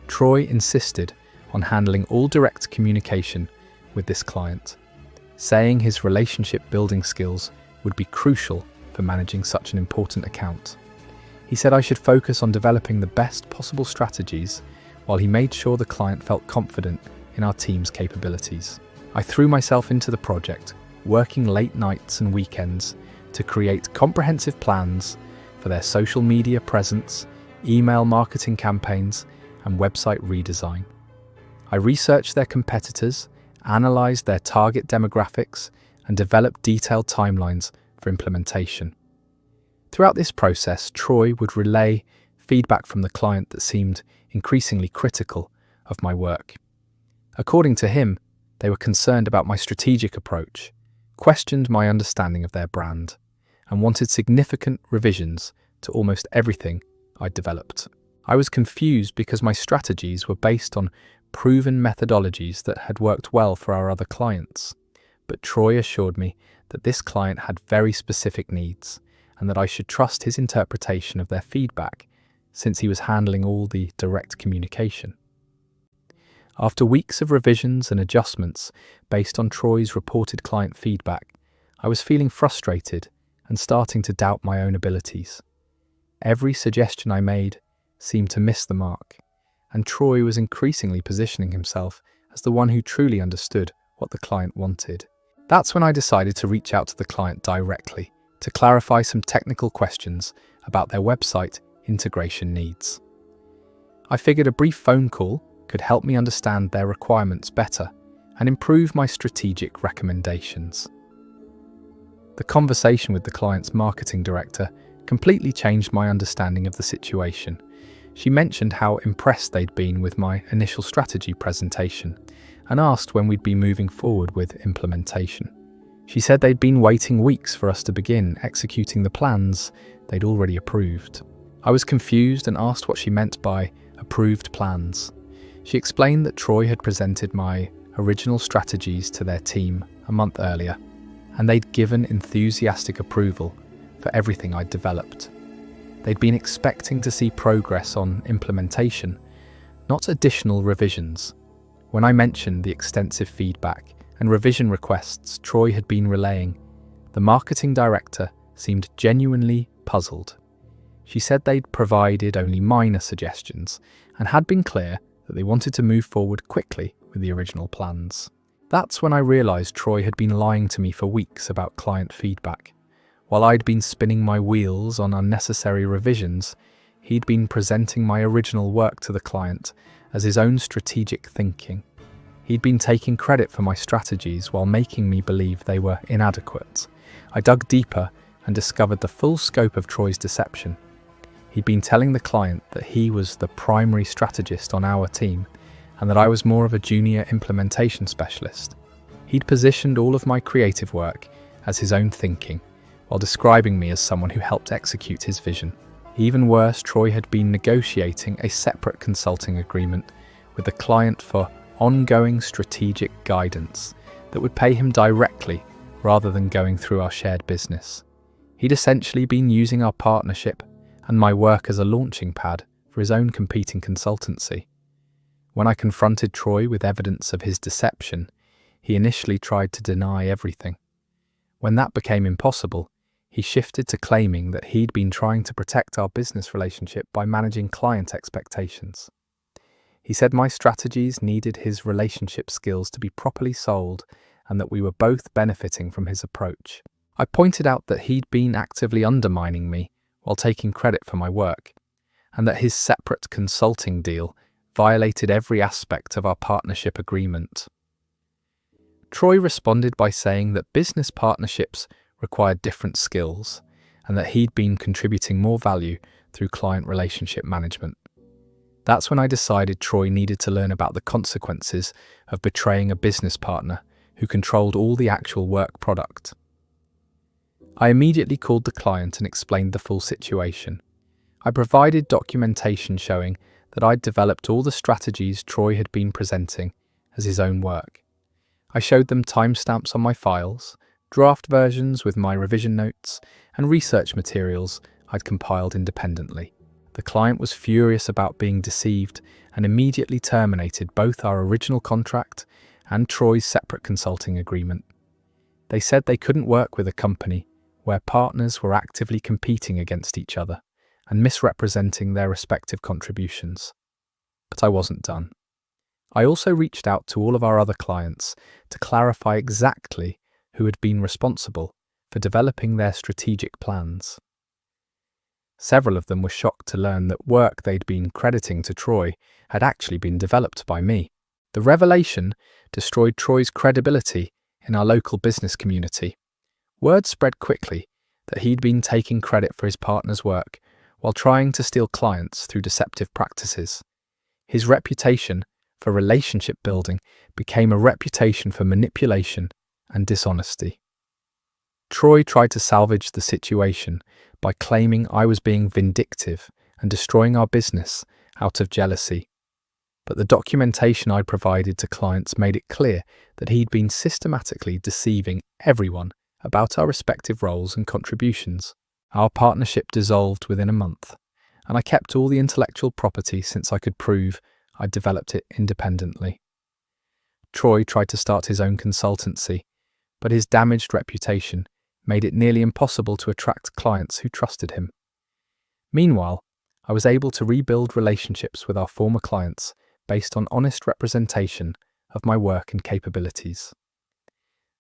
Troy insisted on handling all direct communication with this client, saying his relationship-building skills would be crucial for managing such an important account. He said I should focus on developing the best possible strategies while he made sure the client felt confident in our team's capabilities. I threw myself into the project, working late nights and weekends to create comprehensive plans for their social media presence, email marketing campaigns, and website redesign. I researched their competitors, analysed their target demographics, and developed detailed timelines for implementation. Throughout this process, Troy would relay feedback from the client that seemed increasingly critical of my work. According to him, they were concerned about my strategic approach, questioned my understanding of their brand, and wanted significant revisions to almost everything I'd developed. I was confused because my strategies were based on proven methodologies that had worked well for our other clients. But Troy assured me that this client had very specific needs and that I should trust his interpretation of their feedback, since he was handling all the direct communication. After weeks of revisions and adjustments based on Troy's reported client feedback, I was feeling frustrated and starting to doubt my own abilities. Every suggestion I made seemed to miss the mark, and Troy was increasingly positioning himself as the one who truly understood what the client wanted. That's when I decided to reach out to the client directly to clarify some technical questions about their website integration needs. I figured a brief phone call could help me understand their requirements better and improve my strategic recommendations. The conversation with the client's marketing director completely changed my understanding of the situation. She mentioned how impressed they'd been with my initial strategy presentation and asked when we'd be moving forward with implementation. She said they'd been waiting weeks for us to begin executing the plans they'd already approved. I was confused and asked what she meant by approved plans. She explained that Troy had presented my original strategies to their team a month earlier, and they'd given enthusiastic approval for everything I'd developed. They'd been expecting to see progress on implementation, not additional revisions. When I mentioned the extensive feedback and revision requests Troy had been relaying, the marketing director seemed genuinely puzzled. She said they'd provided only minor suggestions and had been clear that they wanted to move forward quickly with the original plans. That's when I realized Troy had been lying to me for weeks about client feedback. While I'd been spinning my wheels on unnecessary revisions, he'd been presenting my original work to the client as his own strategic thinking. He'd been taking credit for my strategies while making me believe they were inadequate. I dug deeper and discovered the full scope of Troy's deception. He'd been telling the client that he was the primary strategist on our team and that I was more of a junior implementation specialist. He'd positioned all of my creative work as his own thinking, while describing me as someone who helped execute his vision. Even worse, Troy had been negotiating a separate consulting agreement with the client for ongoing strategic guidance that would pay him directly rather than going through our shared business. He'd essentially been using our partnership and my work as a launching pad for his own competing consultancy. When I confronted Troy with evidence of his deception, he initially tried to deny everything. When that became impossible, he shifted to claiming that he'd been trying to protect our business relationship by managing client expectations. He said my strategies needed his relationship skills to be properly sold and that we were both benefiting from his approach. I pointed out that he'd been actively undermining me while taking credit for my work, and that his separate consulting deal violated every aspect of our partnership agreement. Troy responded by saying that business partnerships required different skills and that he'd been contributing more value through client relationship management. That's when I decided Troy needed to learn about the consequences of betraying a business partner who controlled all the actual work product. I immediately called the client and explained the full situation. I provided documentation showing that I'd developed all the strategies Troy had been presenting as his own work. I showed them timestamps on my files, draft versions with my revision notes, and research materials I'd compiled independently. The client was furious about being deceived and immediately terminated both our original contract and Troy's separate consulting agreement. They said they couldn't work with a company where partners were actively competing against each other and misrepresenting their respective contributions. But I wasn't done. I also reached out to all of our other clients to clarify exactly who had been responsible for developing their strategic plans. Several of them were shocked to learn that work they'd been crediting to Troy had actually been developed by me. The revelation destroyed Troy's credibility in our local business community. Word spread quickly that he'd been taking credit for his partner's work while trying to steal clients through deceptive practices. His reputation for relationship building became a reputation for manipulation and dishonesty. Troy tried to salvage the situation by claiming I was being vindictive and destroying our business out of jealousy. But the documentation I provided to clients made it clear that he'd been systematically deceiving everyone about our respective roles and contributions. Our partnership dissolved within a month, and I kept all the intellectual property since I could prove I'd developed it independently. Troy tried to start his own consultancy, but his damaged reputation made it nearly impossible to attract clients who trusted him. Meanwhile, I was able to rebuild relationships with our former clients based on honest representation of my work and capabilities.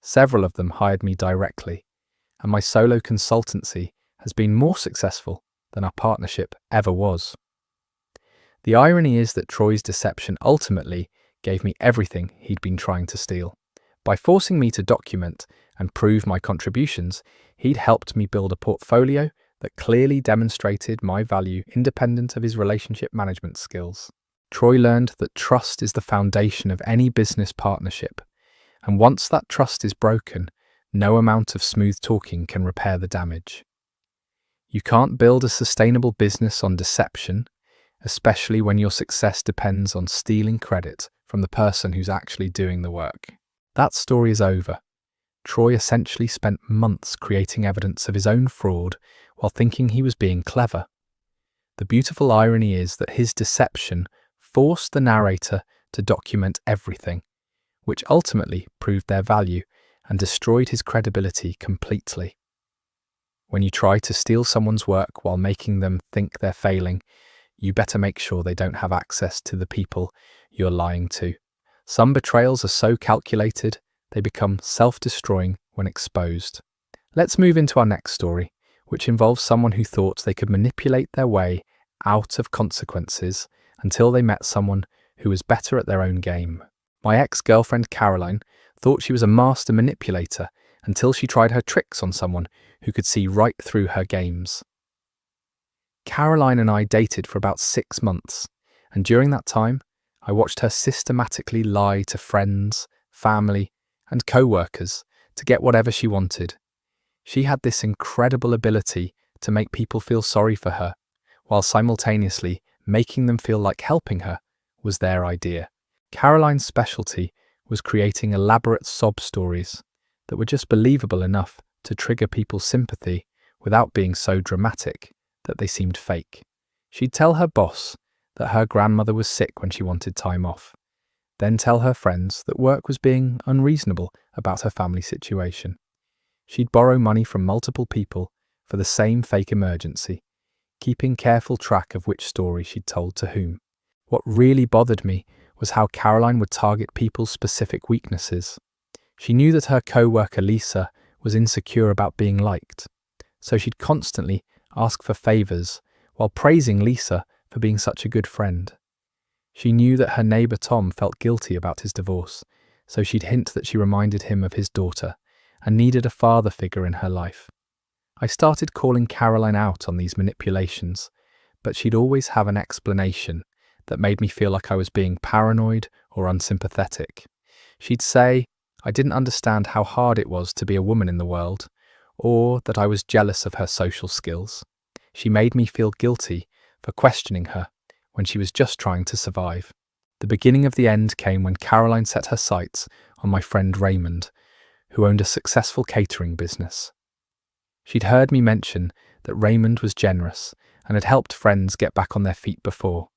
Several of them hired me directly, and my solo consultancy has been more successful than our partnership ever was. The irony is that Troy's deception ultimately gave me everything he'd been trying to steal. By forcing me to document and prove my contributions, he'd helped me build a portfolio that clearly demonstrated my value independent of his relationship management skills. Troy learned that trust is the foundation of any business partnership, and once that trust is broken, no amount of smooth talking can repair the damage. You can't build a sustainable business on deception, especially when your success depends on stealing credit from the person who's actually doing the work. That story is over. Troy essentially spent months creating evidence of his own fraud while thinking he was being clever. The beautiful irony is that his deception forced the narrator to document everything, which ultimately proved their value and destroyed his credibility completely. When you try to steal someone's work while making them think they're failing, you better make sure they don't have access to the people you're lying to. Some betrayals are so calculated, they become self-destroying when exposed. Let's move into our next story, which involves someone who thought they could manipulate their way out of consequences until they met someone who was better at their own game. My ex-girlfriend Caroline thought she was a master manipulator until she tried her tricks on someone who could see right through her games. Caroline and I dated for about 6 months, and during that time, I watched her systematically lie to friends, family, and co-workers to get whatever she wanted. She had this incredible ability to make people feel sorry for her, while simultaneously making them feel like helping her was their idea. Caroline's specialty was creating elaborate sob stories that were just believable enough to trigger people's sympathy without being so dramatic that they seemed fake. She'd tell her boss that her grandmother was sick when she wanted time off, then tell her friends that work was being unreasonable about her family situation. She'd borrow money from multiple people for the same fake emergency, keeping careful track of which story she'd told to whom. What really bothered me was how Caroline would target people's specific weaknesses. She knew that her co-worker Lisa was insecure about being liked, so she'd constantly ask for favors while praising Lisa for being such a good friend. She knew that her neighbor Tom felt guilty about his divorce, so she'd hint that she reminded him of his daughter and needed a father figure in her life. I started calling Caroline out on these manipulations, but she'd always have an explanation that made me feel like I was being paranoid or unsympathetic. She'd say I didn't understand how hard it was to be a woman in the world, or that I was jealous of her social skills. She made me feel guilty for questioning her when she was just trying to survive. The beginning of the end came when Caroline set her sights on my friend Raymond, who owned a successful catering business. She'd heard me mention that Raymond was generous and had helped friends get back on their feet before.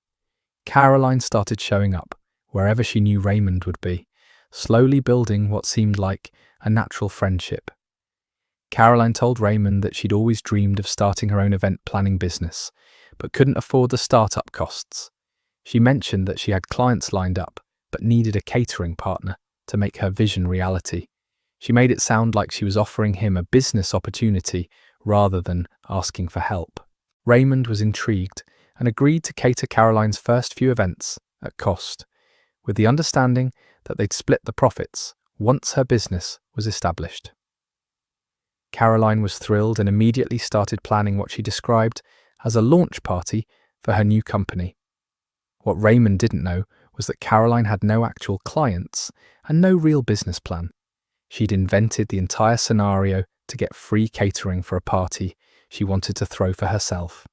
Caroline started showing up wherever she knew Raymond would be, slowly building what seemed like a natural friendship. Caroline told Raymond that she'd always dreamed of starting her own event planning business, but couldn't afford the startup costs. She mentioned that she had clients lined up, but needed a catering partner to make her vision reality. She made it sound like she was offering him a business opportunity rather than asking for help. Raymond was intrigued and agreed to cater Caroline's first few events at cost, with the understanding that they'd split the profits once her business was established. Caroline was thrilled and immediately started planning what she described as a launch party for her new company. What Raymond didn't know was that Caroline had no actual clients and no real business plan. She'd invented the entire scenario to get free catering for a party she wanted to throw for herself.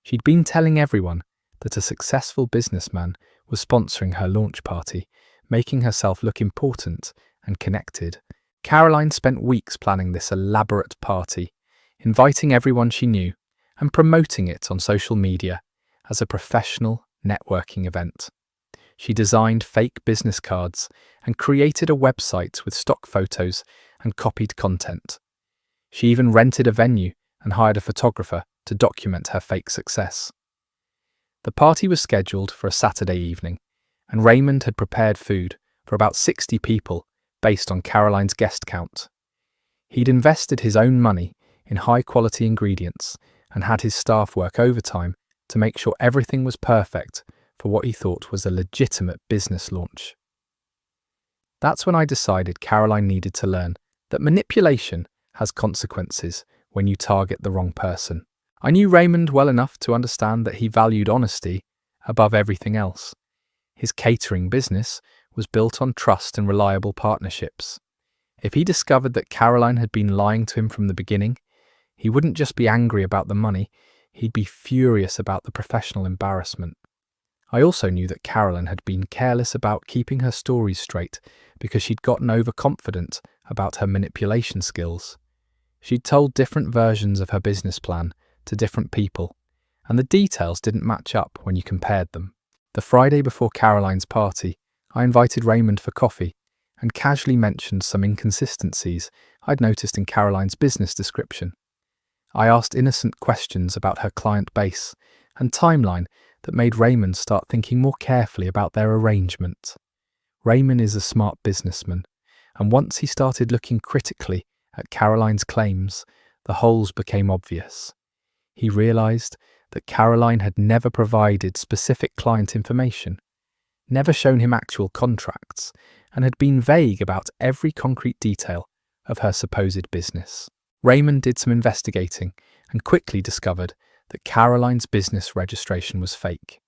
She'd been telling everyone that a successful businessman was sponsoring her launch party, making herself look important and connected. Caroline spent weeks planning this elaborate party, inviting everyone she knew and promoting it on social media as a professional networking event. She designed fake business cards and created a website with stock photos and copied content. She even rented a venue and hired a photographer to document her fake success. The party was scheduled for a Saturday evening, and Raymond had prepared food for about 60 people based on Caroline's guest count. He'd invested his own money in high-quality ingredients and had his staff work overtime to make sure everything was perfect for what he thought was a legitimate business launch. That's when I decided Caroline needed to learn that manipulation has consequences when you target the wrong person. I knew Raymond well enough to understand that he valued honesty above everything else. His catering business was built on trust and reliable partnerships. If he discovered that Caroline had been lying to him from the beginning, he wouldn't just be angry about the money, he'd be furious about the professional embarrassment. I also knew that Caroline had been careless about keeping her stories straight because she'd gotten overconfident about her manipulation skills. She'd told different versions of her business plan to different people, and the details didn't match up when you compared them. The Friday before Caroline's party, I invited Raymond for coffee and casually mentioned some inconsistencies I'd noticed in Caroline's business description. I asked innocent questions about her client base and timeline that made Raymond start thinking more carefully about their arrangement. Raymond is a smart businessman, and once he started looking critically at Caroline's claims, the holes became obvious. He realized that Caroline had never provided specific client information, never shown him actual contracts, and had been vague about every concrete detail of her supposed business. Raymond did some investigating and quickly discovered that Caroline's business registration was fake.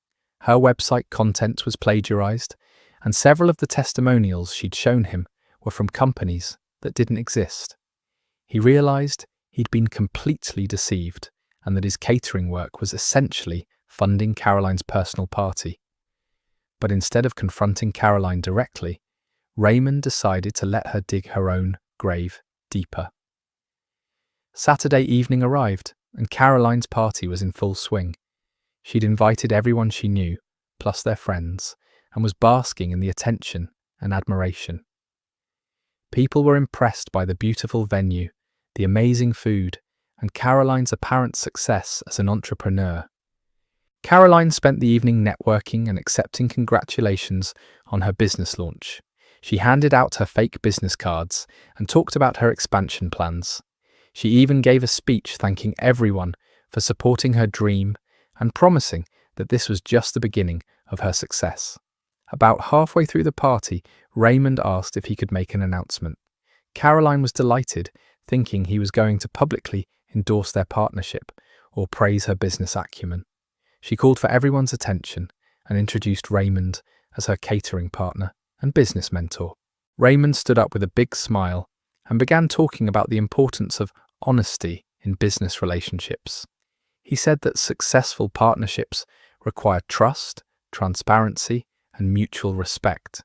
Her website content was plagiarized, and several of the testimonials she'd shown him were from companies that didn't exist. He realized he'd been completely deceived and that his catering work was essentially funding Caroline's personal party. But instead of confronting Caroline directly, Raymond decided to let her dig her own grave deeper. Saturday evening arrived, and Caroline's party was in full swing. She'd invited everyone she knew, plus their friends, and was basking in the attention and admiration. People were impressed by the beautiful venue, the amazing food, and Caroline's apparent success as an entrepreneur. Caroline spent the evening networking and accepting congratulations on her business launch. She handed out her fake business cards and talked about her expansion plans. She even gave a speech thanking everyone for supporting her dream and promising that this was just the beginning of her success. About halfway through the party, Raymond asked if he could make an announcement. Caroline was delighted, thinking he was going to publicly endorse their partnership or praise her business acumen. She called for everyone's attention and introduced Raymond as her catering partner and business mentor. Raymond stood up with a big smile and began talking about the importance of honesty in business relationships. He said that successful partnerships require trust, transparency, and mutual respect.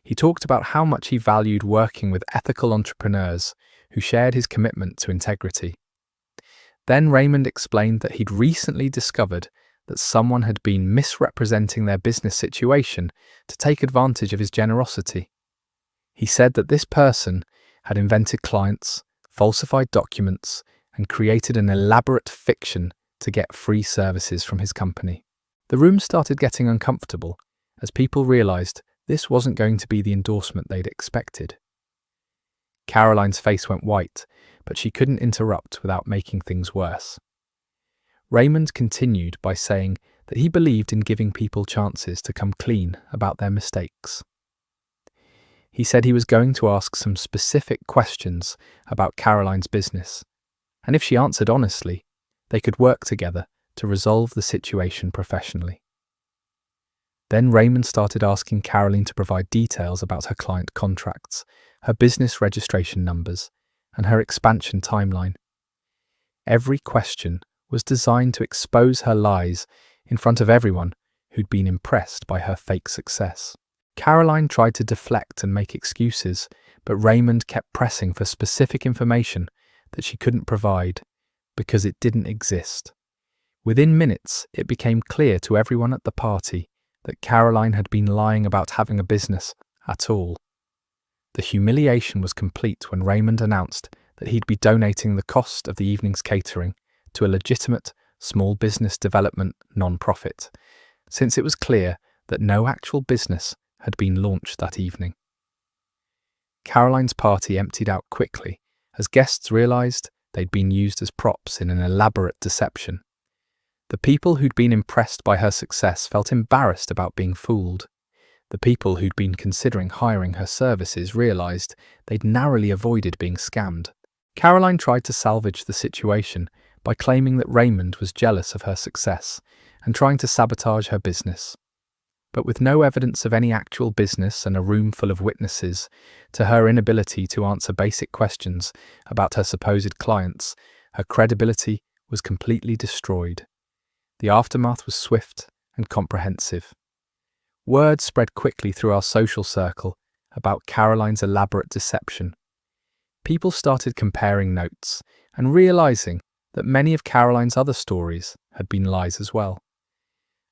He talked about how much he valued working with ethical entrepreneurs who shared his commitment to integrity. Then Raymond explained that he'd recently discovered that someone had been misrepresenting their business situation to take advantage of his generosity. He said that this person had invented clients, falsified documents, and created an elaborate fiction to get free services from his company. The room started getting uncomfortable as people realized this wasn't going to be the endorsement they'd expected. Caroline's face went white, but she couldn't interrupt without making things worse. Raymond continued by saying that he believed in giving people chances to come clean about their mistakes. He said he was going to ask some specific questions about Caroline's business, and if she answered honestly, they could work together to resolve the situation professionally. Then Raymond started asking Caroline to provide details about her client contracts, her business registration numbers, and her expansion timeline. Every question was designed to expose her lies in front of everyone who'd been impressed by her fake success. Caroline tried to deflect and make excuses, but Raymond kept pressing for specific information that she couldn't provide because it didn't exist. Within minutes, it became clear to everyone at the party that Caroline had been lying about having a business at all. The humiliation was complete when Raymond announced that he'd be donating the cost of the evening's catering to a legitimate small business development non-profit, since it was clear that no actual business had been launched that evening. Caroline's party emptied out quickly as guests realised they'd been used as props in an elaborate deception. The people who'd been impressed by her success felt embarrassed about being fooled. The people who'd been considering hiring her services realised they'd narrowly avoided being scammed. Caroline tried to salvage the situation by claiming that Raymond was jealous of her success and trying to sabotage her business. But with no evidence of any actual business and a room full of witnesses to her inability to answer basic questions about her supposed clients, her credibility was completely destroyed. The aftermath was swift and comprehensive. Word spread quickly through our social circle about Caroline's elaborate deception. People started comparing notes and realizing that many of Caroline's other stories had been lies as well.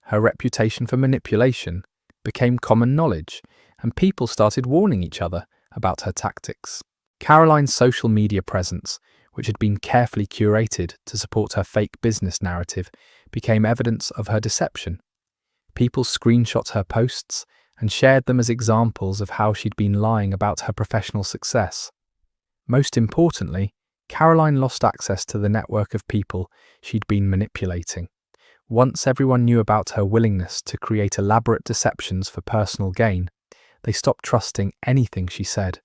Her reputation for manipulation became common knowledge, and people started warning each other about her tactics. Caroline's social media presence, which had been carefully curated to support her fake business narrative, became evidence of her deception. People screenshot her posts and shared them as examples of how she'd been lying about her professional success. Most importantly, Caroline lost access to the network of people she'd been manipulating. Once everyone knew about her willingness to create elaborate deceptions for personal gain, they stopped trusting anything she said.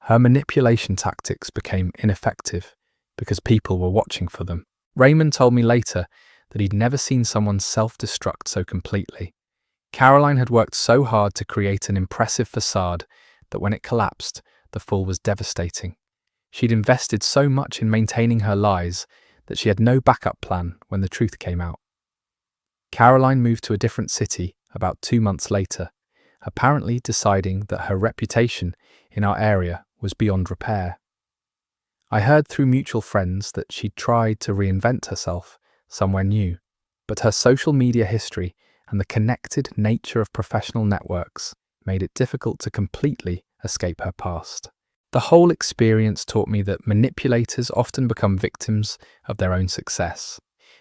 Her manipulation tactics became ineffective because people were watching for them. Raymond told me later that he'd never seen someone self-destruct so completely. Caroline had worked so hard to create an impressive facade that when it collapsed, the fall was devastating. She'd invested so much in maintaining her lies that she had no backup plan when the truth came out. Caroline moved to a different city about 2 months later, apparently deciding that her reputation in our area was beyond repair. I heard through mutual friends that she'd tried to reinvent herself somewhere new, but her social media history and the connected nature of professional networks made it difficult to completely escape her past. The whole experience taught me that manipulators often become victims of their own success.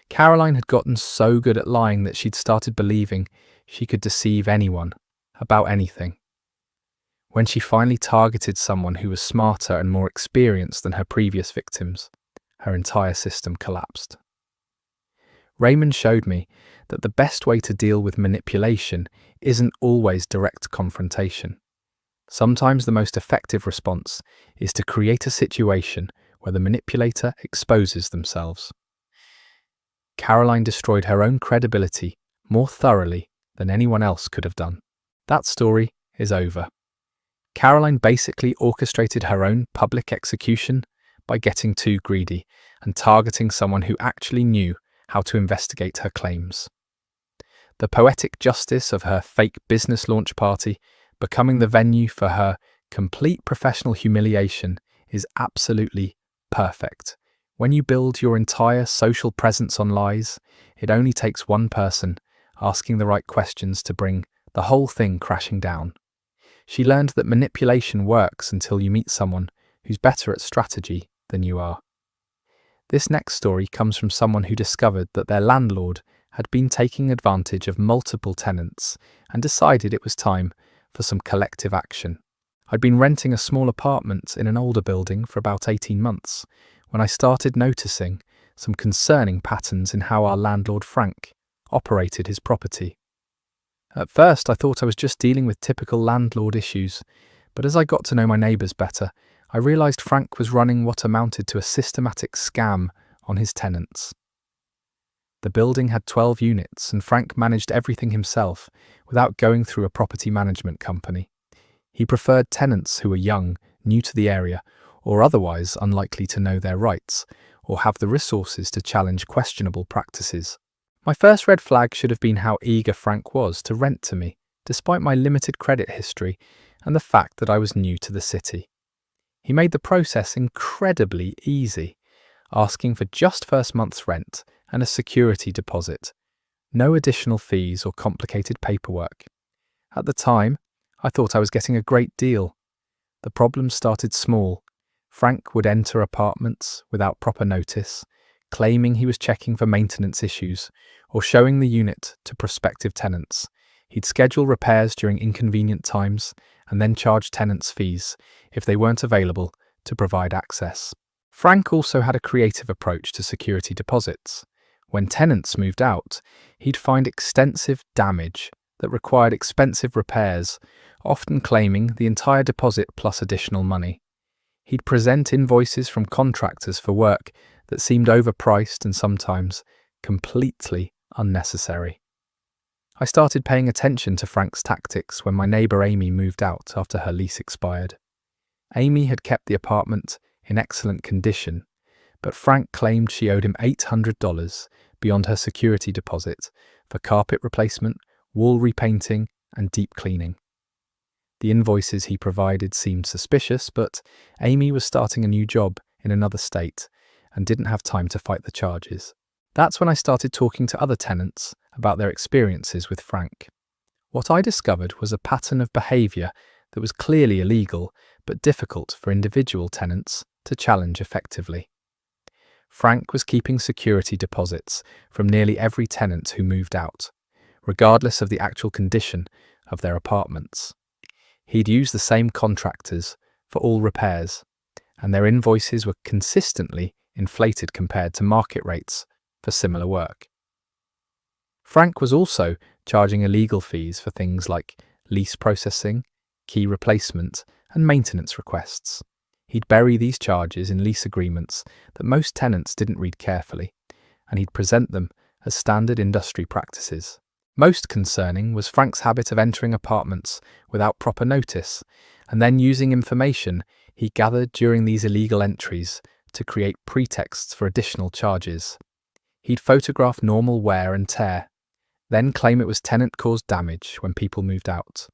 Caroline had gotten so good at lying that she'd started believing she could deceive anyone about anything. When she finally targeted someone who was smarter and more experienced than her previous victims, her entire system collapsed. Raymond showed me that the best way to deal with manipulation isn't always direct confrontation. Sometimes the most effective response is to create a situation where the manipulator exposes themselves. Caroline destroyed her own credibility more thoroughly than anyone else could have done. That story is over. Caroline basically orchestrated her own public execution by getting too greedy and targeting someone who actually knew how to investigate her claims. The poetic justice of her fake business launch party becoming the venue for her complete professional humiliation is absolutely perfect. When you build your entire social presence on lies, it only takes one person asking the right questions to bring the whole thing crashing down. She learned that manipulation works until you meet someone who's better at strategy than you are. This next story comes from someone who discovered that their landlord had been taking advantage of multiple tenants and decided it was time for some collective action. I'd been renting a small apartment in an older building for about 18 months when I started noticing some concerning patterns in how our landlord Frank operated his property. At first I thought I was just dealing with typical landlord issues, but as I got to know my neighbours better, I realised Frank was running what amounted to a systematic scam on his tenants. The building had 12 units and Frank managed everything himself without going through a property management company. He preferred tenants who were young, new to the area, or otherwise unlikely to know their rights or have the resources to challenge questionable practices. My first red flag should have been how eager Frank was to rent to me, despite my limited credit history and the fact that I was new to the city. He made the process incredibly easy, asking for just first month's rent and a security deposit. No additional fees or complicated paperwork. At the time, I thought I was getting a great deal. The problems started small. Frank would enter apartments without proper notice, claiming he was checking for maintenance issues or showing the unit to prospective tenants. He'd schedule repairs during inconvenient times and then charge tenants fees if they weren't available to provide access. Frank also had a creative approach to security deposits. When tenants moved out, he'd find extensive damage that required expensive repairs, often claiming the entire deposit plus additional money. He'd present invoices from contractors for work that seemed overpriced and sometimes completely unnecessary. I started paying attention to Frank's tactics when my neighbour Amy moved out after her lease expired. Amy had kept the apartment in excellent condition, but Frank claimed she owed him $800 beyond her security deposit for carpet replacement, wall repainting, and deep cleaning. The invoices he provided seemed suspicious, but Amy was starting a new job in another state and didn't have time to fight the charges. That's when I started talking to other tenants about their experiences with Frank. What I discovered was a pattern of behaviour that was clearly illegal, but difficult for individual tenants to challenge effectively. Frank was keeping security deposits from nearly every tenant who moved out, regardless of the actual condition of their apartments. He'd use the same contractors for all repairs, and their invoices were consistently inflated compared to market rates for similar work. Frank was also charging illegal fees for things like lease processing, key replacement, and maintenance requests. He'd bury these charges in lease agreements that most tenants didn't read carefully, and he'd present them as standard industry practices. Most concerning was Frank's habit of entering apartments without proper notice, and then using information he gathered during these illegal entries to create pretexts for additional charges. He'd photograph normal wear and tear, then claim it was tenant-caused damage when people moved out.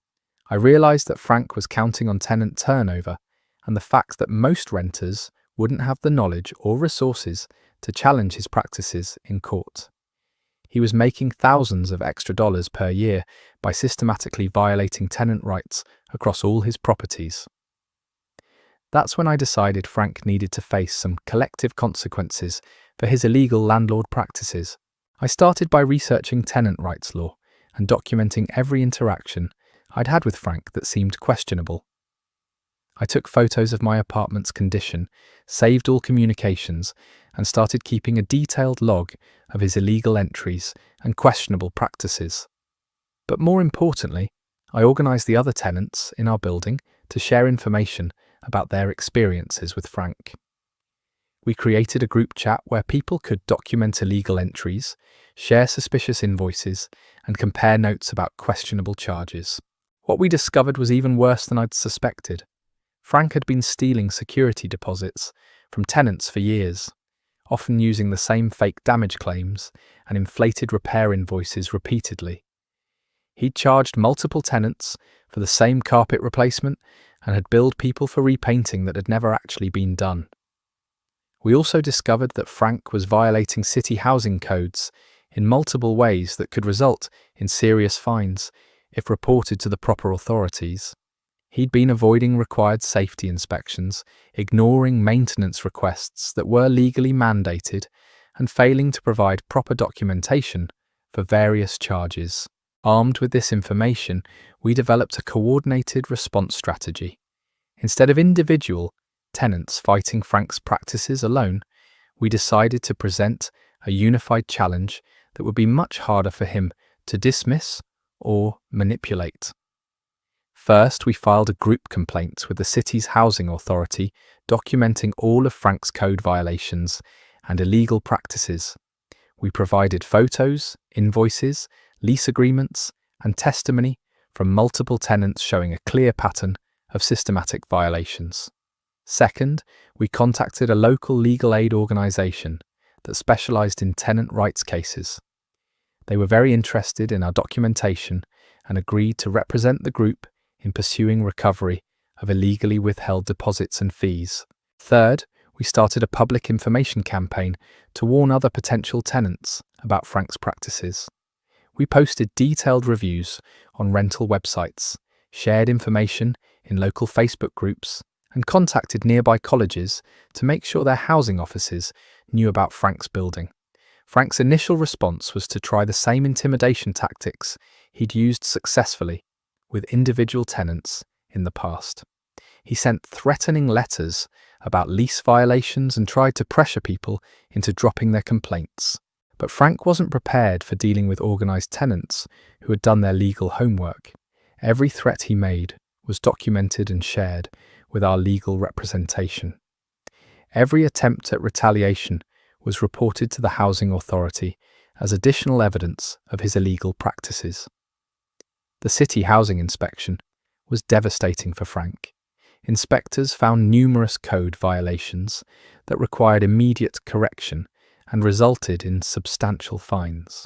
I realised that Frank was counting on tenant turnover and the fact that most renters wouldn't have the knowledge or resources to challenge his practices in court. He was making thousands of extra dollars per year by systematically violating tenant rights across all his properties. That's when I decided Frank needed to face some collective consequences for his illegal landlord practices. I started by researching tenant rights law and documenting every interaction I'd had with Frank that seemed questionable. I took photos of my apartment's condition, saved all communications, and started keeping a detailed log of his illegal entries and questionable practices. But more importantly, I organised the other tenants in our building to share information about their experiences with Frank. We created a group chat where people could document illegal entries, share suspicious invoices, and compare notes about questionable charges. What we discovered was even worse than I'd suspected. Frank had been stealing security deposits from tenants for years, often using the same fake damage claims and inflated repair invoices repeatedly. He'd charged multiple tenants for the same carpet replacement and had billed people for repainting that had never actually been done. We also discovered that Frank was violating city housing codes in multiple ways that could result in serious fines if reported to the proper authorities. He'd been avoiding required safety inspections, ignoring maintenance requests that were legally mandated, and failing to provide proper documentation for various charges. Armed with this information, we developed a coordinated response strategy. Instead of individual tenants fighting Frank's practices alone, we decided to present a unified challenge that would be much harder for him to dismiss or manipulate. First, we filed a group complaint with the city's housing authority documenting all of Frank's code violations and illegal practices. We provided photos, invoices, lease agreements, and testimony from multiple tenants showing a clear pattern of systematic violations. Second, we contacted a local legal aid organisation that specialised in tenant rights cases. They were very interested in our documentation and agreed to represent the group in pursuing recovery of illegally withheld deposits and fees. Third, we started a public information campaign to warn other potential tenants about Frank's practices. We posted detailed reviews on rental websites, shared information in local Facebook groups, and contacted nearby colleges to make sure their housing officers knew about Frank's building. Frank's initial response was to try the same intimidation tactics he'd used successfully with individual tenants in the past. He sent threatening letters about lease violations and tried to pressure people into dropping their complaints. But Frank wasn't prepared for dealing with organised tenants who had done their legal homework. Every threat he made was documented and shared with our legal representation. Every attempt at retaliation was reported to the housing authority as additional evidence of his illegal practices. The city housing inspection was devastating for Frank. Inspectors found numerous code violations that required immediate correction and resulted in substantial fines.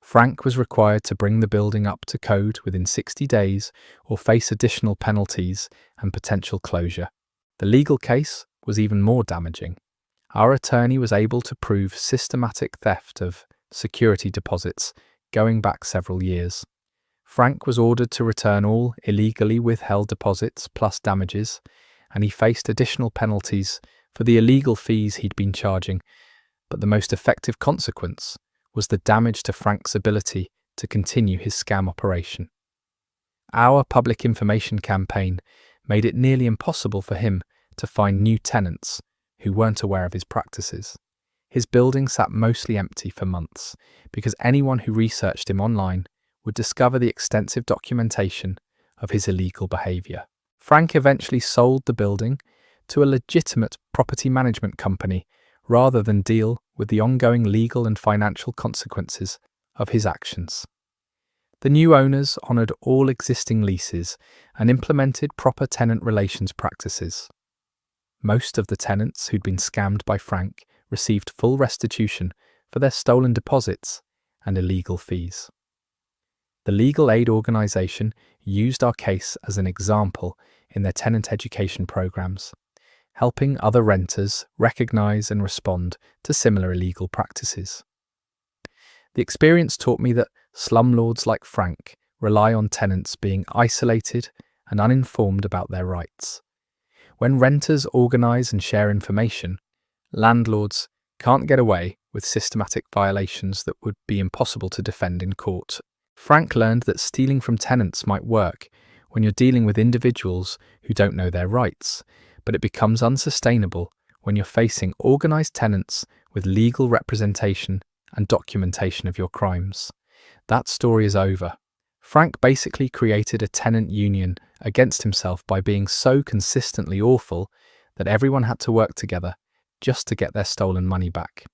Frank was required to bring the building up to code within 60 days or face additional penalties and potential closure. The legal case was even more damaging. Our attorney was able to prove systematic theft of security deposits going back several years. Frank was ordered to return all illegally withheld deposits plus damages, and he faced additional penalties for the illegal fees he'd been charging. But the most effective consequence was the damage to Frank's ability to continue his scam operation. Our public information campaign made it nearly impossible for him to find new tenants who weren't aware of his practices. His building sat mostly empty for months because anyone who researched him online would discover the extensive documentation of his illegal behaviour. Frank eventually sold the building to a legitimate property management company rather than deal with the ongoing legal and financial consequences of his actions. The new owners honoured all existing leases and implemented proper tenant relations practices. Most of the tenants who'd been scammed by Frank received full restitution for their stolen deposits and illegal fees. The legal aid organisation used our case as an example in their tenant education programs, helping other renters recognise and respond to similar illegal practices. The experience taught me that slumlords like Frank rely on tenants being isolated and uninformed about their rights. When renters organise and share information, landlords can't get away with systematic violations that would be impossible to defend in court. Frank learned that stealing from tenants might work when you're dealing with individuals who don't know their rights, but it becomes unsustainable when you're facing organised tenants with legal representation and documentation of your crimes. That story is over. Frank basically created a tenant union against himself by being so consistently awful that everyone had to work together just to get their stolen money back.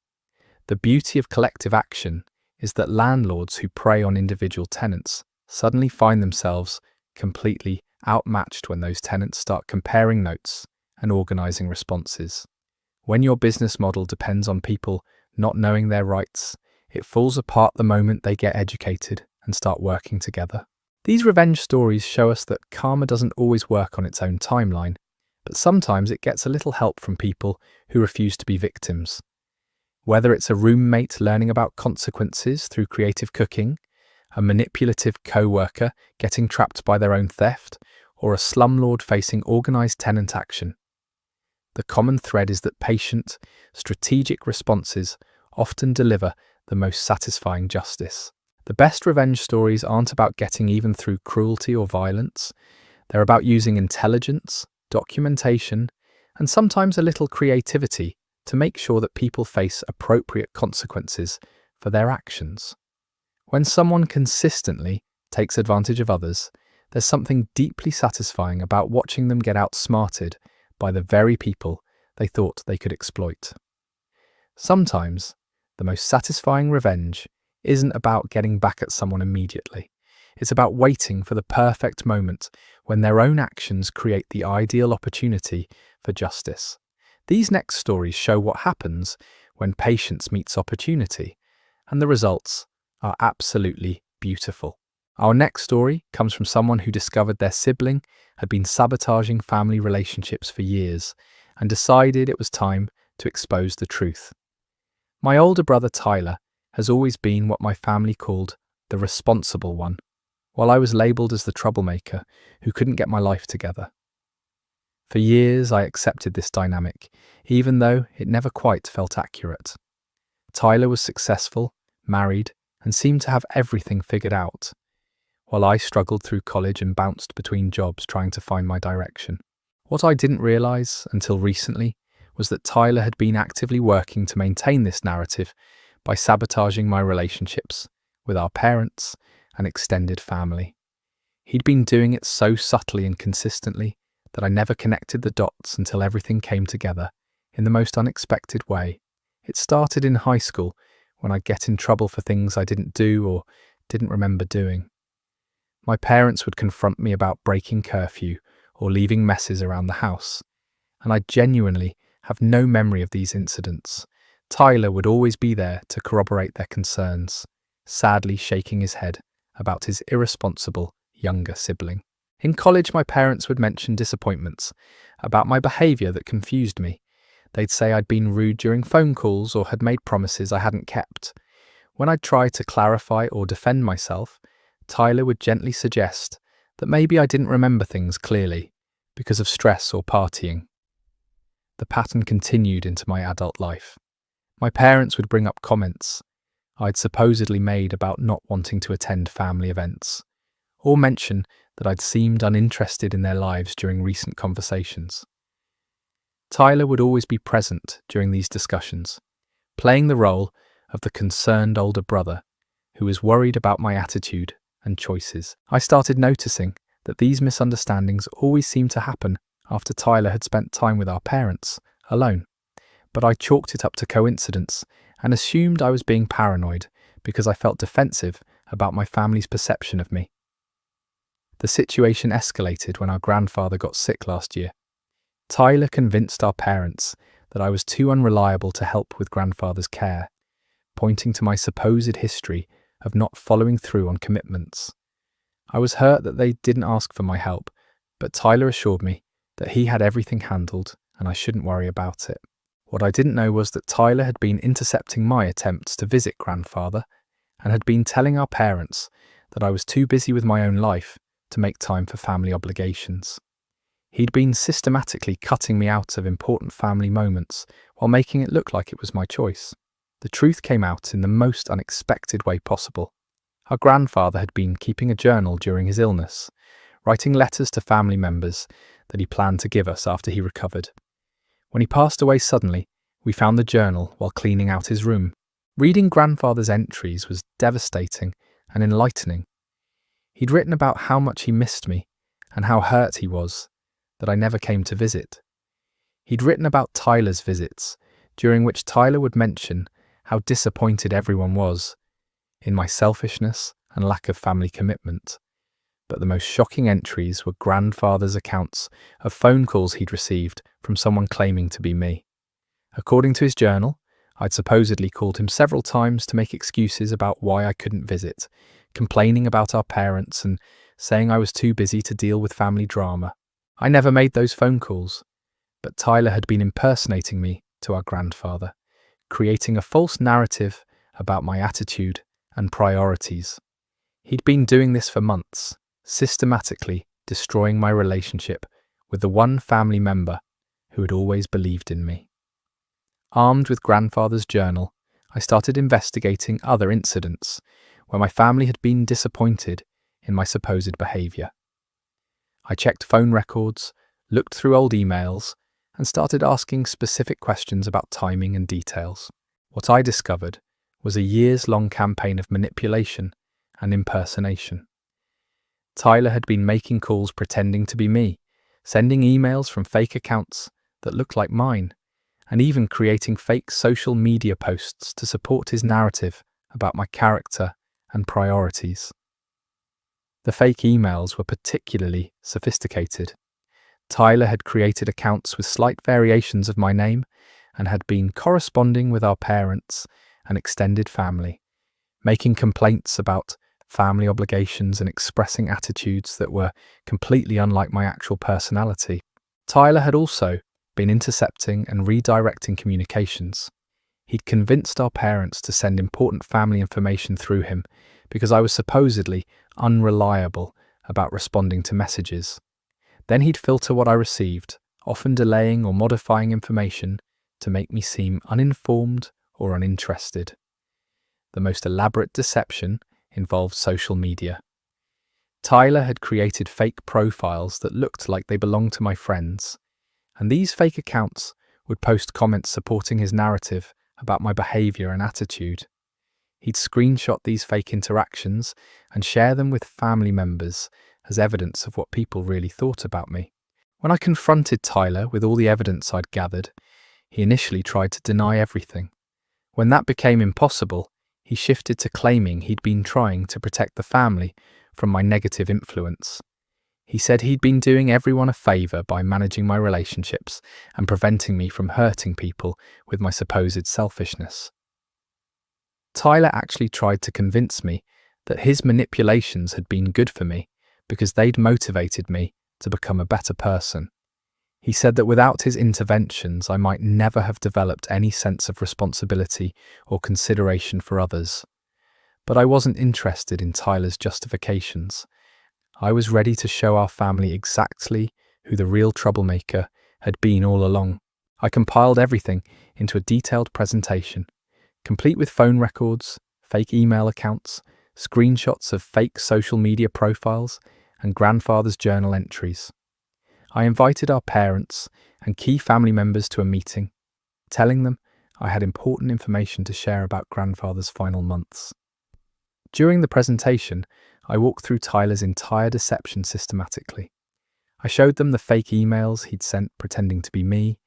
The beauty of collective action is that landlords who prey on individual tenants suddenly find themselves completely outmatched when those tenants start comparing notes and organising responses. When your business model depends on people not knowing their rights, it falls apart the moment they get educated and start working together. These revenge stories show us that karma doesn't always work on its own timeline, but sometimes it gets a little help from people who refuse to be victims. Whether it's a roommate learning about consequences through creative cooking, a manipulative co-worker getting trapped by their own theft, or a slumlord facing organised tenant action, the common thread is that patient, strategic responses often deliver the most satisfying justice. The best revenge stories aren't about getting even through cruelty or violence. They're about using intelligence, documentation, and sometimes a little creativity to make sure that people face appropriate consequences for their actions. When someone consistently takes advantage of others, there's something deeply satisfying about watching them get outsmarted by the very people they thought they could exploit. Sometimes, the most satisfying revenge isn't about getting back at someone immediately. It's about waiting for the perfect moment when their own actions create the ideal opportunity for justice. These next stories show what happens when patience meets opportunity, and the results are absolutely beautiful. Our next story comes from someone who discovered their sibling had been sabotaging family relationships for years and decided it was time to expose the truth. My older brother Tyler has always been what my family called the responsible one, while I was labelled as the troublemaker who couldn't get my life together. For years I accepted this dynamic, even though it never quite felt accurate. Tyler was successful, married, and seemed to have everything figured out, while I struggled through college and bounced between jobs trying to find my direction. What I didn't realise until recently was that Tyler had been actively working to maintain this narrative by sabotaging my relationships with our parents and extended family. He'd been doing it so subtly and consistently that I never connected the dots until everything came together in the most unexpected way. It started in high school when I'd get in trouble for things I didn't do or didn't remember doing. My parents would confront me about breaking curfew or leaving messes around the house, and I genuinely have no memory of these incidents. Tyler would always be there to corroborate their concerns, sadly shaking his head about his irresponsible younger sibling. In college, my parents would mention disappointments about my behaviour that confused me. They'd say I'd been rude during phone calls or had made promises I hadn't kept. When I'd try to clarify or defend myself, Tyler would gently suggest that maybe I didn't remember things clearly because of stress or partying. The pattern continued into my adult life. My parents would bring up comments I'd supposedly made about not wanting to attend family events, or mention that I'd seemed uninterested in their lives during recent conversations. Tyler would always be present during these discussions, playing the role of the concerned older brother who was worried about my attitude and choices. I started noticing that these misunderstandings always seemed to happen after Tyler had spent time with our parents, alone. But I chalked it up to coincidence and assumed I was being paranoid because I felt defensive about my family's perception of me. The situation escalated when our grandfather got sick last year. Tyler convinced our parents that I was too unreliable to help with grandfather's care, pointing to my supposed history of not following through on commitments. I was hurt that they didn't ask for my help, but Tyler assured me that he had everything handled and I shouldn't worry about it. What I didn't know was that Tyler had been intercepting my attempts to visit grandfather and had been telling our parents that I was too busy with my own life to make time for family obligations. He'd been systematically cutting me out of important family moments while making it look like it was my choice. The truth came out in the most unexpected way possible. Our grandfather had been keeping a journal during his illness, writing letters to family members that he planned to give us after he recovered. When he passed away suddenly, we found the journal while cleaning out his room. Reading grandfather's entries was devastating and enlightening. He'd written about how much he missed me and how hurt he was that I never came to visit. He'd written about Tyler's visits, during which Tyler would mention how disappointed everyone was in my selfishness and lack of family commitment. But the most shocking entries were grandfather's accounts of phone calls he'd received from someone claiming to be me. According to his journal, I'd supposedly called him several times to make excuses about why I couldn't visit, complaining about our parents and saying I was too busy to deal with family drama. I never made those phone calls, but Tyler had been impersonating me to our grandfather, creating a false narrative about my attitude and priorities. He'd been doing this for months, systematically destroying my relationship with the one family member who had always believed in me. Armed with grandfather's journal, I started investigating other incidents where my family had been disappointed in my supposed behaviour. I checked phone records, looked through old emails, and started asking specific questions about timing and details. What I discovered was a years-long campaign of manipulation and impersonation. Tyler had been making calls pretending to be me, sending emails from fake accounts that looked like mine, and even creating fake social media posts to support his narrative about my character and priorities. The fake emails were particularly sophisticated. Tyler had created accounts with slight variations of my name and had been corresponding with our parents and extended family, making complaints about family obligations and expressing attitudes that were completely unlike my actual personality. Tyler had also been intercepting and redirecting communications. He'd convinced our parents to send important family information through him because I was supposedly unreliable about responding to messages. Then he'd filter what I received, often delaying or modifying information to make me seem uninformed or uninterested. The most elaborate deception involved social media. Tyler had created fake profiles that looked like they belonged to my friends, and these fake accounts would post comments supporting his narrative about my behavior and attitude. He'd screenshot these fake interactions and share them with family members as evidence of what people really thought about me. When I confronted Tyler with all the evidence I'd gathered, he initially tried to deny everything. When that became impossible, he shifted to claiming he'd been trying to protect the family from my negative influence. He said he'd been doing everyone a favor by managing my relationships and preventing me from hurting people with my supposed selfishness. Tyler actually tried to convince me that his manipulations had been good for me because they'd motivated me to become a better person. He said that without his interventions, I might never have developed any sense of responsibility or consideration for others. But I wasn't interested in Tyler's justifications. I was ready to show our family exactly who the real troublemaker had been all along. I compiled everything into a detailed presentation, complete with phone records, fake email accounts, screenshots of fake social media profiles, and grandfather's journal entries. I invited our parents and key family members to a meeting, telling them I had important information to share about grandfather's final months. During the presentation, I walked through Tyler's entire deception systematically. I showed them the fake emails he'd sent pretending to be me,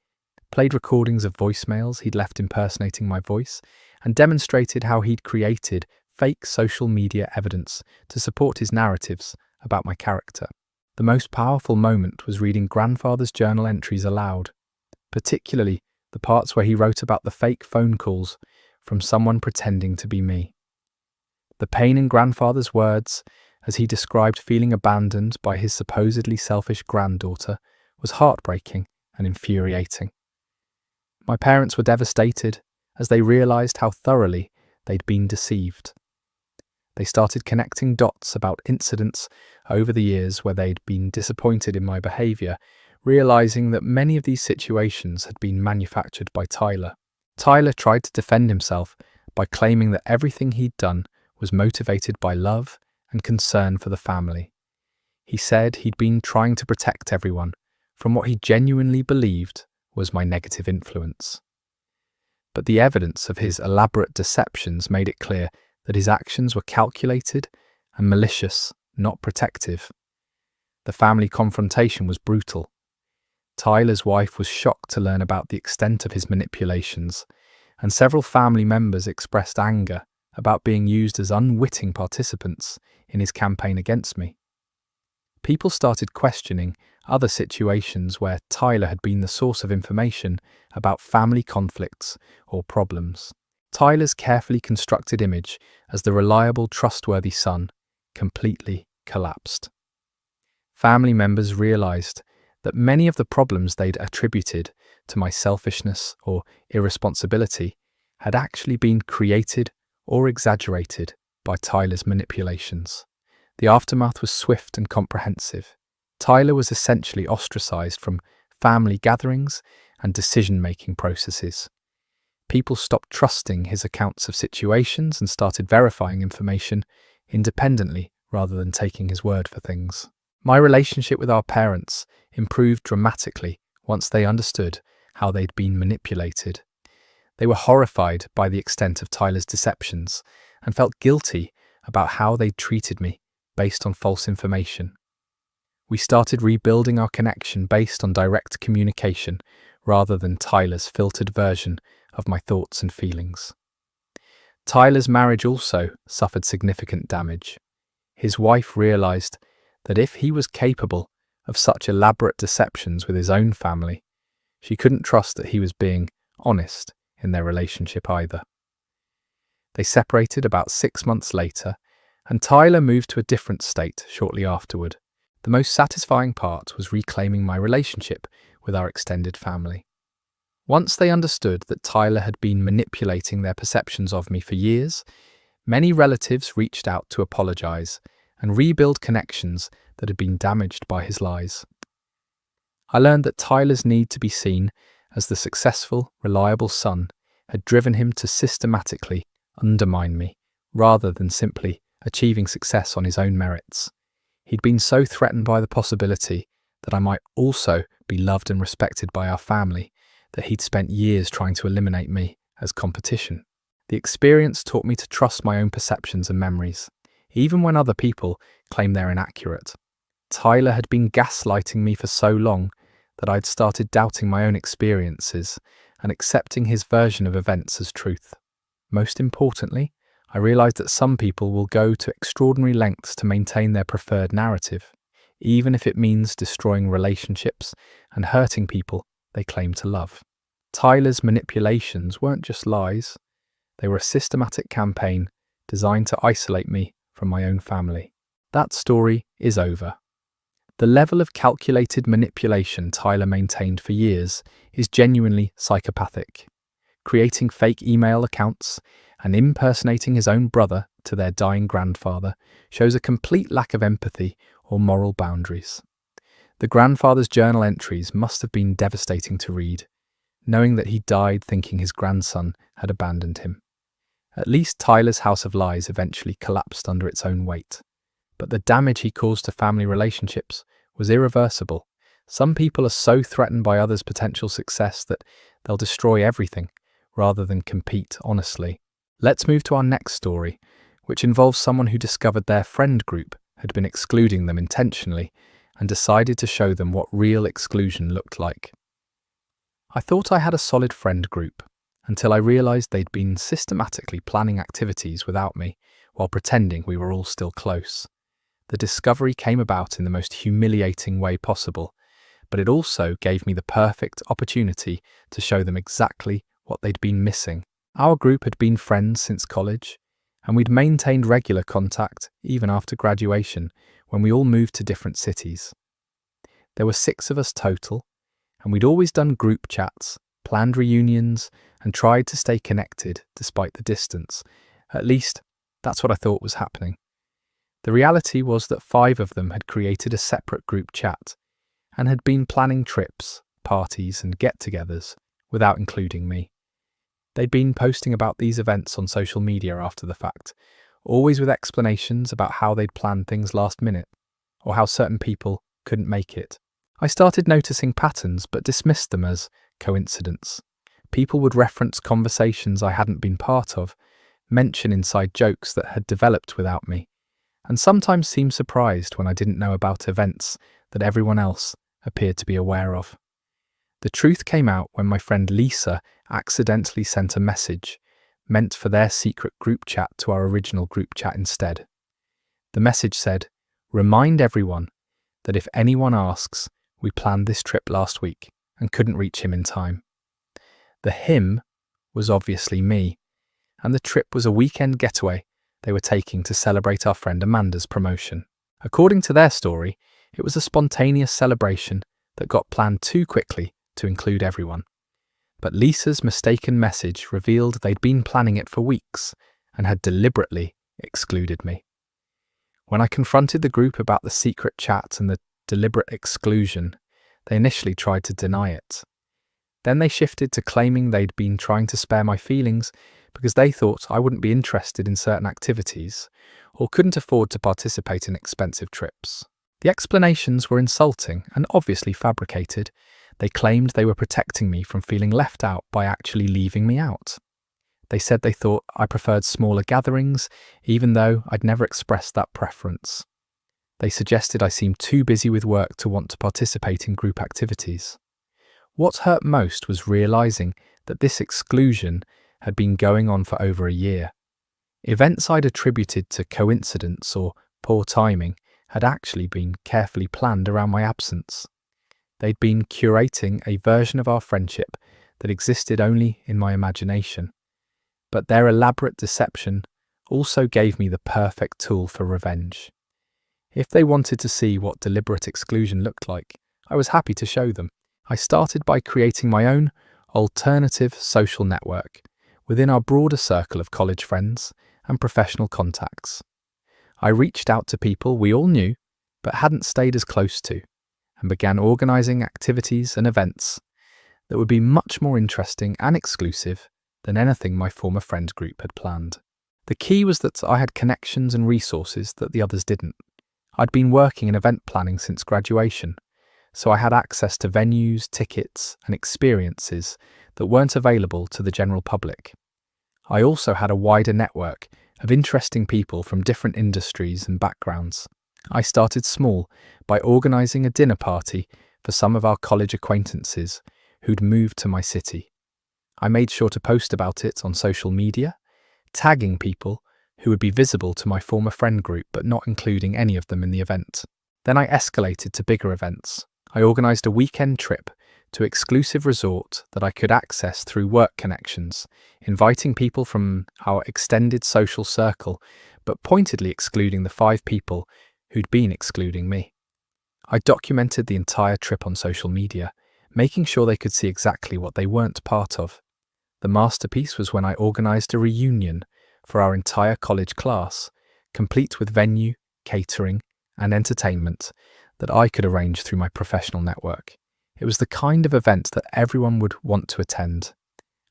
played recordings of voicemails he'd left impersonating my voice, and demonstrated how he'd created fake social media evidence to support his narratives about my character. The most powerful moment was reading grandfather's journal entries aloud, particularly the parts where he wrote about the fake phone calls from someone pretending to be me. The pain in grandfather's words, as he described feeling abandoned by his supposedly selfish granddaughter, was heartbreaking and infuriating. My parents were devastated as they realized how thoroughly they'd been deceived. They started connecting dots about incidents over the years where they'd been disappointed in my behavior, realizing that many of these situations had been manufactured by Tyler. Tyler tried to defend himself by claiming that everything he'd done was motivated by love and concern for the family. He said he'd been trying to protect everyone from what he genuinely believed was my negative influence. But the evidence of his elaborate deceptions made it clear that his actions were calculated and malicious, not protective. The family confrontation was brutal. Tyler's wife was shocked to learn about the extent of his manipulations, and several family members expressed anger about being used as unwitting participants in his campaign against me. People started questioning other situations where Tyler had been the source of information about family conflicts or problems. Tyler's carefully constructed image as the reliable, trustworthy son completely collapsed. Family members realized that many of the problems they'd attributed to my selfishness or irresponsibility had actually been created or exaggerated by Tyler's manipulations. The aftermath was swift and comprehensive. Tyler was essentially ostracized from family gatherings and decision-making processes. People stopped trusting his accounts of situations and started verifying information independently rather than taking his word for things. My relationship with our parents improved dramatically once they understood how they'd been manipulated. They were horrified by the extent of Tyler's deceptions and felt guilty about how they'd treated me based on false information. We started rebuilding our connection based on direct communication rather than Tyler's filtered version of my thoughts and feelings. Tyler's marriage also suffered significant damage. His wife realized that if he was capable of such elaborate deceptions with his own family, she couldn't trust that he was being honest in their relationship either. They separated about 6 months later, and Tyler moved to a different state shortly afterward. The most satisfying part was reclaiming my relationship with our extended family. Once they understood that Tyler had been manipulating their perceptions of me for years, many relatives reached out to apologize and rebuild connections that had been damaged by his lies. I learned that Tyler's need to be seen as the successful, reliable son had driven him to systematically undermine me, rather than simply achieving success on his own merits. He'd been so threatened by the possibility that I might also be loved and respected by our family that he'd spent years trying to eliminate me as competition. The experience taught me to trust my own perceptions and memories, even when other people claim they're inaccurate. Tyler had been gaslighting me for so long that I'd started doubting my own experiences and accepting his version of events as truth. Most importantly, I realized that some people will go to extraordinary lengths to maintain their preferred narrative, even if it means destroying relationships and hurting people they claim to love. Tyler's manipulations weren't just lies, they were a systematic campaign designed to isolate me from my own family. That story is over. The level of calculated manipulation Tyler maintained for years is genuinely psychopathic. Creating fake email accounts and impersonating his own brother to their dying grandfather shows a complete lack of empathy or moral boundaries. The grandfather's journal entries must have been devastating to read, knowing that he died thinking his grandson had abandoned him. At least Tyler's house of lies eventually collapsed under its own weight. But the damage he caused to family relationships was irreversible. Some people are so threatened by others' potential success that they'll destroy everything rather than compete honestly. Let's move to our next story, which involves someone who discovered their friend group had been excluding them intentionally and decided to show them what real exclusion looked like. I thought I had a solid friend group until I realized they'd been systematically planning activities without me while pretending we were all still close. The discovery came about in the most humiliating way possible, but it also gave me the perfect opportunity to show them exactly what they'd been missing. Our group had been friends since college, and we'd maintained regular contact even after graduation when we all moved to different cities. There were 6 of us total, and we'd always done group chats, planned reunions, and tried to stay connected despite the distance. At least, that's what I thought was happening. The reality was that 5 of them had created a separate group chat and had been planning trips, parties, and get-togethers without including me. They'd been posting about these events on social media after the fact, always with explanations about how they'd planned things last minute, or how certain people couldn't make it. I started noticing patterns but dismissed them as coincidence. People would reference conversations I hadn't been part of, mention inside jokes that had developed without me, and sometimes seem surprised when I didn't know about events that everyone else appeared to be aware of. The truth came out when my friend Lisa accidentally sent a message meant for their secret group chat to our original group chat instead. The message said, "Remind everyone that if anyone asks, we planned this trip last week and couldn't reach him in time." The him was obviously me, and the trip was a weekend getaway they were taking to celebrate our friend Amanda's promotion. According to their story, it was a spontaneous celebration that got planned too quickly to include everyone. But Lisa's mistaken message revealed they'd been planning it for weeks and had deliberately excluded me. When I confronted the group about the secret chat and the deliberate exclusion, they initially tried to deny it. Then they shifted to claiming they'd been trying to spare my feelings because they thought I wouldn't be interested in certain activities or couldn't afford to participate in expensive trips. The explanations were insulting and obviously fabricated. They claimed they were protecting me from feeling left out by actually leaving me out. They said they thought I preferred smaller gatherings, even though I'd never expressed that preference. They suggested I seemed too busy with work to want to participate in group activities. What hurt most was realizing that this exclusion had been going on for over a year. Events I'd attributed to coincidence or poor timing had actually been carefully planned around my absence. They'd been curating a version of our friendship that existed only in my imagination, but their elaborate deception also gave me the perfect tool for revenge. If they wanted to see what deliberate exclusion looked like, I was happy to show them. I started by creating my own alternative social network within our broader circle of college friends and professional contacts. I reached out to people we all knew but hadn't stayed as close to, and began organising activities and events that would be much more interesting and exclusive than anything my former friend group had planned. The key was that I had connections and resources that the others didn't. I'd been working in event planning since graduation, so I had access to venues, tickets, and experiences that weren't available to the general public. I also had a wider network of interesting people from different industries and backgrounds. I started small by organising a dinner party for some of our college acquaintances who'd moved to my city. I made sure to post about it on social media, tagging people who would be visible to my former friend group but not including any of them in the event. Then I escalated to bigger events. I organised a weekend trip to exclusive resort that I could access through work connections, inviting people from our extended social circle, but pointedly excluding the 5 people who'd been excluding me. I documented the entire trip on social media, making sure they could see exactly what they weren't part of. The masterpiece was when I organised a reunion for our entire college class, complete with venue, catering, and entertainment that I could arrange through my professional network. It was the kind of event that everyone would want to attend,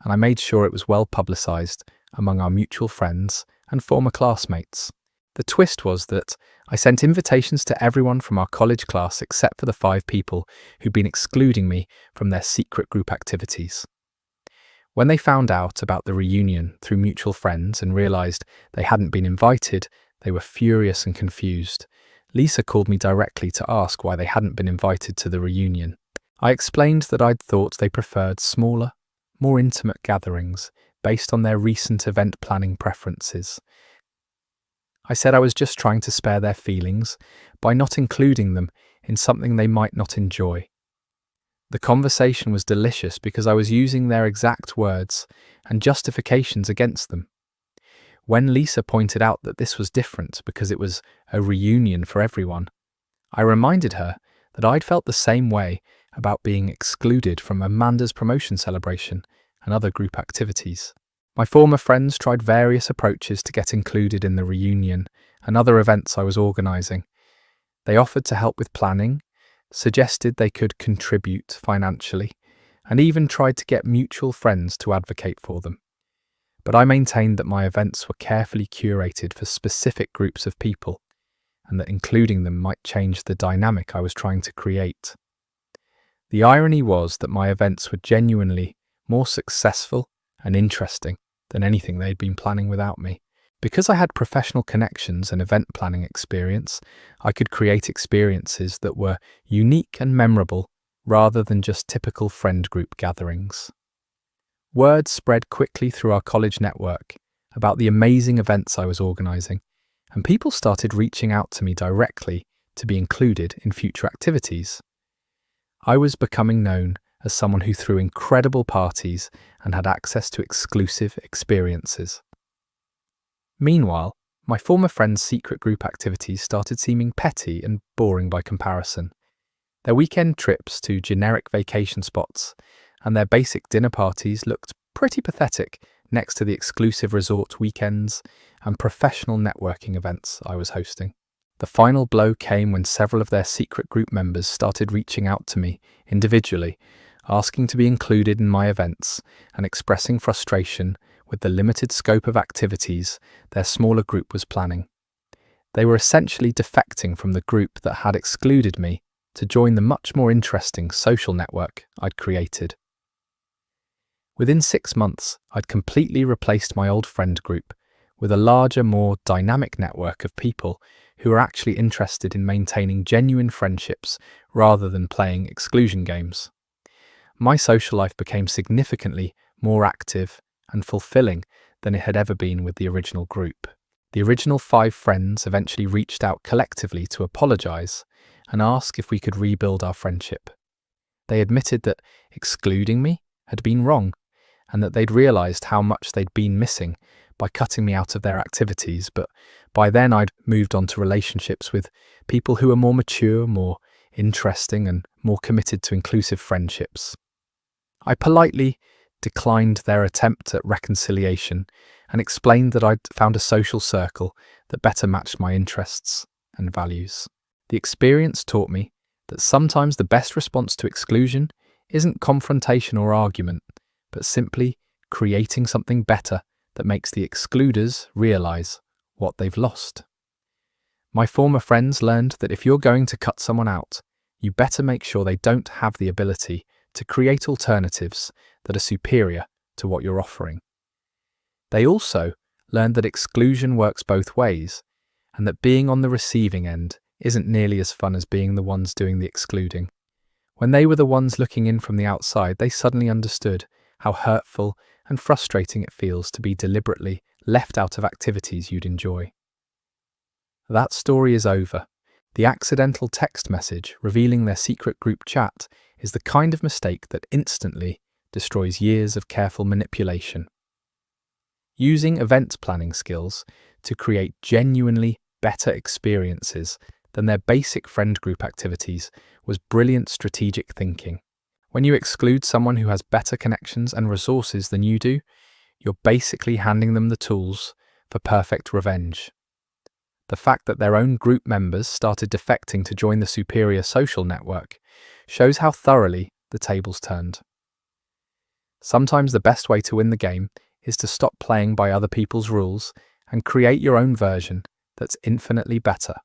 and I made sure it was well publicised among our mutual friends and former classmates. The twist was that I sent invitations to everyone from our college class except for the 5 people who'd been excluding me from their secret group activities. When they found out about the reunion through mutual friends and realised they hadn't been invited, they were furious and confused. Lisa called me directly to ask why they hadn't been invited to the reunion. I explained that I'd thought they preferred smaller, more intimate gatherings based on their recent event planning preferences. I said I was just trying to spare their feelings by not including them in something they might not enjoy. The conversation was delicious because I was using their exact words and justifications against them. When Lisa pointed out that this was different because it was a reunion for everyone, I reminded her that I'd felt the same way about being excluded from Amanda's promotion celebration and other group activities. My former friends tried various approaches to get included in the reunion and other events I was organising. They offered to help with planning, suggested they could contribute financially, and even tried to get mutual friends to advocate for them. But I maintained that my events were carefully curated for specific groups of people, and that including them might change the dynamic I was trying to create. The irony was that my events were genuinely more successful and interesting than anything they'd been planning without me. Because I had professional connections and event planning experience, I could create experiences that were unique and memorable rather than just typical friend group gatherings. Word spread quickly through our college network about the amazing events I was organising, and people started reaching out to me directly to be included in future activities. I was becoming known as someone who threw incredible parties and had access to exclusive experiences. Meanwhile, my former friends' secret group activities started seeming petty and boring by comparison. Their weekend trips to generic vacation spots and their basic dinner parties looked pretty pathetic next to the exclusive resort weekends and professional networking events I was hosting. The final blow came when several of their secret group members started reaching out to me individually, asking to be included in my events and expressing frustration with the limited scope of activities their smaller group was planning. They were essentially defecting from the group that had excluded me to join the much more interesting social network I'd created. Within 6 months, I'd completely replaced my old friend group with a larger, more dynamic network of people who were actually interested in maintaining genuine friendships rather than playing exclusion games. My social life became significantly more active and fulfilling than it had ever been with the original group. The original 5 friends eventually reached out collectively to apologize and ask if we could rebuild our friendship. They admitted that excluding me had been wrong and that they'd realized how much they'd been missing by cutting me out of their activities, but by then I'd moved on to relationships with people who were more mature, more interesting, and more committed to inclusive friendships. I politely declined their attempt at reconciliation and explained that I'd found a social circle that better matched my interests and values. The experience taught me that sometimes the best response to exclusion isn't confrontation or argument, but simply creating something better that makes the excluders realize what they've lost. My former friends learned that if you're going to cut someone out, you better make sure they don't have the ability to create alternatives that are superior to what you're offering. They also learned that exclusion works both ways, and that being on the receiving end isn't nearly as fun as being the ones doing the excluding. When they were the ones looking in from the outside, they suddenly understood how hurtful and frustrating it feels to be deliberately left out of activities you'd enjoy. That story is over. The accidental text message revealing their secret group chat is the kind of mistake that instantly destroys years of careful manipulation. Using event planning skills to create genuinely better experiences than their basic friend group activities was brilliant strategic thinking. When you exclude someone who has better connections and resources than you do, you're basically handing them the tools for perfect revenge. The fact that their own group members started defecting to join the superior social network shows how thoroughly the tables turned. Sometimes the best way to win the game is to stop playing by other people's rules and create your own version that's infinitely better.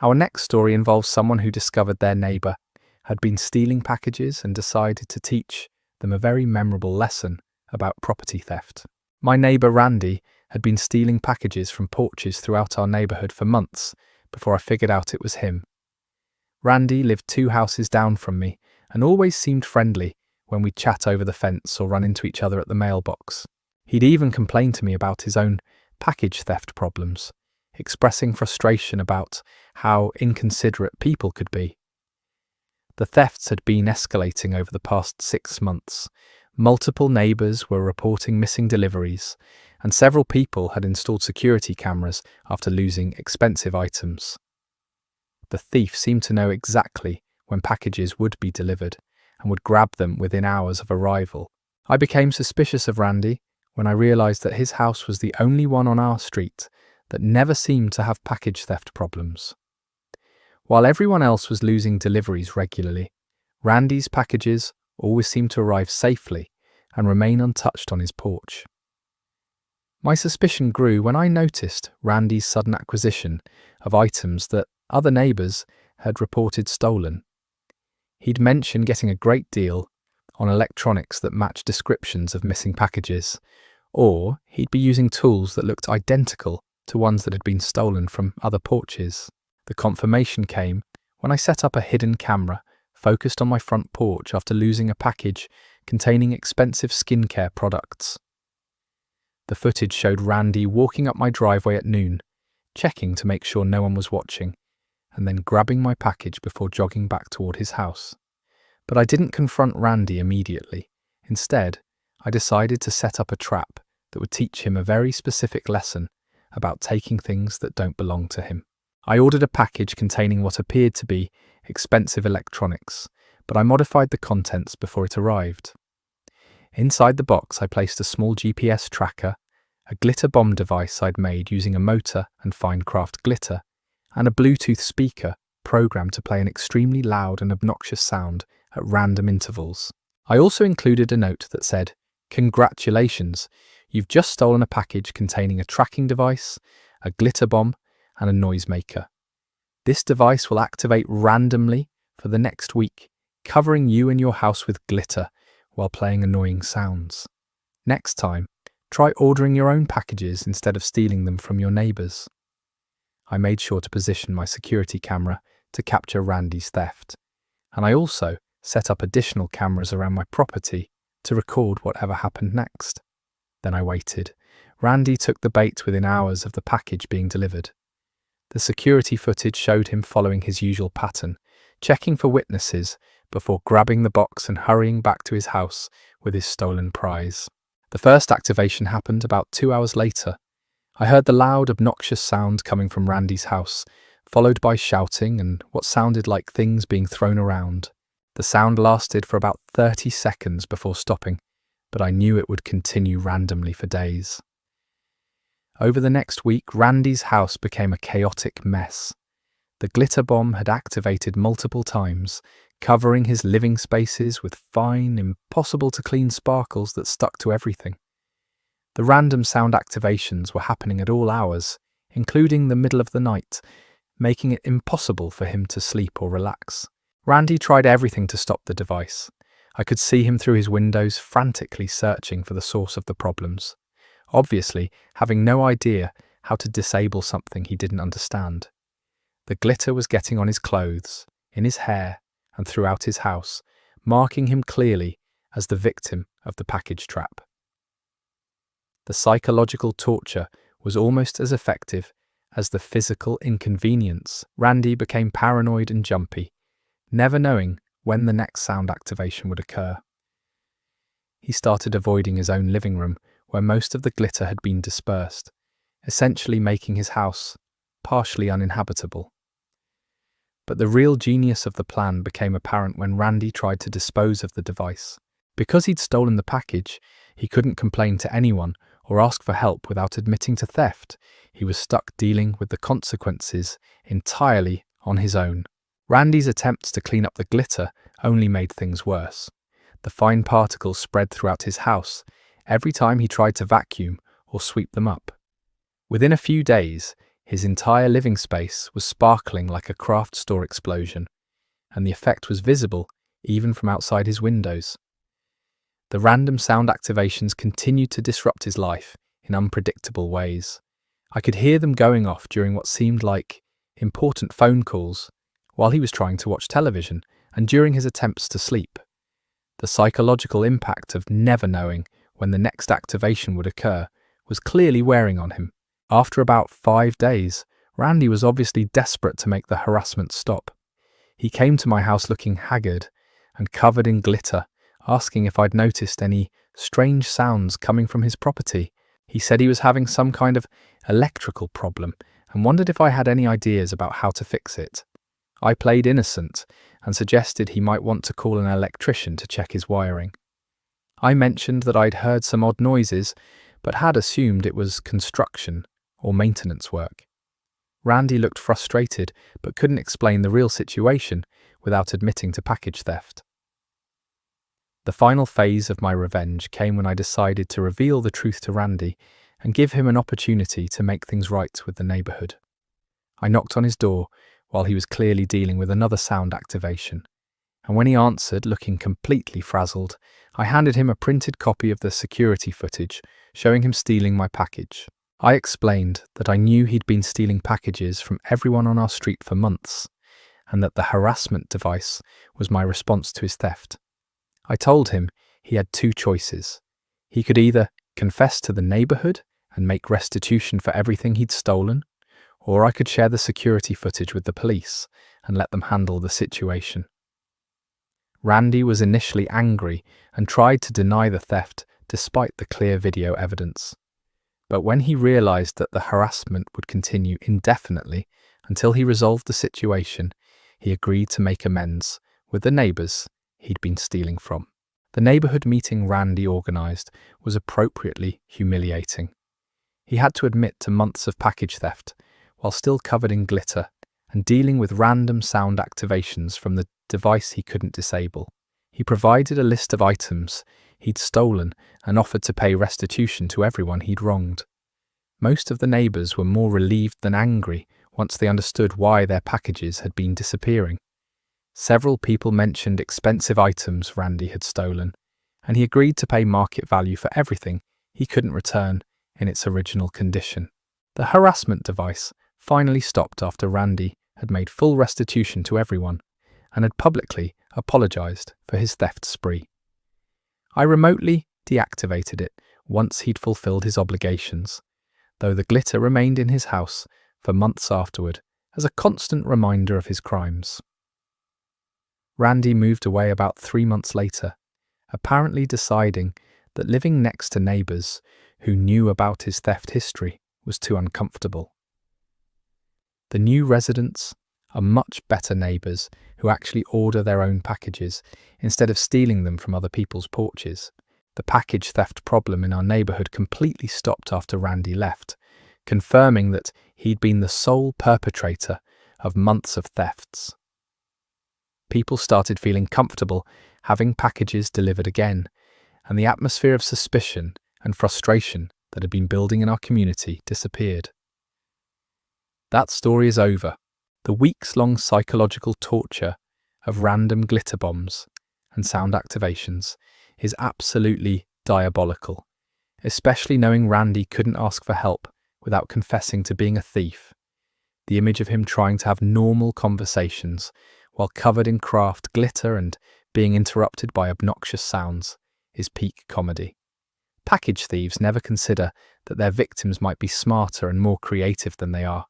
Our next story involves someone who discovered their neighbour had been stealing packages and decided to teach them a very memorable lesson about property theft. My neighbour Randy had been stealing packages from porches throughout our neighbourhood for months before I figured out it was him. Randy lived 2 houses down from me and always seemed friendly when we'd chat over the fence or run into each other at the mailbox. He'd even complained to me about his own package theft problems, expressing frustration about how inconsiderate people could be. The thefts had been escalating over the past 6 months. Multiple neighbours were reporting missing deliveries, and several people had installed security cameras after losing expensive items. The thief seemed to know exactly when packages would be delivered and would grab them within hours of arrival. I became suspicious of Randy when I realised that his house was the only one on our street that never seemed to have package theft problems. While everyone else was losing deliveries regularly, Randy's packages always seemed to arrive safely and remain untouched on his porch. My suspicion grew when I noticed Randy's sudden acquisition of items that other neighbours had reported stolen. He'd mentioned getting a great deal on electronics that matched descriptions of missing packages, or he'd be using tools that looked identical to ones that had been stolen from other porches. The confirmation came when I set up a hidden camera focused on my front porch after losing a package containing expensive skincare products. The footage showed Randy walking up my driveway at noon, checking to make sure no one was watching, and then grabbing my package before jogging back toward his house. But I didn't confront Randy immediately. Instead, I decided to set up a trap that would teach him a very specific lesson about taking things that don't belong to him. I ordered a package containing what appeared to be expensive electronics, but I modified the contents before it arrived. Inside the box, I placed a small GPS tracker, a glitter bomb device I'd made using a motor and fine craft glitter, and a Bluetooth speaker programmed to play an extremely loud and obnoxious sound at random intervals. I also included a note that said, "Congratulations, you've just stolen a package containing a tracking device, a glitter bomb, and a noisemaker. This device will activate randomly for the next week, covering you and your house with glitter while playing annoying sounds. Next time, try ordering your own packages instead of stealing them from your neighbours." I made sure to position my security camera to capture Randy's theft, and I also set up additional cameras around my property to record whatever happened next. Then I waited, Randy took the bait within hours of the package being delivered. The security footage showed him following his usual pattern, checking for witnesses before grabbing the box and hurrying back to his house with his stolen prize. The first activation happened about 2 hours later. I heard the loud, obnoxious sound coming from Randy's house, followed by shouting and what sounded like things being thrown around. The sound lasted for about 30 seconds before stopping, but I knew it would continue randomly for days. Over the next week, Randy's house became a chaotic mess. The glitter bomb had activated multiple times, covering his living spaces with fine, impossible-to-clean sparkles that stuck to everything. The random sound activations were happening at all hours, including the middle of the night, making it impossible for him to sleep or relax. Randy tried everything to stop the device. I could see him through his windows frantically searching for the source of the problems, obviously having no idea how to disable something he didn't understand. The glitter was getting on his clothes, in his hair, and throughout his house, marking him clearly as the victim of the package trap. The psychological torture was almost as effective as the physical inconvenience. Randy became paranoid and jumpy, never knowing when the next sound activation would occur. He started avoiding his own living room, where most of the glitter had been dispersed, essentially making his house partially uninhabitable. But the real genius of the plan became apparent when Randy tried to dispose of the device. Because he'd stolen the package, he couldn't complain to anyone or ask for help without admitting to theft. He was stuck dealing with the consequences entirely on his own. Randy's attempts to clean up the glitter only made things worse. The fine particles spread throughout his house every time he tried to vacuum or sweep them up. Within a few days, his entire living space was sparkling like a craft store explosion, and the effect was visible even from outside his windows. The random sound activations continued to disrupt his life in unpredictable ways. I could hear them going off during what seemed like important phone calls, while he was trying to watch television, and during his attempts to sleep. The psychological impact of never knowing when the next activation would occur was clearly wearing on him. After about 5 days, Randy was obviously desperate to make the harassment stop. He came to my house looking haggard and covered in glitter, asking if I'd noticed any strange sounds coming from his property. He said he was having some kind of electrical problem and wondered if I had any ideas about how to fix it. I played innocent and suggested he might want to call an electrician to check his wiring. I mentioned that I'd heard some odd noises, but had assumed it was construction or maintenance work. Randy looked frustrated, but couldn't explain the real situation without admitting to package theft. The final phase of my revenge came when I decided to reveal the truth to Randy and give him an opportunity to make things right with the neighborhood. I knocked on his door while he was clearly dealing with another sound activation, and when he answered, looking completely frazzled, I handed him a printed copy of the security footage showing him stealing my package. I explained that I knew he'd been stealing packages from everyone on our street for months, and that the harassment device was my response to his theft. I told him he had 2 choices. He could either confess to the neighborhood and make restitution for everything he'd stolen, or I could share the security footage with the police and let them handle the situation. Randy was initially angry and tried to deny the theft despite the clear video evidence. But when he realized that the harassment would continue indefinitely until he resolved the situation, he agreed to make amends with the neighbors he'd been stealing from. The neighborhood meeting Randy organized was appropriately humiliating. He had to admit to months of package theft while still covered in glitter and dealing with random sound activations from the device he couldn't disable. He provided a list of items he'd stolen and offered to pay restitution to everyone he'd wronged. Most of the neighbors were more relieved than angry once they understood why their packages had been disappearing. Several people mentioned expensive items Randy had stolen, and he agreed to pay market value for everything he couldn't return in its original condition. The harassment device finally stopped after Randy had made full restitution to everyone and had publicly apologized for his theft spree. I remotely deactivated it once he'd fulfilled his obligations, though the glitter remained in his house for months afterward as a constant reminder of his crimes. Randy moved away about 3 months later, apparently deciding that living next to neighbours who knew about his theft history was too uncomfortable. The new residents are much better neighbours who actually order their own packages instead of stealing them from other people's porches. The package theft problem in our neighbourhood completely stopped after Randy left, confirming that he'd been the sole perpetrator of months of thefts. People started feeling comfortable having packages delivered again, and the atmosphere of suspicion and frustration that had been building in our community disappeared. That story is over. The weeks-long psychological torture of random glitter bombs and sound activations is absolutely diabolical, especially knowing Randy couldn't ask for help without confessing to being a thief. The image of him trying to have normal conversations while covered in craft glitter and being interrupted by obnoxious sounds is peak comedy. Package thieves never consider that their victims might be smarter and more creative than they are.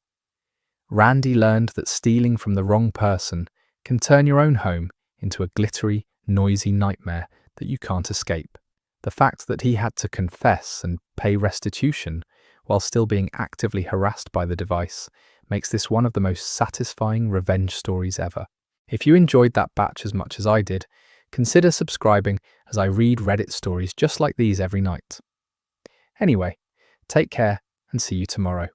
Randy learned that stealing from the wrong person can turn your own home into a glittery, noisy nightmare that you can't escape. The fact that he had to confess and pay restitution while still being actively harassed by the device makes this one of the most satisfying revenge stories ever. If you enjoyed that batch as much as I did, consider subscribing as I read Reddit stories just like these every night. Anyway, take care and see you tomorrow.